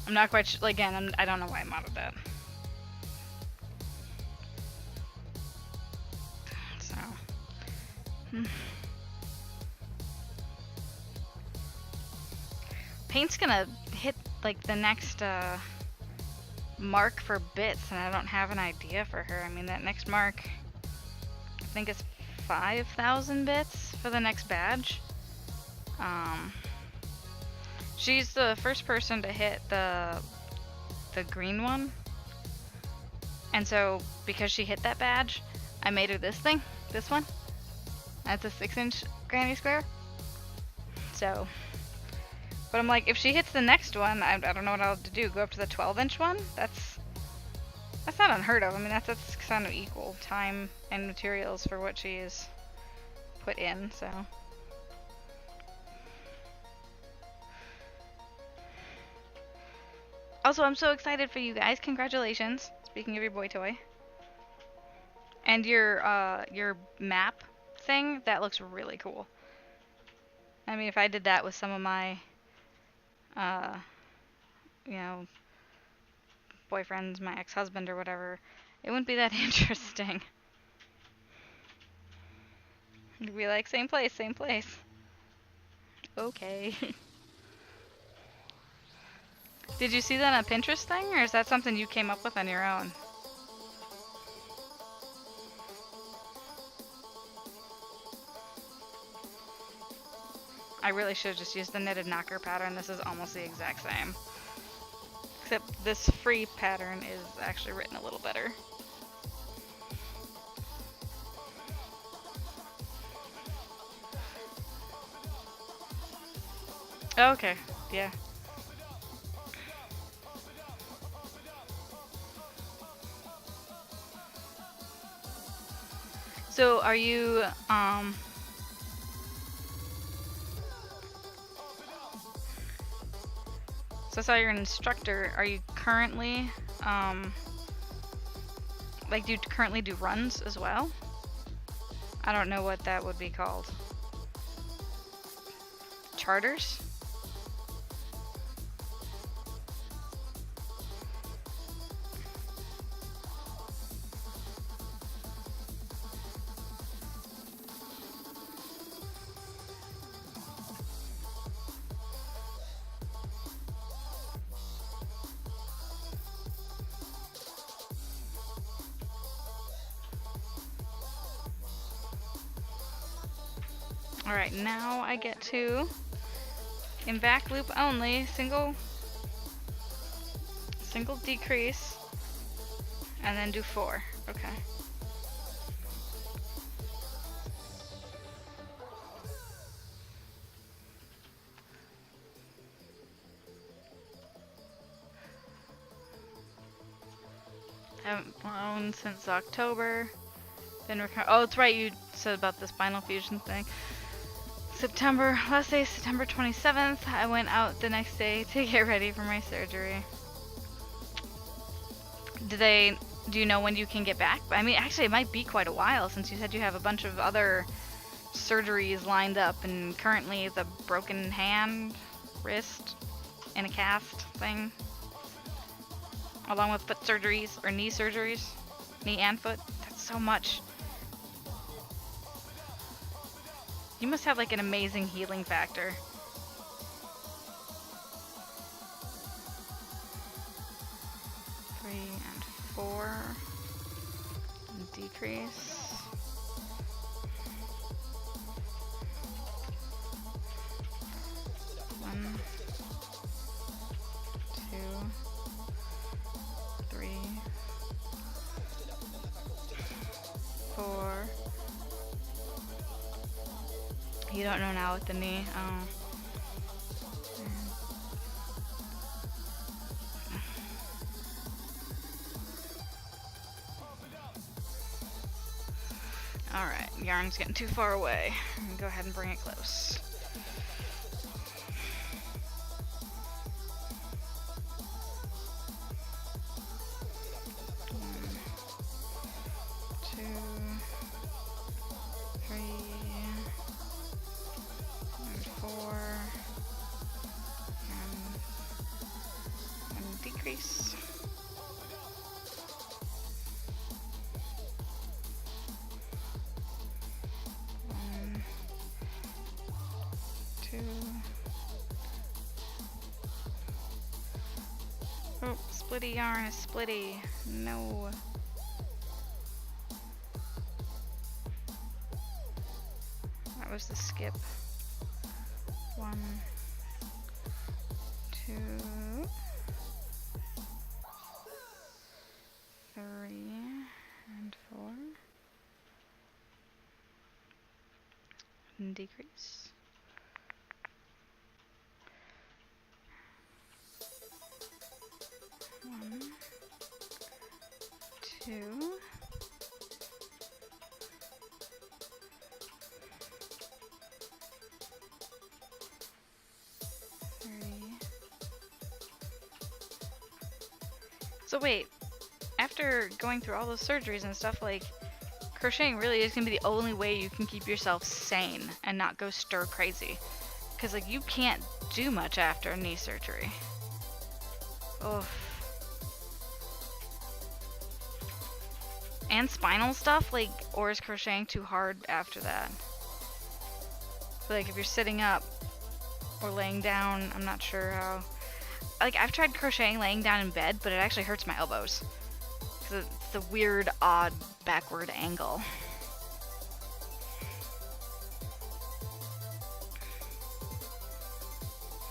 I'm not quite sure, again, I don't know why I modded that. Paint's gonna hit like the next mark for bits, and I don't have an idea for her. I mean, that next mark, I think it's 5,000 bits for the next badge. She's the first person to hit the green one, and so because she hit that badge, I made her this thing, this one. That's a 6-inch granny square. So, but I'm like, if she hits the next one, I don't know what I'll have to do. Go up to the 12-inch one? That's not unheard of. I mean, that's kind of equal time and materials for what she is put in, so. Also, I'm so excited for you guys. Congratulations. Speaking of your boy toy. And your map thing, that looks really cool. I mean, if I did that with some of my you know, boyfriends, my ex-husband or whatever, it wouldn't be that interesting. It'd be like, same place, same place. Okay. Did you see that on a Pinterest thing, or is that something you came up with on your own? I really should have just used the knitted knocker pattern. This is almost the exact same. Except this free pattern is actually written a little better. Okay, yeah. So are you, so I saw you're an instructor. Are you currently, like, do you currently do runs as well? I don't know what that would be called. Charters? Alright, now I get to, in back loop only, single decrease, and then do 4. Okay. Haven't blown since October. Oh, it's right, you said about the spinal fusion thing. September, last day, September 27th. I went out the next day to get ready for my surgery. Do you know when you can get back? I mean, actually, it might be quite a while since you said you have a bunch of other surgeries lined up, and currently the broken hand, wrist, and a cast thing, along with foot surgeries or knee surgeries, knee and foot. That's so much. You must have like an amazing healing factor. Three and 4. And decrease. 1, 2, 3, 4. You don't know now with the knee. Oh. Alright, yarn's getting too far away. I'm gonna go ahead and bring it close. Decrease. 1, 2. Oh, splitty yarn is splitty. No. That was the skip. 1, 2, 3, and 4. And decrease. 1, 2. 3. So wait, after going through all those surgeries and stuff, like, crocheting really is gonna be the only way you can keep yourself sane and not go stir crazy. Cause like you can't do much after a knee surgery. Ugh. And spinal stuff, like, or is crocheting too hard after that? Like if you're sitting up or laying down, I'm not sure how. Like I've tried crocheting laying down in bed, but it actually hurts my elbows. Cause it's the weird, odd, backward angle.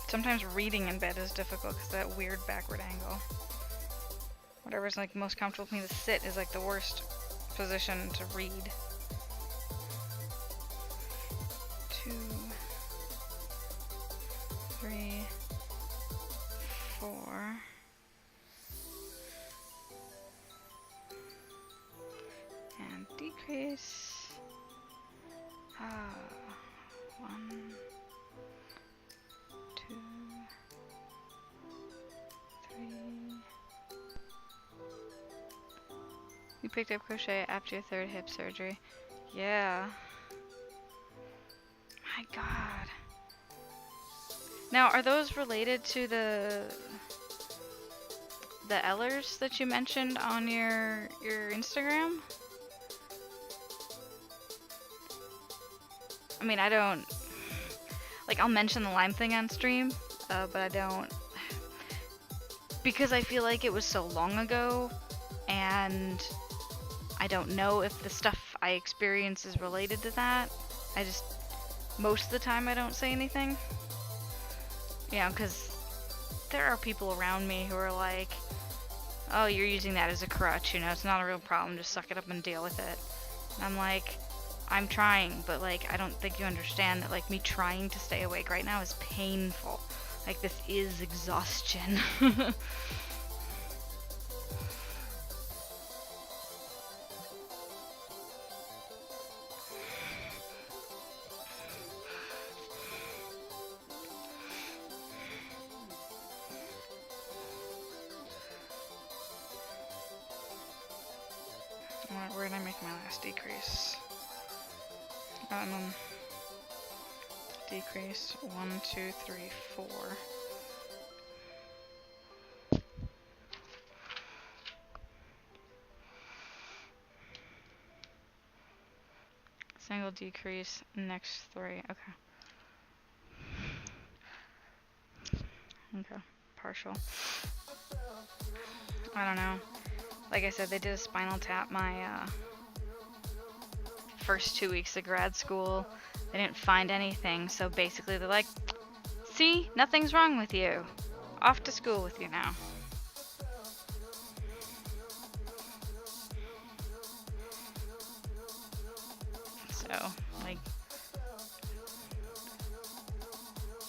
Sometimes reading in bed is difficult because of that weird backward angle. Whatever's like most comfortable for me to sit is like the worst position to read. 2, 3, 4. And decrease. 1, 2, 3. You picked up crochet after your 3rd hip surgery. Yeah. My God. Now, are those related to the Ellers that you mentioned on your Instagram? I mean, I don't, like, I'll mention the Lyme thing on stream, but I don't, because I feel like it was so long ago, and I don't know if the stuff I experience is related to that. I just, most of the time I don't say anything. You know, because there are people around me who are like, oh, you're using that as a crutch, you know, it's not a real problem, just suck it up and deal with it. And I'm like, I'm trying, but like, I don't think you understand that like me trying to stay awake right now is painful. Like, this is exhaustion. Alright, where did I make my last decrease? Decrease 1, 2, 3, 4. Single decrease, next 3. Okay. Okay. Partial. I don't know. Like I said, they did a spinal tap my first 2 weeks of grad school. They didn't find anything, so basically they're like, see, nothing's wrong with you. Off to school with you now. So, like,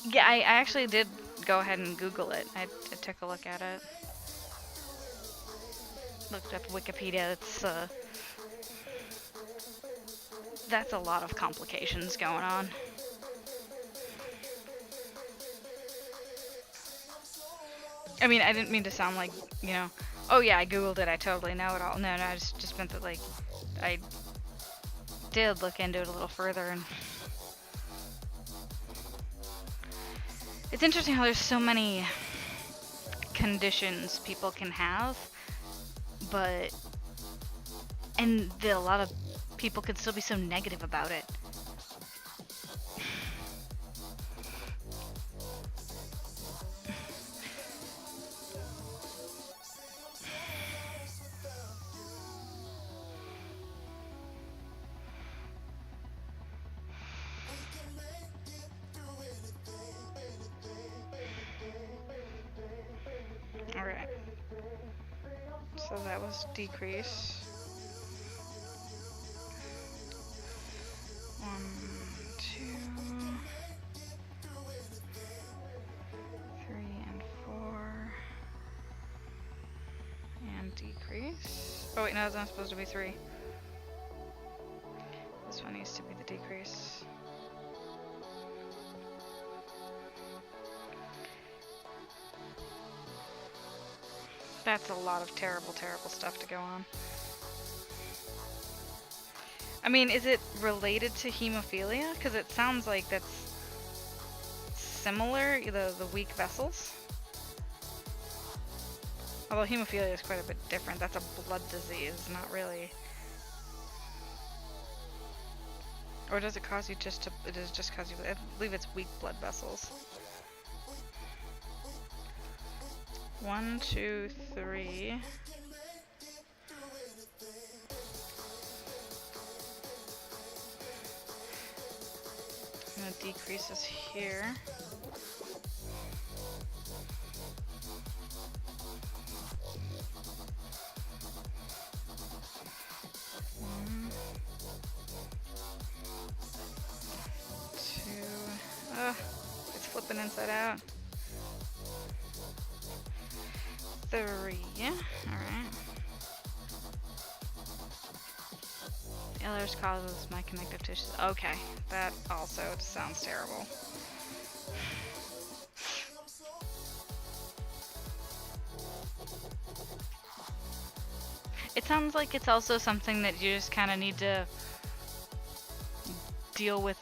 yeah, I actually did go ahead and Google it. I took a look at it. Looked up Wikipedia. It's that's a lot of complications going on. I mean, I didn't mean to sound like, you know, oh yeah, I Googled it, I totally know it all. No, I just meant that, like, I did look into it a little further, and it's interesting how there's so many conditions people can have, but, and a lot of people could still be so negative about it. So that was decrease. 1, 2, 3, and 4. And decrease. Oh wait, no, that's not supposed to be 3. This one needs to be the decrease. That's a lot of terrible, terrible stuff to go on. I mean, is it related to hemophilia? Because it sounds like that's similar, the weak vessels. Although hemophilia is quite a bit different. That's a blood disease, not really. Or does it cause you just to, it is just cause you, I believe it's weak blood vessels. 1, 2, 3. I'm gonna decrease this here. One, 2. Ugh, it's flipping inside out. 3. Alright. The others causes my connective tissues. Okay, that also sounds terrible. It sounds like it's also something that you just kind of need to deal with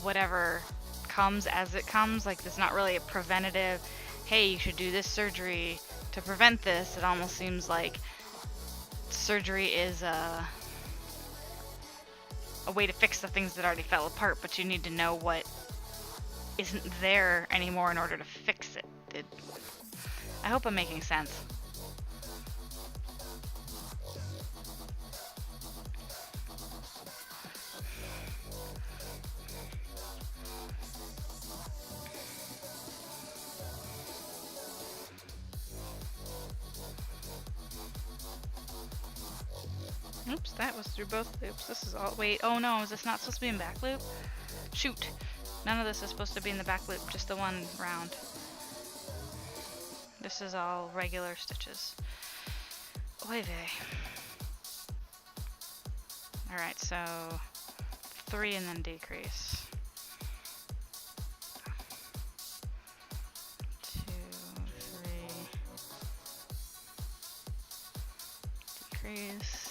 whatever comes as it comes. Like, it's not really a preventative, hey, you should do this surgery to prevent this. It almost seems like surgery is a way to fix the things that already fell apart, but you need to know what isn't there anymore in order to fix it. I hope I'm making sense. Oops, that was through both loops. This is all, wait, oh no, is this not supposed to be in back loop? Shoot, none of this is supposed to be in the back loop, just the one round. This is all regular stitches. Oy vey. Alright, so 3 and then decrease. 2, 3. Decrease.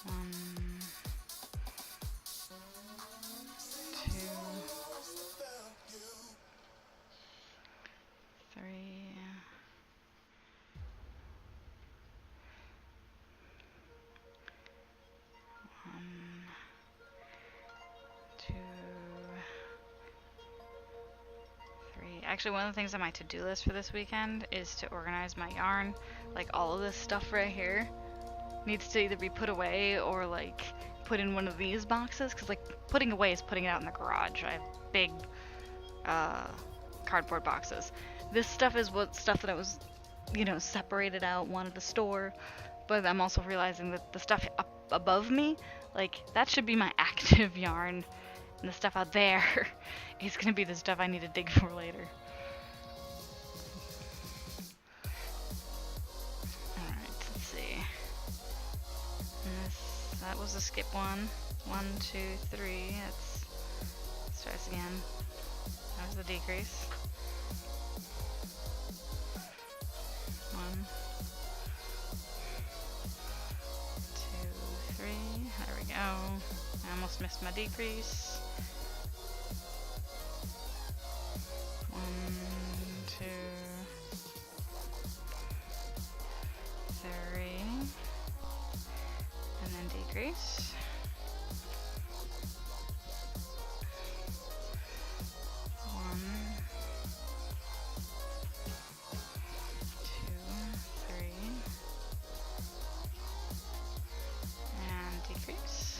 1, 2, 3. 1, 2, 3. Actually, one of the things on my to-do list for this weekend is to organize my yarn. Like, all of this stuff right here needs to either be put away or like put in one of these boxes, because like putting away is putting it out in the garage. I have big cardboard boxes. This stuff is what stuff that I was, you know, separated out, wanted to store, but I'm also realizing that the stuff up above me, like, that should be my active yarn, and the stuff out there is gonna be the stuff I need to dig for later. That was a skip one. 1, 2, 3. Let's try this again. That was the decrease. 1, 2, 3. There we go. I almost missed my decrease. 1, 2, 3. And then decrease. 1, 2, 3. And decrease.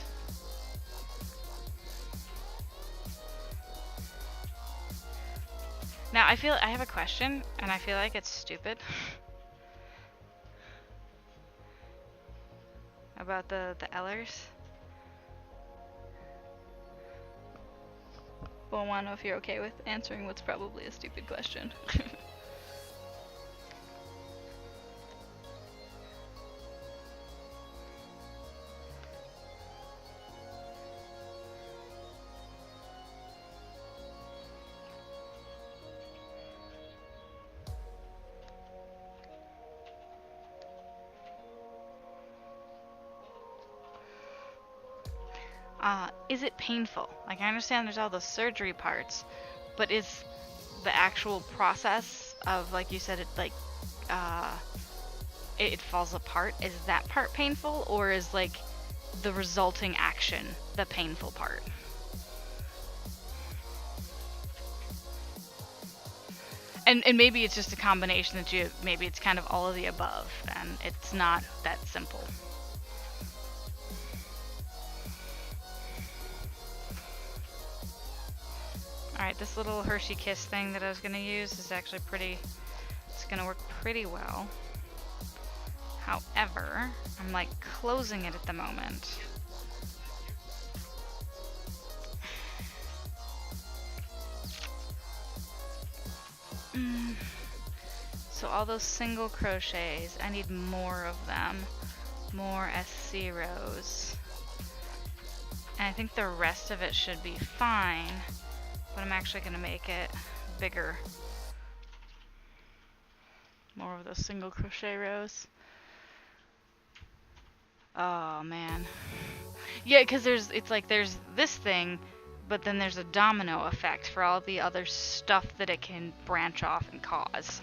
Now Now I have a question, and I feel like it's stupid. About the Ellers. Well, I want to know if you're okay with answering what's probably a stupid question. Is it painful? Like, I understand there's all the surgery parts, but is the actual process of, like you said, it falls apart, is that part painful, or is, like, the resulting action the painful part? And maybe it's just a combination that maybe it's kind of all of the above, and it's not that simple. Alright, this little Hershey Kiss thing that I was going to use is actually it's going to work pretty well. However, I'm like closing it at the moment. So all those single crochets, I need more of them. More SC rows. And I think the rest of it should be fine. But I'm actually going to make it bigger. More of those single crochet rows. Oh man. Yeah, because there's this thing, but then there's a domino effect for all the other stuff that it can branch off and cause.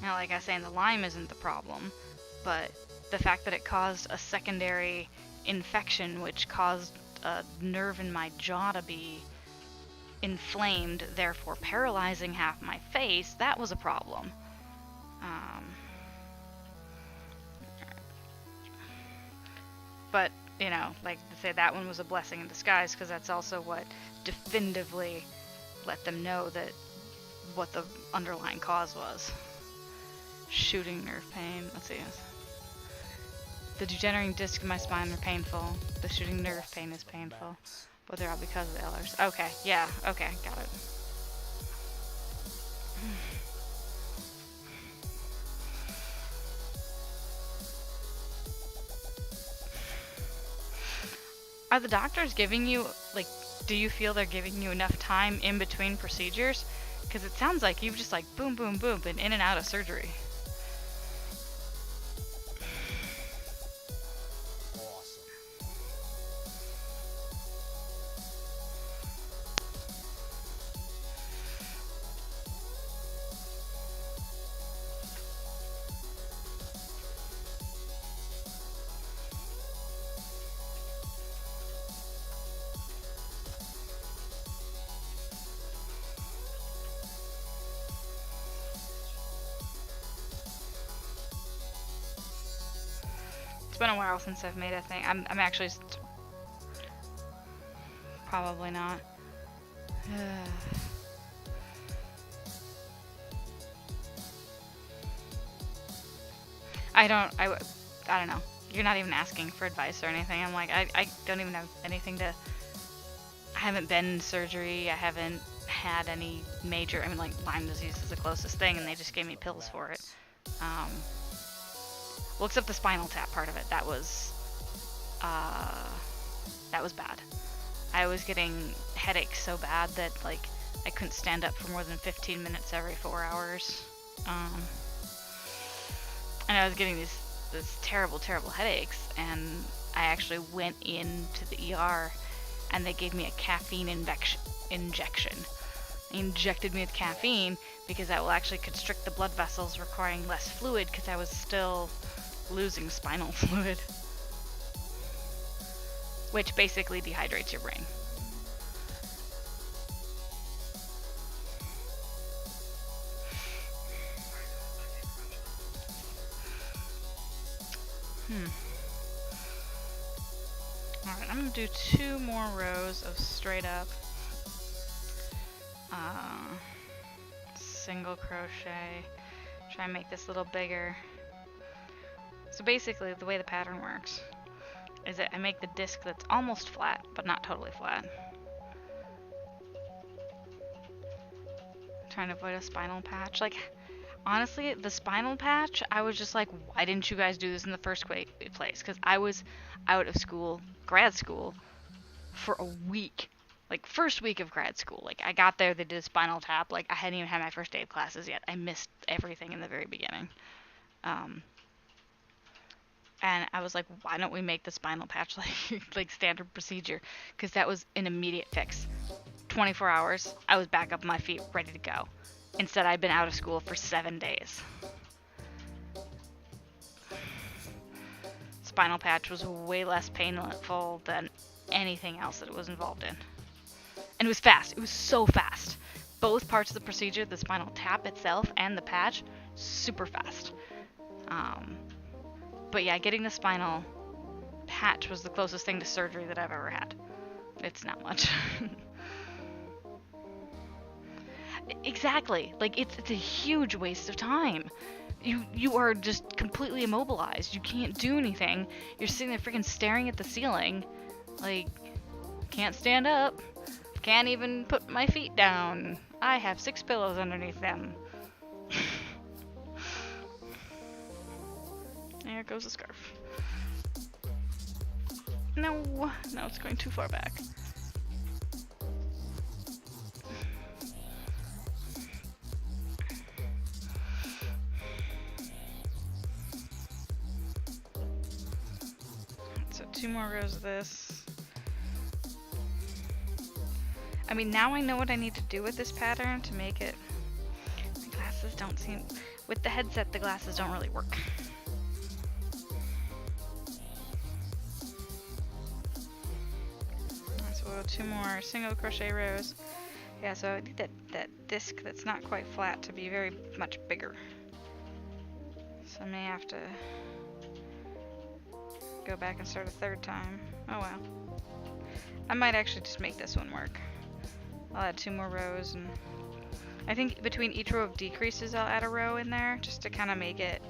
Now, like I was saying, the Lyme isn't the problem, but the fact that it caused a secondary infection, which caused a nerve in my jaw to be inflamed, therefore paralyzing half my face, that was a problem. But, you know, like to say, that one was a blessing in disguise, because that's also what definitively let them know that what the underlying cause was. Shooting nerve pain. Let's see. The degenerating disc in my spine are painful. The shooting nerve pain is painful. But they're all because of the Ellers. Okay, yeah, okay, got it. Are the doctors giving you, like, do you feel they're giving you enough time in between procedures? Because it sounds like you've just, like, boom, boom, boom, been in and out of surgery. It's been a while since I've made a thing. I'm actually probably not. I don't know. You're not even asking for advice or anything. I'm like, I don't even have anything to. I haven't been in surgery. I haven't had any major. I mean, like, Lyme disease is the closest thing, and they just gave me pills for it. Well, except the spinal tap part of it. That was bad. I was getting headaches so bad that, like, I couldn't stand up for more than 15 minutes every 4 hours. And I was getting these terrible, terrible headaches, and I actually went into the ER, and they gave me a caffeine injection. They injected me with caffeine because that will actually constrict the blood vessels, requiring less fluid, because I was still losing spinal fluid, which basically dehydrates your brain. Alright, I'm gonna do 2 more rows of straight up single crochet. Try and make this a little bigger. So basically, the way the pattern works is that I make the disc that's almost flat, but not totally flat. Trying to avoid a spinal patch. Like, honestly, the spinal patch, I was just like, why didn't you guys do this in the first place? Because I was out of school, grad school, for a week. Like, first week of grad school. Like, I got there, they did a spinal tap. Like, I hadn't even had my first day of classes yet. I missed everything in the very beginning. And I was like, why don't we make the spinal patch like standard procedure? Because that was an immediate fix. 24 hours, I was back up on my feet, ready to go. Instead, I'd been out of school for 7 days. Spinal patch was way less painful than anything else that it was involved in. And it was fast. It was so fast. Both parts of the procedure, the spinal tap itself and the patch, super fast. But yeah, getting the spinal patch was the closest thing to surgery that I've ever had. It's not much. Exactly. Like, it's a huge waste of time. You are just completely immobilized. You can't do anything. You're sitting there freaking staring at the ceiling. Like, can't stand up. Can't even put my feet down. I have 6 pillows underneath them. There goes the scarf. No, it's going too far back. So 2 more rows of this. I mean, now I know what I need to do with this pattern to make it. The glasses don't seem... With the headset, the glasses don't really work. So we'll do 2 more single crochet rows. Yeah, so I need that disc that's not quite flat to be very much bigger. So I may have to go back and start a 3rd time. Oh well. I might actually just make this one work. I'll add 2 more rows, and I think between each row of decreases I'll add a row in there just to kind of make it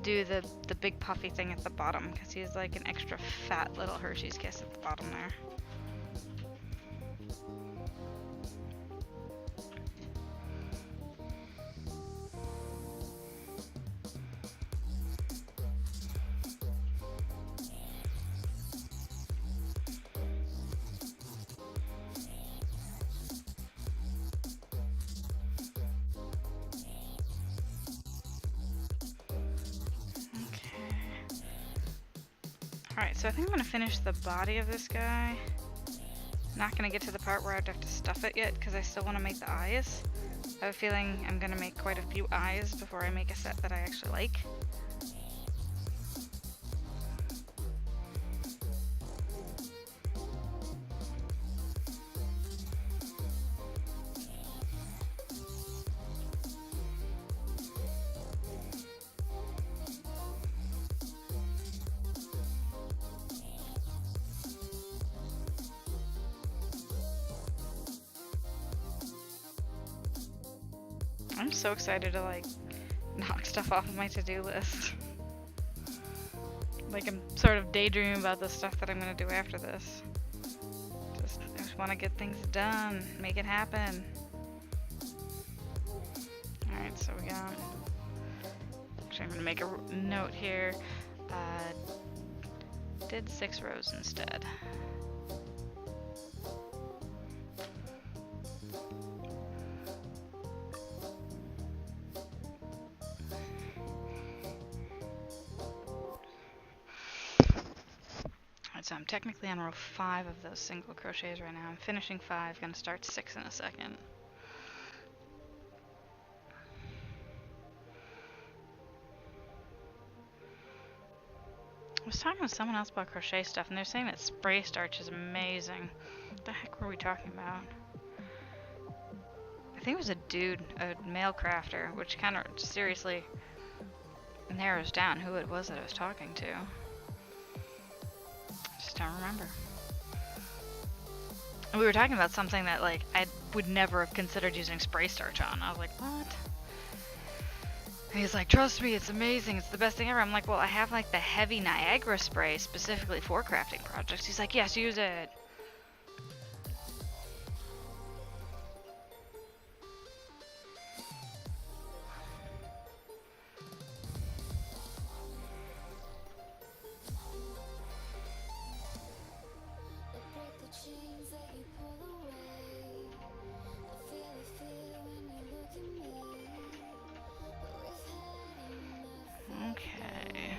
do the big puffy thing at the bottom, because he's like an extra fat little Hershey's Kiss at the bottom there. Alright, so I think I'm going to finish the body of this guy. Not going to get to the part where I'd have to stuff it yet, because I still want to make the eyes. I have a feeling I'm going to make quite a few eyes before I make a set that I actually like. I'm so excited to like knock stuff off of my to-do list. Like, I'm sort of daydreaming about the stuff that I'm gonna do after this. I just want to get things done, make it happen. Alright, so we got... Actually, I'm gonna make a note here. Did 6 rows instead. So I'm technically on row 5 of those single crochets right now. I'm finishing 5, gonna start 6 in a second. I was talking with someone else about crochet stuff, and they're saying that spray starch is amazing. What the heck were we talking about? I think it was a dude, a male crafter, which kind of seriously narrows down who it was that I was talking to. Just don't remember. And we were talking about something that, like, I would never have considered using spray starch on. I was like, what? And he's like, trust me, it's amazing. It's the best thing ever. I'm like, well, I have, like, the heavy Niagara spray specifically for crafting projects. He's like, yes, use it. Okay.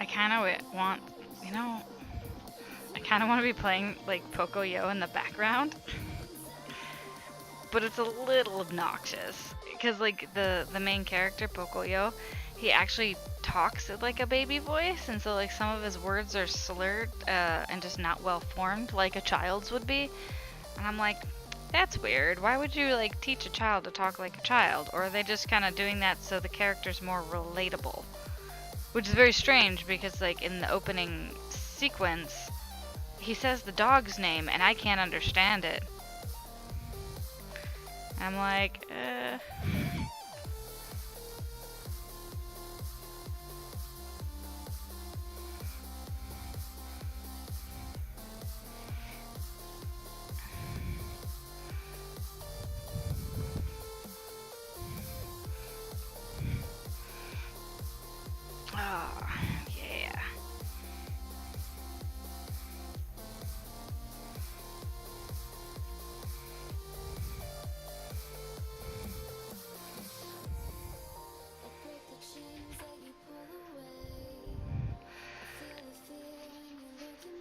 I kind of want, you know, I kind of want to be playing like Pocoyo in the background, but it's a little obnoxious because like the main character Pocoyo, he actually talks with like a baby voice, and so like some of his words are slurred and just not well formed like a child's would be, and I'm like, that's weird. Why would you like teach a child to talk like a child? Or are they just kind of doing that so the character's more relatable? Which is very strange because like in the opening sequence, he says the dog's name and I can't understand it. I'm like, oh, yeah.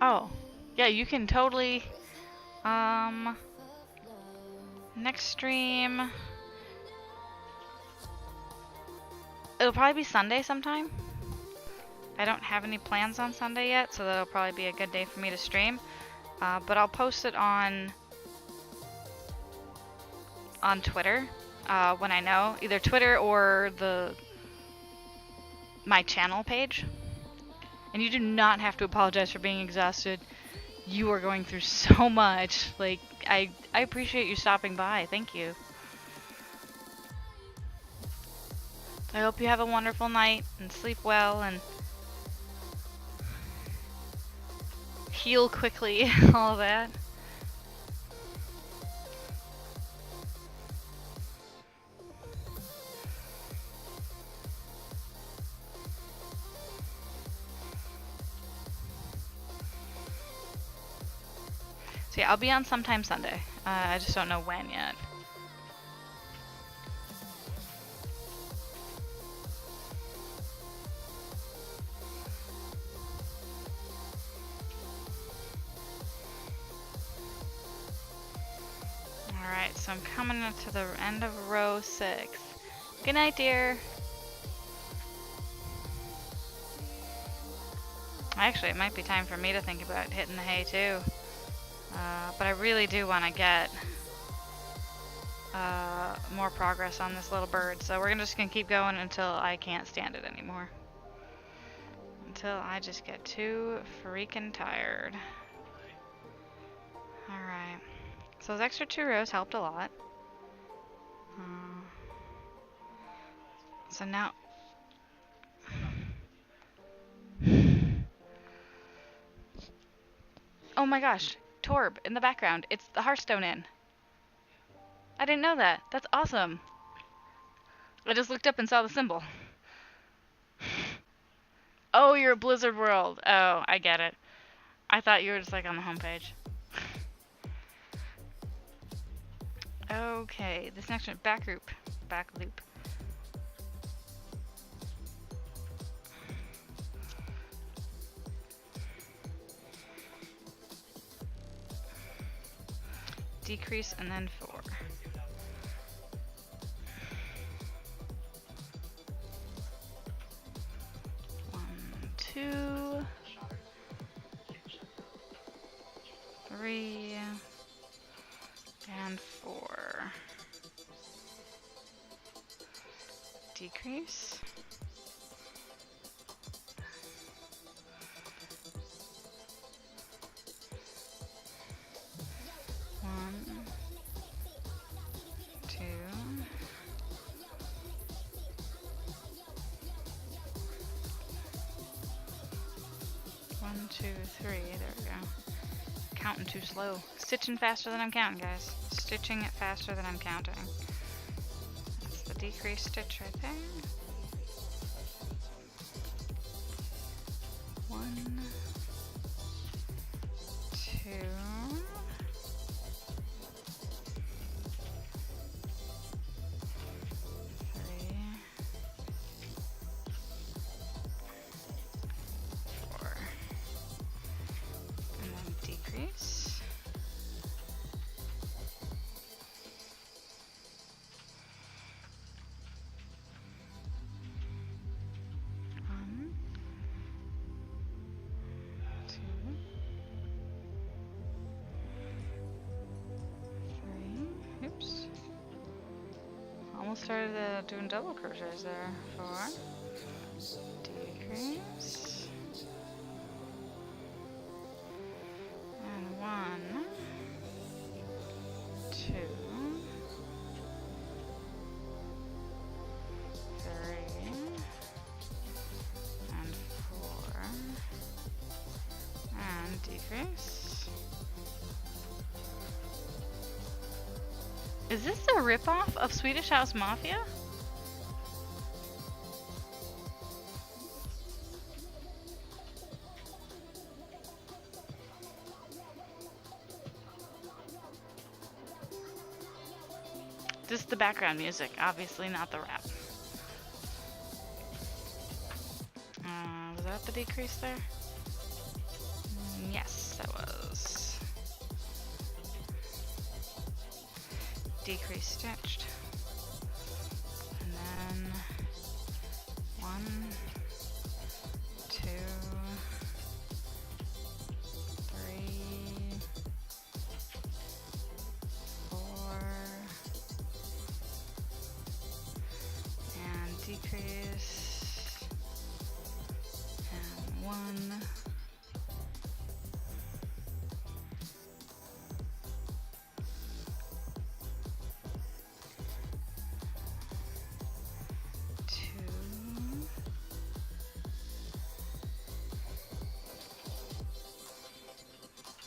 Oh, yeah, you can totally, next stream, it'll probably be Sunday sometime. I don't have any plans on Sunday yet, so that'll probably be a good day for me to stream. But I'll post it on Twitter when I know, either Twitter or my channel page. And you do not have to apologize for being exhausted. You are going through so much. Like, I appreciate you stopping by. Thank you. I hope you have a wonderful night and sleep well and heal quickly, all that. So yeah, I'll be on sometime Sunday. I just don't know when yet. Alright, so I'm coming up to the end of row 6. Good night, dear. Actually, it might be time for me to think about hitting the hay too. But I really do want to get more progress on this little bird. So we're just going to keep going until I can't stand it anymore. Until I just get too freaking tired. Alright. So those extra 2 rows helped a lot. So now... Oh my gosh, Torb in the background. It's the Hearthstone Inn. I didn't know that. That's awesome. I just looked up and saw the symbol. Oh, you're at Blizzard World. Oh, I get it. I thought you were just like on the homepage. Okay, this next one, back loop. Decrease and then 4. 1, 2, 3, and 4. decrease. One, two, one, two, three. There we go. Counting too slow. Stitching faster than I'm counting, guys. Stitching it faster than I'm counting. That's the decrease stitch right there. One, two, three, four, and then decrease. One, two, three. Oops. Almost started doing double crochets there. Four. Decrease. And one, two, three, and four, and decrease. Is this a ripoff of Swedish House Mafia? Just the background music, obviously not the rap. Was that the decrease there? Yes, that was. Decrease stitched. And then one, two, three, four, and decrease, and one, two,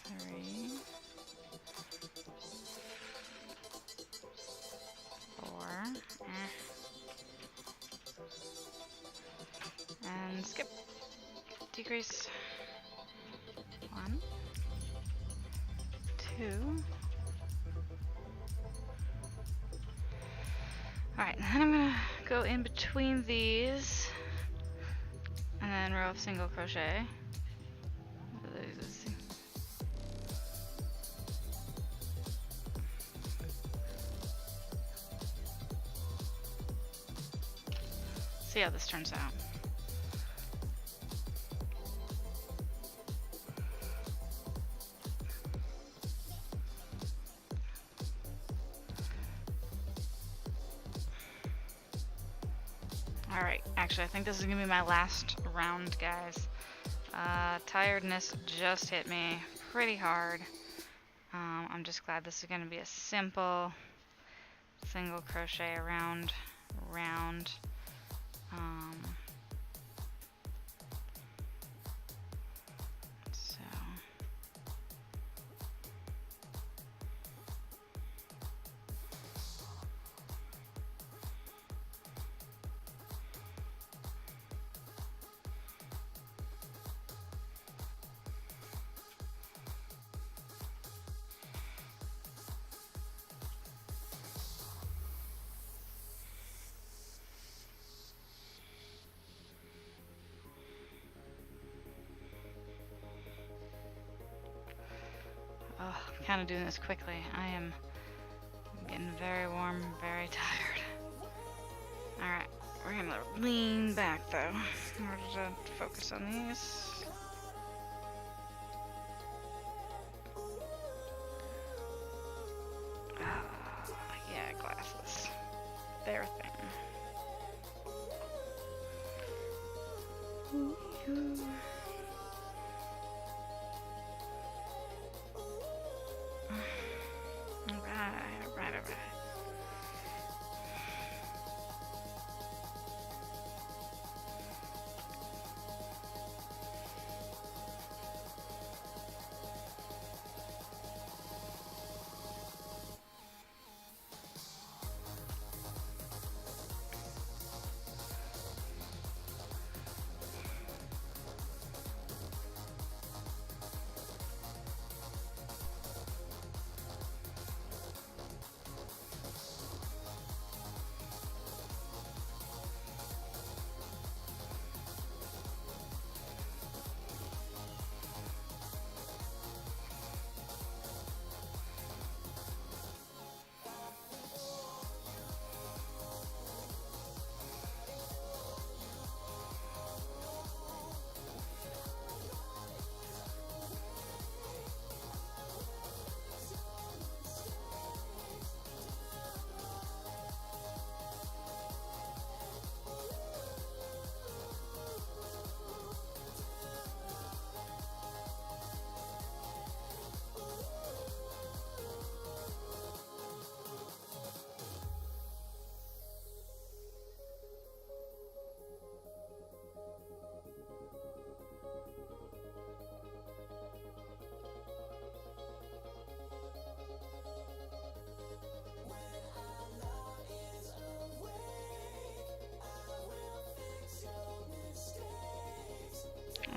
three, four, and skip, decrease, one, two. Alright, then I'm gonna go in between these and then row of single crochet. See how this turns out. Alright, actually I think this is gonna be my last round, guys. Tiredness just hit me pretty hard. I'm just glad this is gonna be a simple single crochet around round. So I'm kind of doing this quickly. I am getting very warm, very tired. Alright, we're gonna lean back though in order to focus on these. Yeah, glasses. They're a thing. Alright.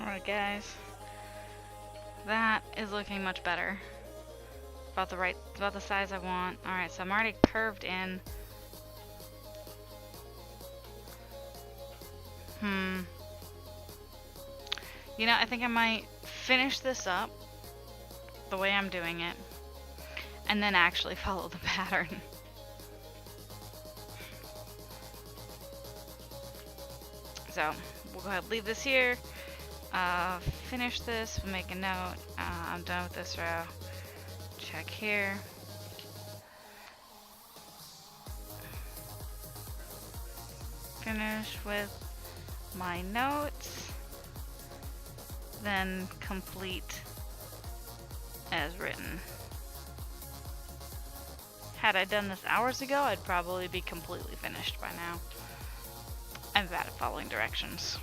Alright guys, that is looking much better. About the size I want. Alright, so I'm already curved in. You know, I think I might finish this up the way I'm doing it, and then actually follow the pattern. So, we'll go ahead and leave this here. Finish this, we'll make a note. I'm done with this row. Check here. Finish with my notes. Then complete as written. Had I done this hours ago, I'd probably be completely finished by now. I'm bad at following directions.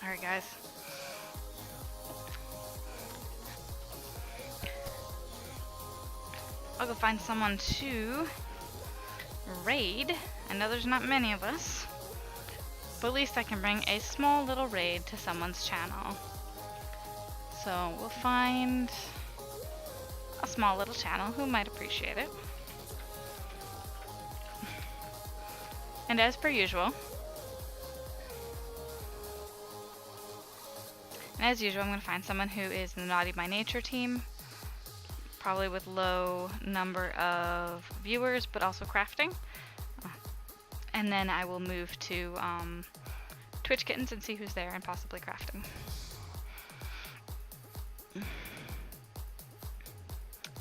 Alright guys. I'll go find someone to raid. I know there's not many of us, but at least I can bring a small little raid to someone's channel. So we'll find a small little channel who might appreciate it. And as per usual, I'm going to find someone who is in the Naughty by Nature team, probably with low number of viewers, but also crafting. And then I will move to Twitch Kittens and see who's there and possibly crafting.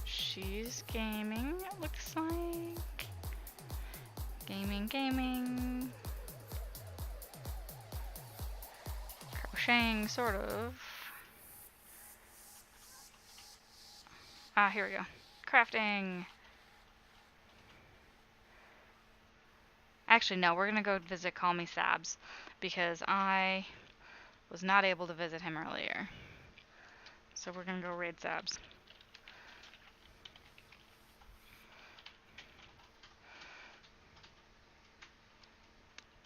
She's gaming, it looks like. Gaming. Crocheting, sort of. Ah, here we go. Crafting. Actually, no, we're gonna go visit Call Me Sabs because I was not able to visit him earlier. So we're gonna go raid Sabs.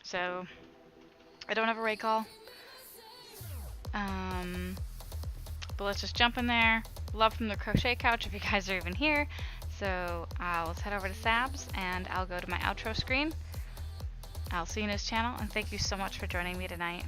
So, I don't have a raid call. But let's just jump in there. Love from the crochet couch if you guys are even here. So let's head over to Sabs and I'll go to my outro screen. I'll see you in his channel and thank you so much for joining me tonight.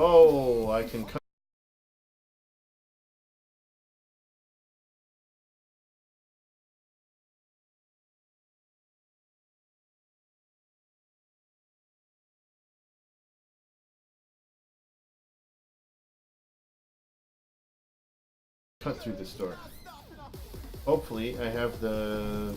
Oh, I can cut through this door. Hopefully, I have the